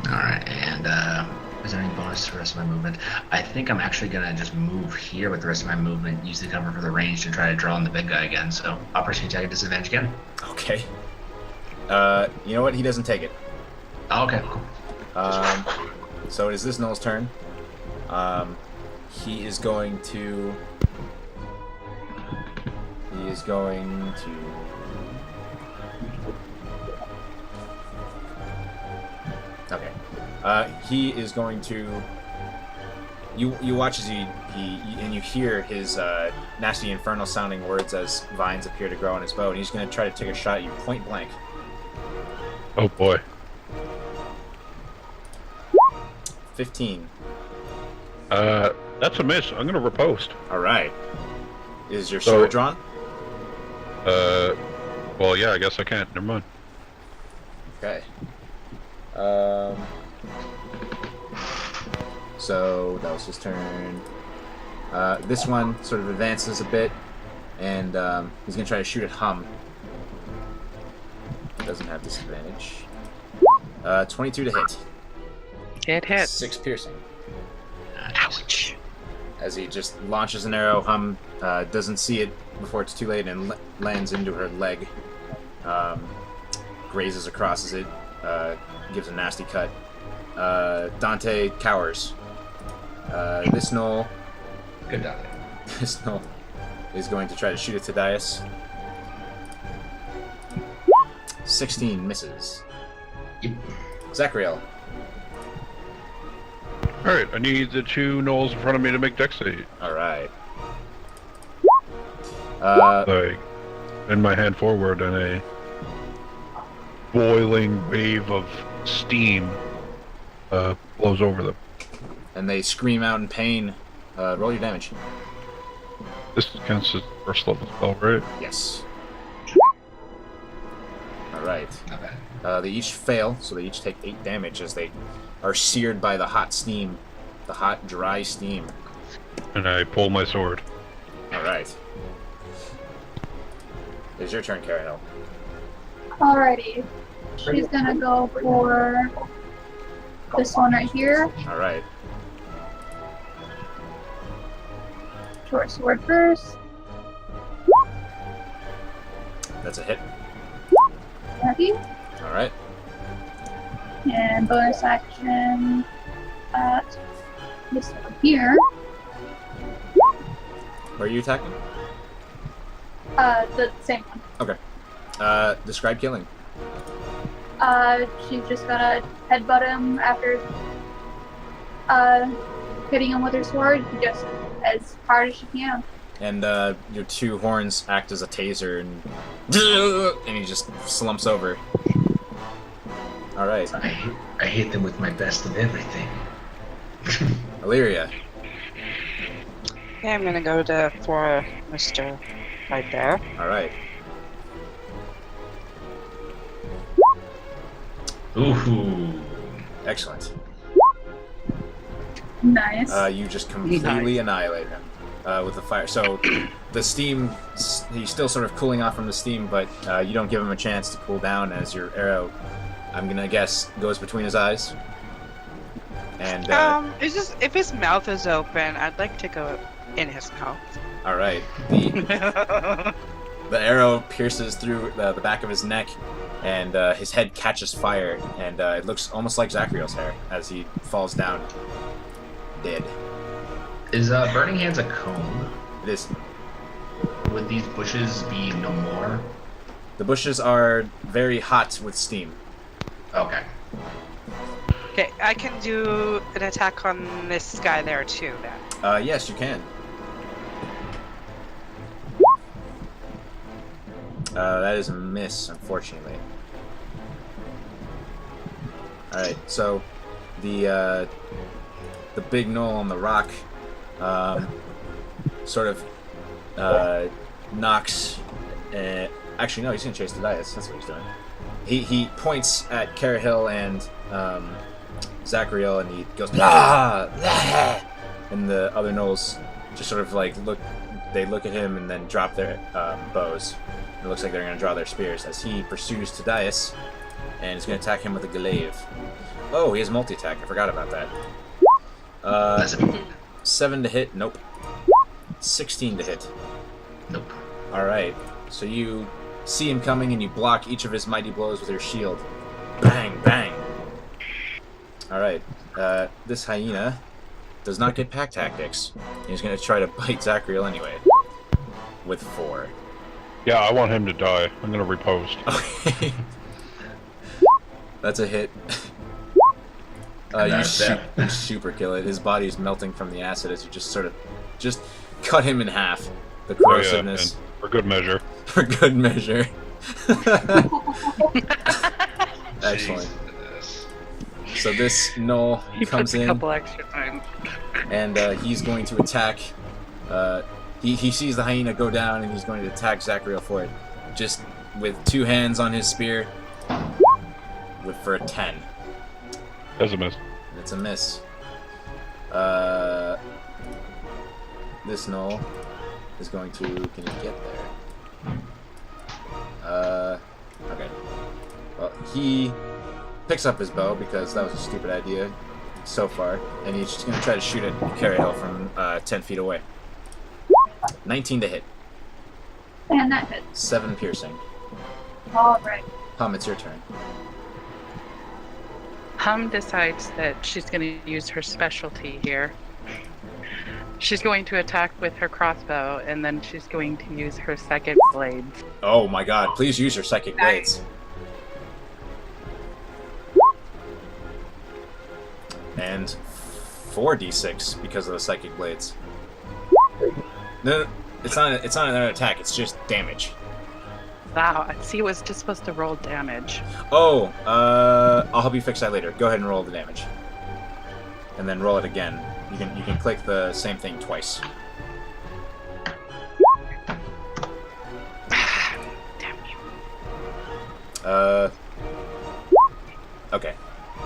Alright, and is there any bonus to the rest of my movement? I think I'm actually going to just move here with the rest of my movement, use the cover for the range to try to draw on the big guy again. So, opportunity attack at disadvantage again. Okay. You know what? He doesn't take it. Oh, okay, cool. So it is this Null's turn. He is going to... Okay. He is going to... You watch as he and you hear his nasty infernal sounding words as vines appear to grow on his bow, and he's going to try to take a shot at you point blank. Oh boy. 15. That's a miss. I'm gonna riposte. All right. Is your sword drawn? Well, yeah, I guess I can't. Never mind. Okay. So that was his turn. This one sort of advances a bit, and he's gonna try to shoot at Hum. Doesn't have disadvantage. 22 to hit. It hits. 6 piercing. Ouch. As he just launches an arrow, Hum doesn't see it before it's too late and lands into her leg. Grazes across it, gives a nasty cut. Dante cowers. This Knoll. Good Dante. This Knoll is going to try to shoot at Thaddeus. 16 misses. Yep. Zachriel. Alright, I need the 2 gnolls in front of me to make dex save. Alright. I bend my hand forward and a boiling wave of steam blows over them. And they scream out in pain. Roll your damage. This counts as first level spell, right? Yes. Alright. Not bad. They each fail, so they each take 8 damage as they are seared by the hot steam. The hot, dry steam. And I pull my sword. Alright. It's your turn, Carahel. Alrighty. She's gonna go for this one right here. Alright. Short sword first. That's a hit. Happy. Alright. And bonus action at this one here. Where are you attacking? The same one. Okay. Describe killing. She's just gonna headbutt him after hitting him with her sword just as hard as she can. And your 2 horns act as a taser, and he just slumps over. Alright. I hit them with my best of everything. Illyria. Okay, I'm gonna go for Mr. right there. Alright. Ooh. Excellent. Nice. You just completely annihilate him with the fire. So the steam, he's still sort of cooling off from the steam, but you don't give him a chance to cool down as your arrow, I'm gonna guess, goes between his eyes. And It's just if his mouth is open, I'd like to go in his mouth. all right, the arrow pierces through the back of his neck, and his head catches fire, and it looks almost like Zachriel's hair as he falls down, dead. Is Burning Hands a cone? It is. Would these bushes be no more? The bushes are very hot with steam. Okay. Okay, I can do an attack on this guy there too, then. Yes, you can. That is a miss, unfortunately. Alright, so the big gnoll on the rock sort of knocks... actually, no, he's going to chase the dice. That's what he's doing. He points at Carahil and Zachriel, and he goes, "Ah!" And the other gnolls just sort of like look at him and then drop their bows. It looks like they're going to draw their spears as he pursues Tadias and it's going to attack him with a glaive. Oh, he has multi-attack. I forgot about that. That's it. 7 to hit. Nope. 16 to hit. Nope. Alright, so you see him coming and you block each of his mighty blows with your shield. Bang, bang. Alright, this hyena does not get pack tactics. He's going to try to bite Zachriel anyway. With 4. Yeah, I want him to die. I'm gonna repost. Okay. That's a hit. And You that's that. super kill it. His body is melting from the acid as you just sort of cut him in half. The Oh, yeah, corrosiveness. and for good measure. For good measure. Excellent. Jesus. So this gnoll He comes puts a in, couple extra times. and he's going to attack. He sees the hyena go down, and he's going to attack Zachriel for it. Just with 2 hands on his spear, for a 10. That's a miss. It's a miss. This gnoll is going to... Can he get there? Okay. Well, he picks up his bow because that was a stupid idea so far, and he's just going to try to shoot at Cariel from 10 feet away. 19 to hit. And that hits. 7 piercing. Alright. Hum, it's your turn. Hum decides that she's going to use her specialty here. She's going to attack with her crossbow, and then she's going to use her second blades. Oh my god, please use your psychic blades. And 4d6 because of the psychic blades. No, it's not another attack, it's just damage. Wow, see, it was just supposed to roll damage. Oh, I'll help you fix that later. Go ahead and roll the damage. And then roll it again. You can click the same thing twice. Damn you. Okay.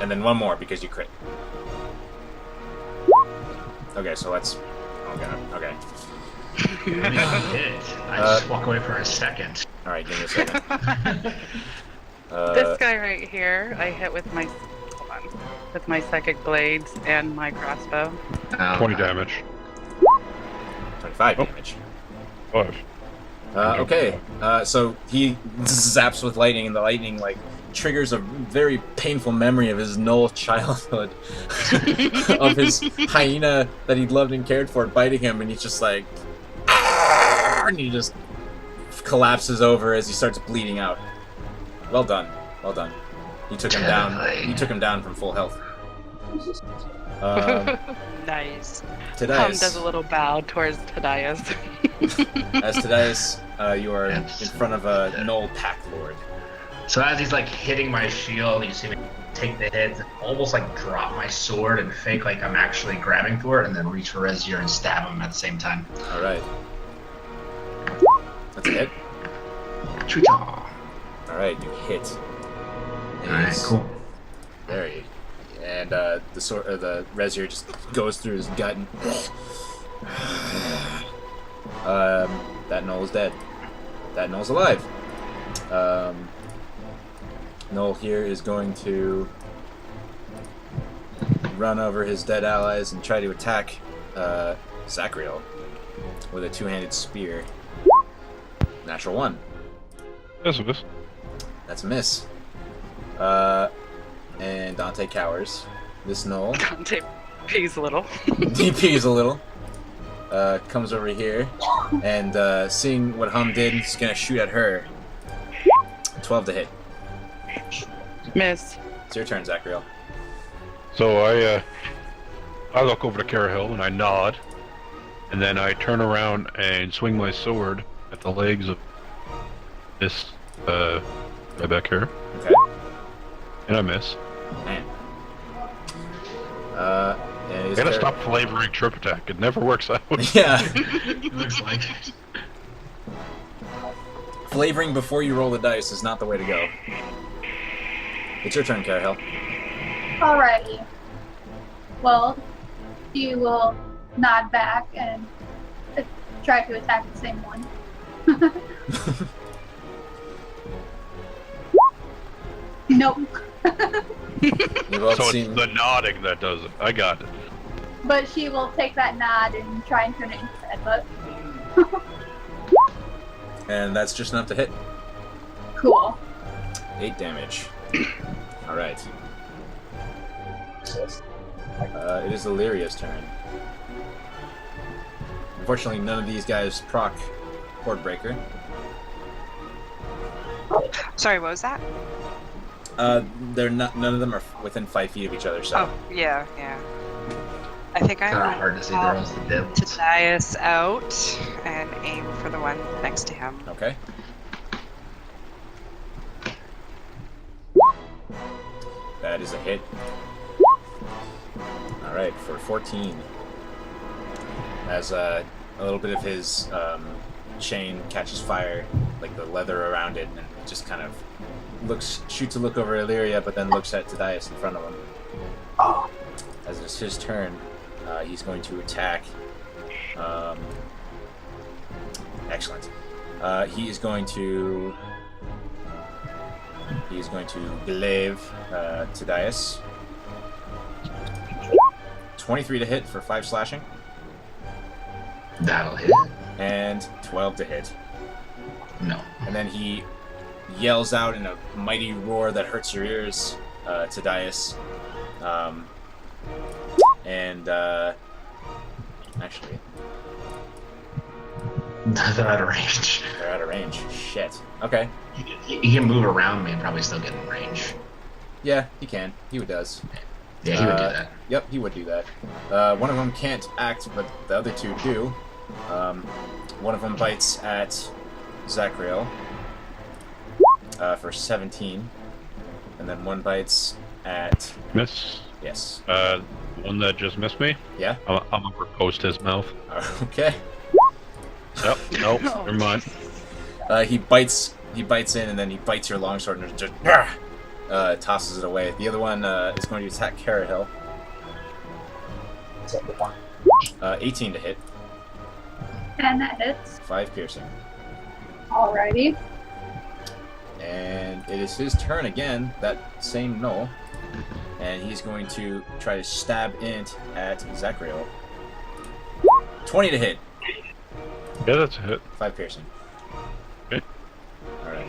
And then one more because you crit. Okay, so let's... Okay. I just walk away for a second. Alright, give me a second. This guy right here, I hit with my... Hold on. With my psychic blades and my crossbow. 20 damage. 25 damage. 5. Okay, so he zaps with lightning, and the lightning, like, triggers a very painful memory of his null childhood. Of his hyena that he loved and cared for biting him, and he's just like... And he just collapses over as he starts bleeding out. Well done. Well done. He took him down. He took him down from full health. Nice. Hum Tadias. does a little bow towards Tadias. As Tadias, you are in front of a Knoll Pack Lord. So as he's like hitting my shield, you see me take the hits and almost like drop my sword and fake like I'm actually grabbing for it, and then reach for Rezier and stab him at the same time. Alright. That's a hit. Choo-chaw. Alright, you hit. Alright, cool. There you. And the sword, the Rezier just goes through his gut and that Knoll is dead. That Knoll's alive. Knoll here is going to run over his dead allies and try to attack Zachriel with a 2-handed spear. Natural 1. That's a miss. That's a miss. And Dante cowers. This Knoll Dante pees a little. DPs a little. Comes over here and seeing what Hum did, he's gonna shoot at her. 12 to hit. Miss. It's your turn, Zachriel. So I look over to Carahill and I nod, and then I turn around and swing my sword at the legs of this right back here, Okay. and I miss. Man. And I gotta stop flavoring trip attack. It never works out. Yeah. It looks like it. Flavoring before you roll the dice is not the way to go. It's your turn, Carahill. Alrighty. Well, you will nod back and try to attack the same one. Nope. You've both So seen. it's the nodding that does it. I got it. But she will take that nod and try and turn it into a headbutt. And that's just enough to hit. Cool. 8 damage. Alright. It is Illyria's turn. Unfortunately, none of these guys proc Horde Breaker. Sorry, what was that? They're not. None of them are within 5 feet of each other. So. Oh, yeah. I think I'm Kind of hard to see the rest of the depth. Tadias out and aim for the one next to him. Okay. That is a hit. Alright, for 14. As a little bit of his chain catches fire, like the leather around it, and just kind of shoots a look over Illyria, but then looks at Tadias in front of him. As it's his turn, he's going to attack. Excellent. He is going to glaive Tadias. 23 to hit for 5 slashing. That'll hit. And 12 to hit. No. And then he yells out in a mighty roar that hurts your ears, Tadias. Actually, They're out of range. they're out of range. Shit. Okay. He can move around me and probably still get in range. Yeah, he can. He does. Yeah, he would do that. Yep, he would do that. One of them can't act, but the other two do. One of them bites at Zachriel for 17. And then one bites at... Miss. Yes. One that just missed me. Yeah? I'm gonna post his mouth. Okay. Yep. Nope. Never mind. He bites in, and then he bites your longsword and just tosses it away. The other one is going to attack Carahill. 18 to hit. And that hits. 5 piercing. Alrighty. And it is his turn again, that same Null. And he's going to try to stab Int at Zachriel. 20 to hit. Yeah, that's a hit. 5 piercing. Okay. Alright.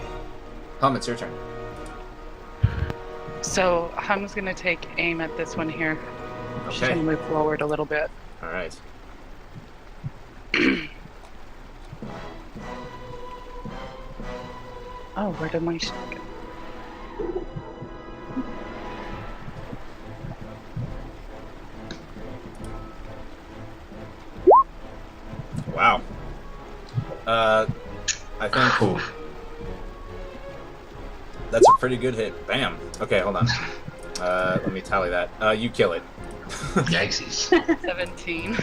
Hum, it's your turn. So Hum's gonna take aim at this one here. She's Okay. gonna move forward a little bit. Alright. Oh, where did my shit go? Wow. I think Oof. that's a pretty good hit. Bam. Okay, hold on. Let me tally that. You kill it. Yikesies. 17.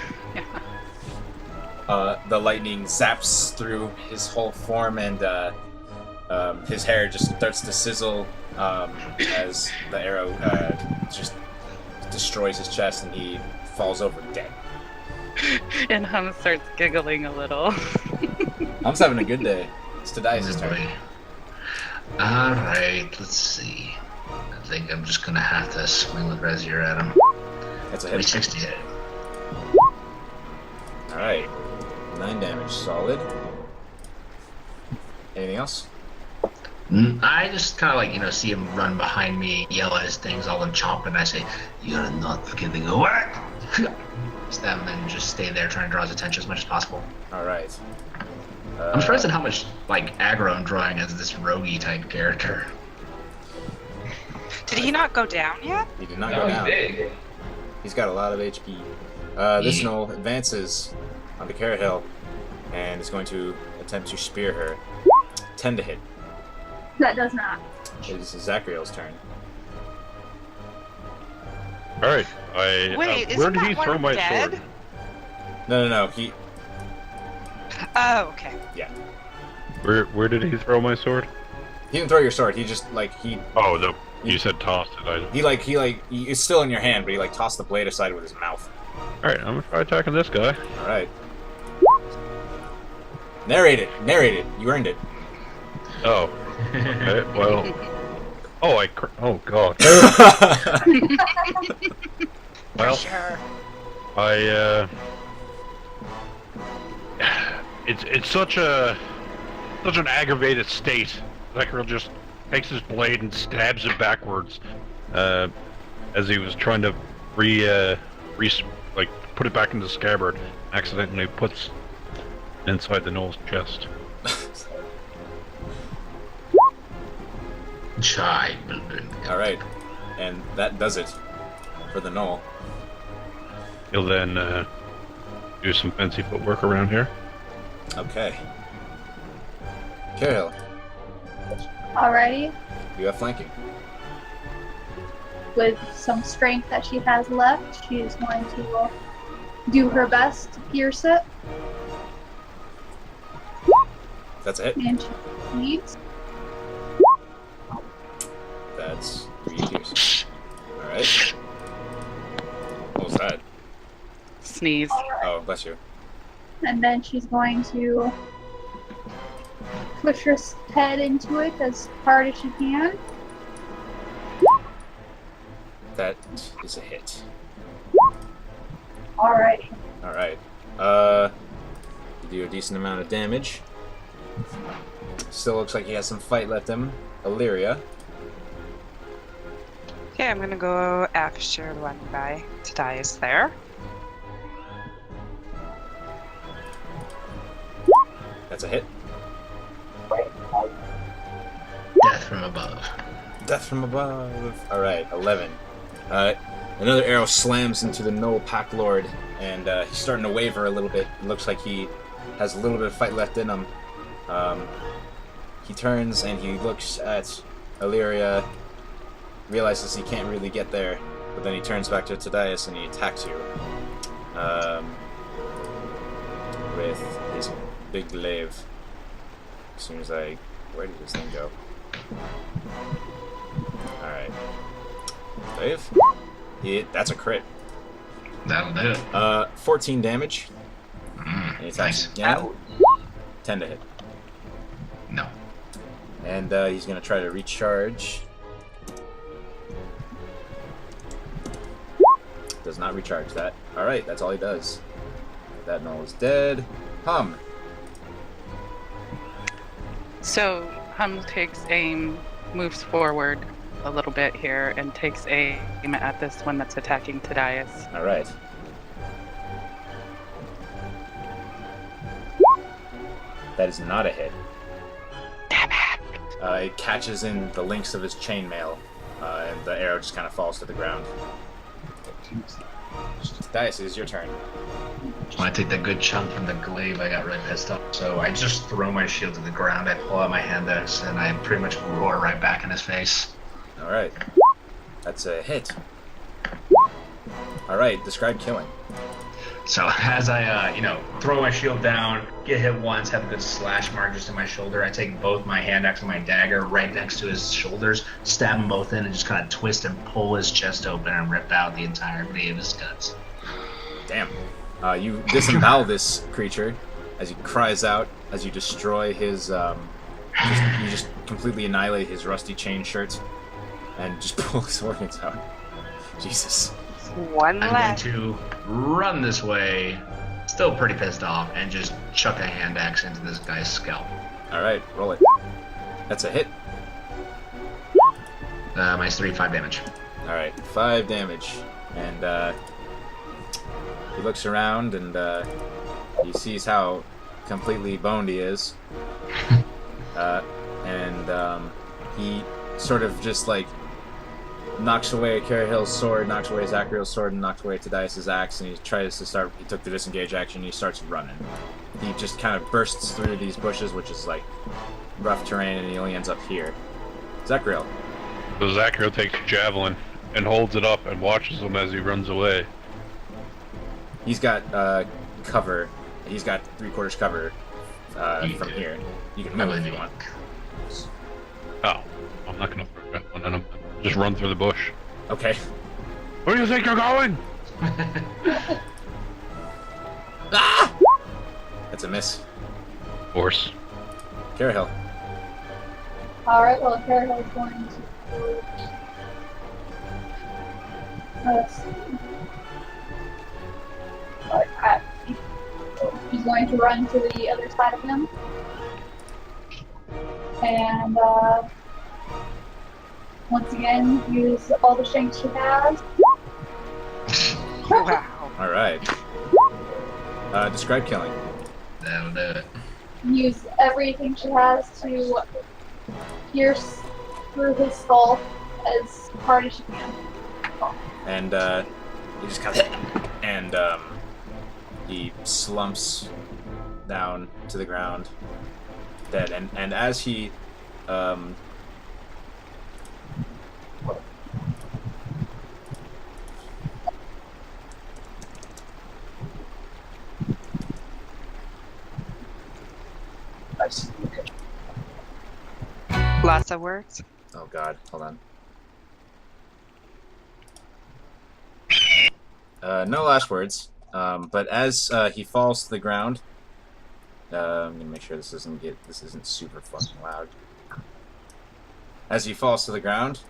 The lightning zaps through his whole form, and his hair just starts to sizzle as the arrow just destroys his chest, and he falls over dead. And Hum starts giggling a little. I'm having a good day. It's Tadias' turn. Alright, let's see. I think I'm just gonna have to swing with Rezier at him. That's a hit. 360 hit. Alright. 9 damage. Solid. Anything else? I just kind of like, see him run behind me, yell at his things, all in chomp, and I say, "You're not getting away!" Stab him and just stay there trying to draw his attention as much as possible. Alright. I'm surprised at how much, aggro I'm drawing as this roguey type character. Did he not go down yet? He did not go down. Big. He's got a lot of HP. This Null advances onto Carahill and is going to attempt to spear her. 10 to hit. That does not. It is Zachriel's turn. All right. Wait, where isn't did he that throw one my dead? sword? No. He. Oh, okay. Yeah. Where did he throw my sword? He didn't throw your sword. He just he. Oh, no. You said tossed it. It's still in your hand, but he tossed the blade aside with his mouth. All right. I'm gonna try attacking this guy. All right. Narrate it. You earned it. Oh. Okay. Well, Oh, oh god. Well, Sure. it's such an aggravated state. Zekriel just takes his blade and stabs it backwards, as he was trying to put it back into the scabbard. Accidentally puts it inside the Gnoll's chest. Chai. Alright. And that does it for the Gnoll. He'll then do some fancy footwork around here. Okay. Carol, Alrighty. you have flanking. With some strength that she has left, she is going to do her best to pierce it. That's a hit. And she needs. That's 3 piercing. Alright. What was that? Sneeze. Oh, bless you. And then she's going to push her head into it as hard as she can. That is a hit. Alrighty. Alright. You do a decent amount of damage. Still looks like he has some fight left in him. Illyria. Okay, I'm gonna go after the one guy. Tadias there. That's a hit. Death from above. Death from above. Alright, 11. Another arrow slams into the Gnoll Pack Lord, and he's starting to waver a little bit. It looks like he has a little bit of fight left in him. He turns and he looks at Illyria, realizes he can't really get there, but then he turns back to Tadias and he attacks you. With his big glaive. As soon as where did this thing go? Alright. Glaive? That's a crit. That'll do it. 14 damage. And he attacks Nice. again. 10 to hit. No. And he's gonna try to recharge. Does not recharge that. Alright, that's all he does. That Gnoll is dead. Hum. So Hum takes aim, moves forward a little bit here, and takes aim at this one that's attacking Tadias. Alright. That is not a hit. Damn it! It catches in the links of his chainmail, and the arrow just kind of falls to the ground. Dice, it is your turn. When I take that good chunk from the glaive, I got really pissed off. So I just throw my shield to the ground, I pull out my hand axe, and I pretty much roar right back in his face. Alright. That's a hit. Alright, describe killing. So as I, throw my shield down, get hit once, have a good slash mark just in my shoulder, I take both my hand axe and my dagger right next to his shoulders, stab them both in, and just kind of twist and pull his chest open and rip out the entirety of his guts. Damn. You disembowel this creature as he cries out, as you destroy his, you just completely annihilate his rusty chain shirt, and just pull his organs out. Jesus. One I'm going left. to run this way, still pretty pissed off, and just chuck a hand axe into this guy's scalp. Alright, roll it. That's a hit. Minus 3, 5 damage. Alright, 5 damage. And, he looks around and, he sees how completely boned he is. He sort of just, knocks away Carahill's sword, knocks away Zakriel's sword, and knocks away Tadias' axe, and he took the disengage action, and he starts running. He just kind of bursts through these bushes, which is, rough terrain, and he only ends up here. Zakriel. So Zakriel takes a javelin and holds it up and watches him as he runs away. He's got, cover. He's got 3/4 cover, from here. You can move if you want. Oh, I'm not gonna throw that one at him. Just run through the bush. Okay. Where do you think you're going? Ah! That's a miss. Horse. Carahill. Alright, well, Carahill's going to... Let's see. He's going to run to the other side of him. And, once again, use all the strength she has. Wow. Alright. Describe killing. That'll do it. Use everything she has to pierce through his skull as hard as she can. And, he just kind of... And, he slumps down to the ground, dead. And as he, Lots of words. oh god, hold on. No last words. But as he falls to the ground, I'm gonna make sure this isn't super fucking loud. As he falls to the ground,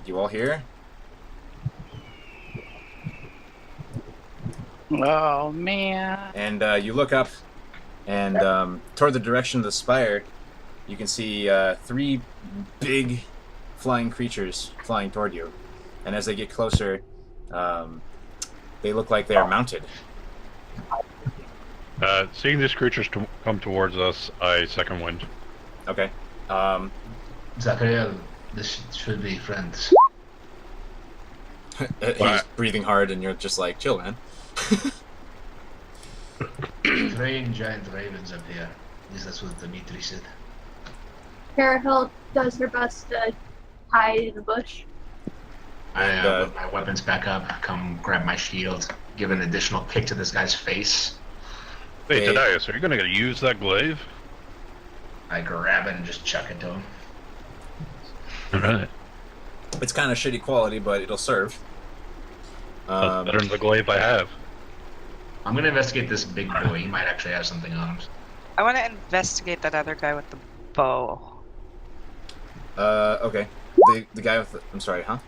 you all hear? Oh man. And you look up, and toward the direction of the spire, you can see 3 big flying creatures flying toward you. And as they get closer, they look like they are mounted. Seeing these creatures come towards us, I second wind. Okay. Zachariel, this should be friends. He's breathing hard, and you're just like, chill, man. Train giant ravens up here. At least that's what Dimitri said. Carahill does her best to hide in a bush. I put my weapons back up, come grab my shield, give an additional kick to this guy's face. Hey, Tadius, are you gonna use that glaive? I grab it and just chuck it to him. Alright. It's kind of shitty quality, but it'll serve. That's better than the glaive I have. I'm gonna investigate this big boy. He might actually have something on him. I want to investigate that other guy with the bow. Okay. The guy with the... I'm sorry, huh?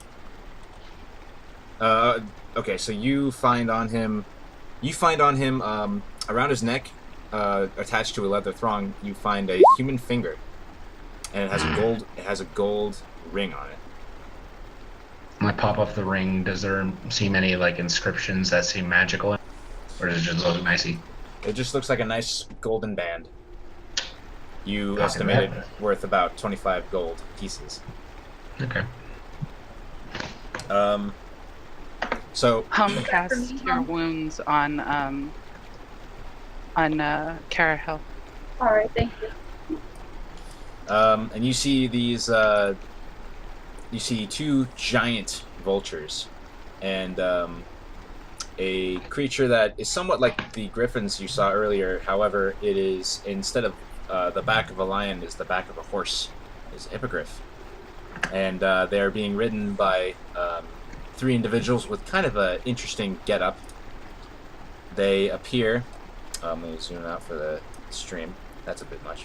Okay, so you find on him, around his neck, attached to a leather thong, you find a human finger, and it has a gold ring on it. When I pop off the ring, does there seem any like inscriptions that seem magical, or does it just look nicey? It just looks like a nice golden band. You Copy estimated that. worth about 25 gold pieces. Okay. So Cast your wounds on Carahill. Alright, thank you. and you see these, you see 2 giant vultures, and a creature that is somewhat like the griffins you saw earlier. However, it is, instead of the back of a lion, is the back of a horse, is a hippogriff. And they are being ridden by 3 individuals with kind of an interesting get-up. They appear, let me zoom out for the stream, that's a bit much,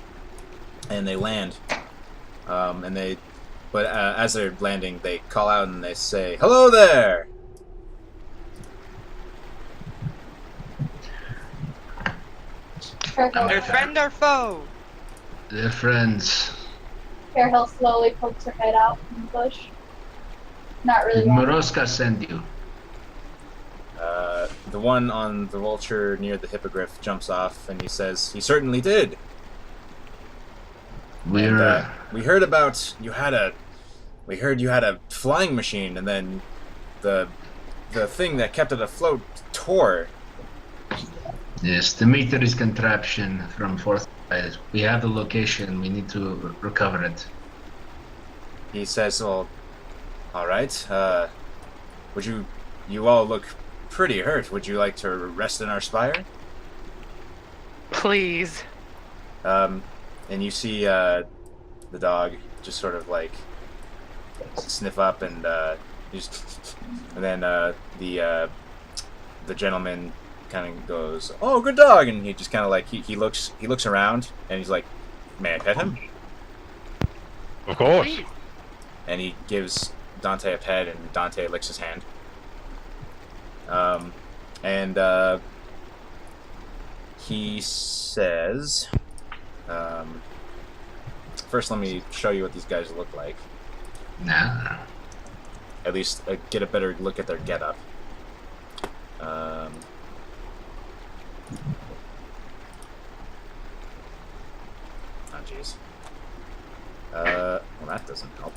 and they land, but as they're landing, they call out and they say, "Hello there!" Carahill, Their friend or foe? They're friends. Carahill slowly pokes her head out from the bush. Not really Did long. Moroska send you? The one on the vulture near the hippogriff jumps off, and he says, "He certainly did. We're We heard about you had a. We heard you had a flying machine, and then the thing that kept it afloat tore." yes, Dimitri's contraption from Fourth. We have the location. We need to recover it. He says, "Well, all right. Would you all look pretty hurt. Would you like to rest in our spire?" Please. And you see the dog just sort of like sniff up, and and then the gentleman kind of goes, "Oh, good dog," and he just kind of like he looks around, and he's like, "May I pet him?" Of course. Sweet. And he gives Dante a pet, and Dante licks his hand. And he says, first let me show you what these guys look like. Nah. At least get a better look at their getup. Oh, jeez. Well, that doesn't help.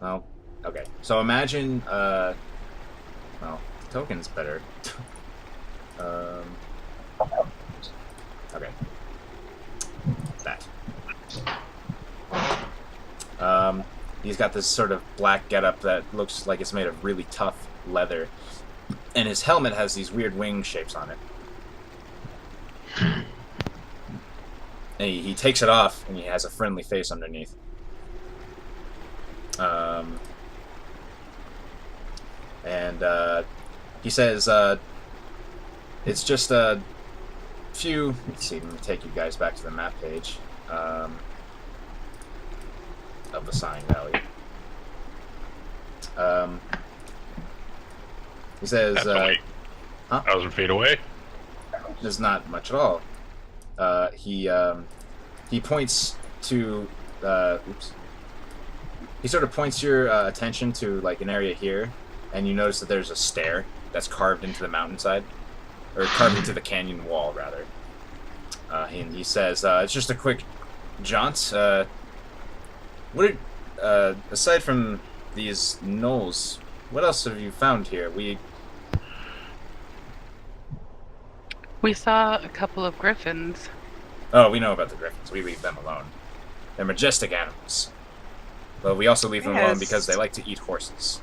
Well, okay. So imagine, well, the token's better. Okay. That. He's got this sort of black getup that looks like it's made of really tough leather. And his helmet has these weird wing shapes on it. And he takes it off, and he has a friendly face underneath. He says, it's just a few... Let's see, let me take you guys back to the map page of the Sighing Valley. He says, That's only huh? 1,000 feet away. There's not much at all. He points to, oops. He sort of points your attention to like an area here, and you notice that there's a stair that's carved into the mountainside, or carved into the canyon wall, rather. And he says, "It's just a quick jaunt. What? Aside from these knolls, what else have you found here? We saw a couple of griffins. Oh, we know about the griffins. We leave them alone. They're majestic animals. But we also leave them alone Yes. because they like to eat horses."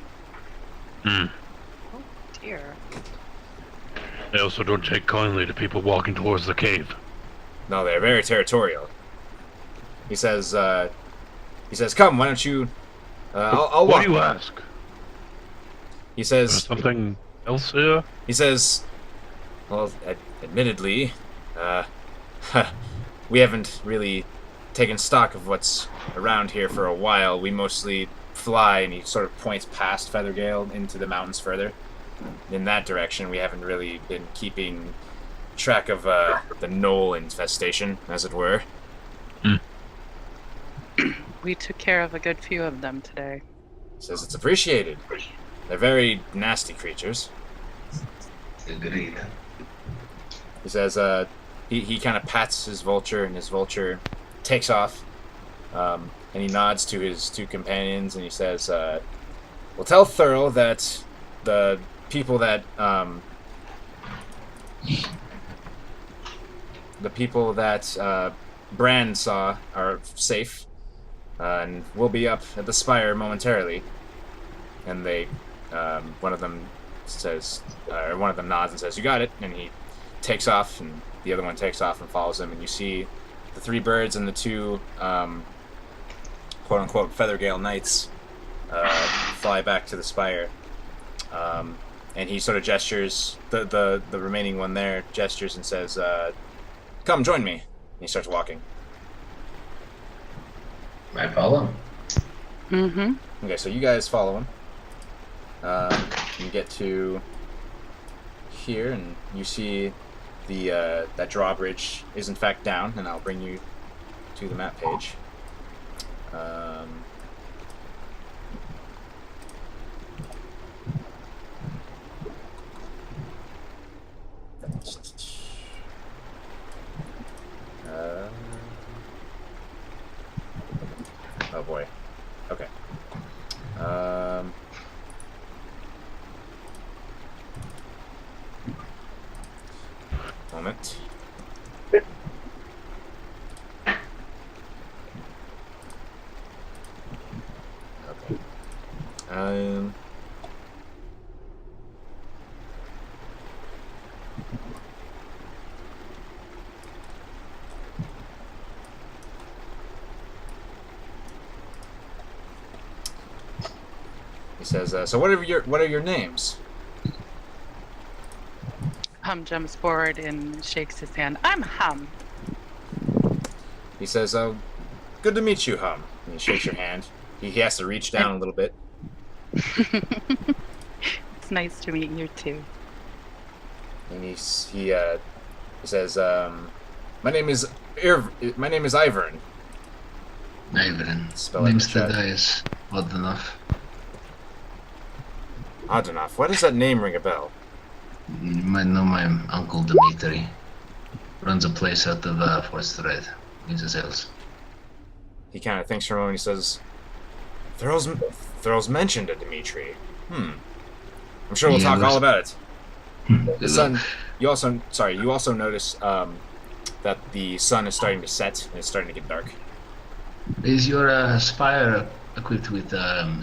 Hmm. Oh dear. They also don't take kindly to people walking towards the cave. No, they're very territorial. He says, "Come, why don't you... I'll Why walk." do you ask? He Is says, something else here? well, admittedly, we haven't really taken stock of what's around here for a while. We mostly fly, and he sort of points past Feathergale into the mountains further. In that direction, we haven't really been keeping track of the knoll infestation, as it were. We took care of a good few of them today. He says it's appreciated. They're very nasty creatures. Agreed. He says, he kind of pats his vulture, and his vulture takes off, and he nods to his two companions, and he says, "Well, tell Thurl that the people that, Bran saw are safe, and we'll be up at the spire momentarily." And they, one of them nods and says, "You got it," and he takes off, and the other one takes off and follows him, and you see the three birds and the two, quote-unquote, Feathergale Knights fly back to the spire. And he sort of gestures, the remaining one there gestures and says, "Come, join me." And he starts walking. I follow. Mm-hmm. Okay, so you guys follow him. You get to here, and you see the that drawbridge is in fact down, and I'll bring you to the map page. Oh boy. Okay. Moment. Okay. He says, "So what are your names?" Hum jumps forward and shakes his hand. I'm Hum. He says, "Oh, good to meet you, Hum." And he shakes your hand. He has to reach down a little bit. It's nice to meet you too. And he says, "My name is Ivern." Ivern. Spell it in Name's the the chat. dice. Odd enough. Odd enough. Why does that name ring a bell? You might know my uncle Dimitri. Runs a place out of Forstrad. He's his else. He kind of thinks for a moment. He says, "Thrall's mentioned a Dimitri. I'm sure we'll Yeah, talk all there's- about it." The Good sun. luck. You also notice that the sun is starting to set and it's starting to get dark. Is your spire equipped with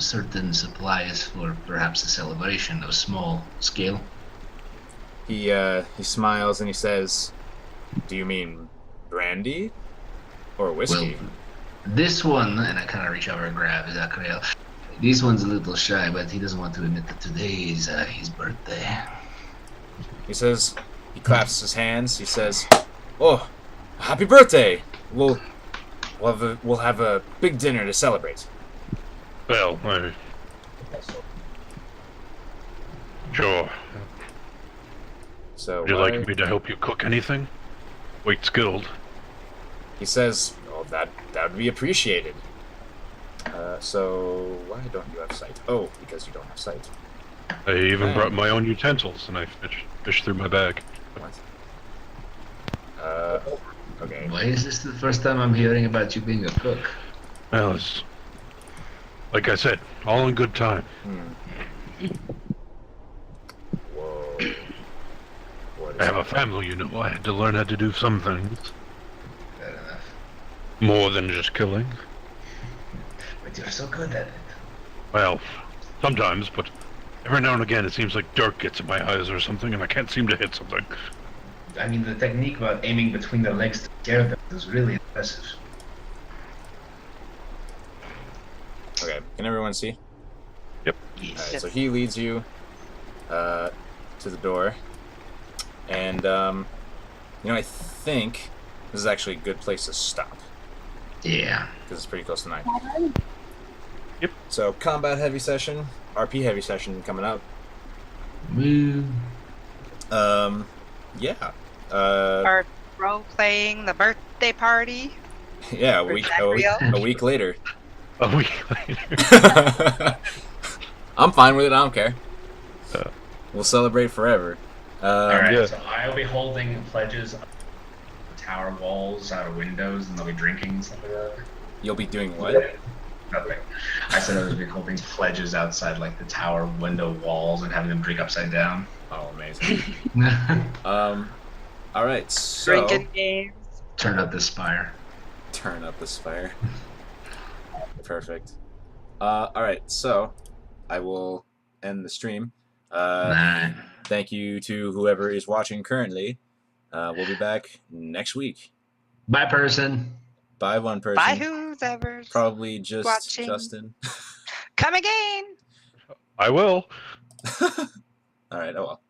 certain supplies for perhaps a celebration of small scale? He smiles and he says, "Do you mean brandy or whiskey?" Well, this one, and I kind of reach over and grab Zachariel. This one's a little shy, but he doesn't want to admit that today is his birthday. He says, he claps his hands. He says, "Oh, happy birthday! We'll have a big dinner to celebrate." Well, sure. So Would you why- like me to help you cook anything? Quite skilled. He says, "Oh, that would be appreciated." So why don't you have sight? Oh, because you don't have sight. I even Okay. brought my own utensils, and I fished through my bag. What? Okay. Why is this the first time I'm hearing about you being a cook? Well, it's, like I said, all in good time. Whoa. What is I have a that? family, you know. I had to learn how to do some things. Fair enough. More than just killing. But you're so good at it. Well, sometimes, but every now and again it seems like dirt gets in my eyes or something, and I can't seem to hit something. I mean, the technique about aiming between the legs to scare them is really impressive. Okay. Can everyone see? Yes. Alright, so he leads you to the door. And, I think this is actually a good place to stop. Yeah. Because it's pretty close to 9. Yep. So, combat heavy session, RP heavy session coming up. Woo. Yeah. Are role playing the birthday party? Yeah, For Zachariel? a week later. A week later. I'm fine with it, I don't care. Uh. We'll celebrate forever. Alright, yeah. so I'll be holding pledges on the tower walls out of windows, and they'll be drinking and stuff like that. You'll be doing what? Nothing. I said I was be holding pledges outside like the tower window walls and having them drink upside down. Oh, amazing. Alright, so... Drinking games. Turn up the spire. Turn up the spire. Perfect. Alright, so I will end the stream. Nah. Thank you to whoever is watching currently. We'll be back next week. Bye, person. Bye, one person. Bye, who's ever Probably just watching. Justin. Come again. I will. Alright, oh well.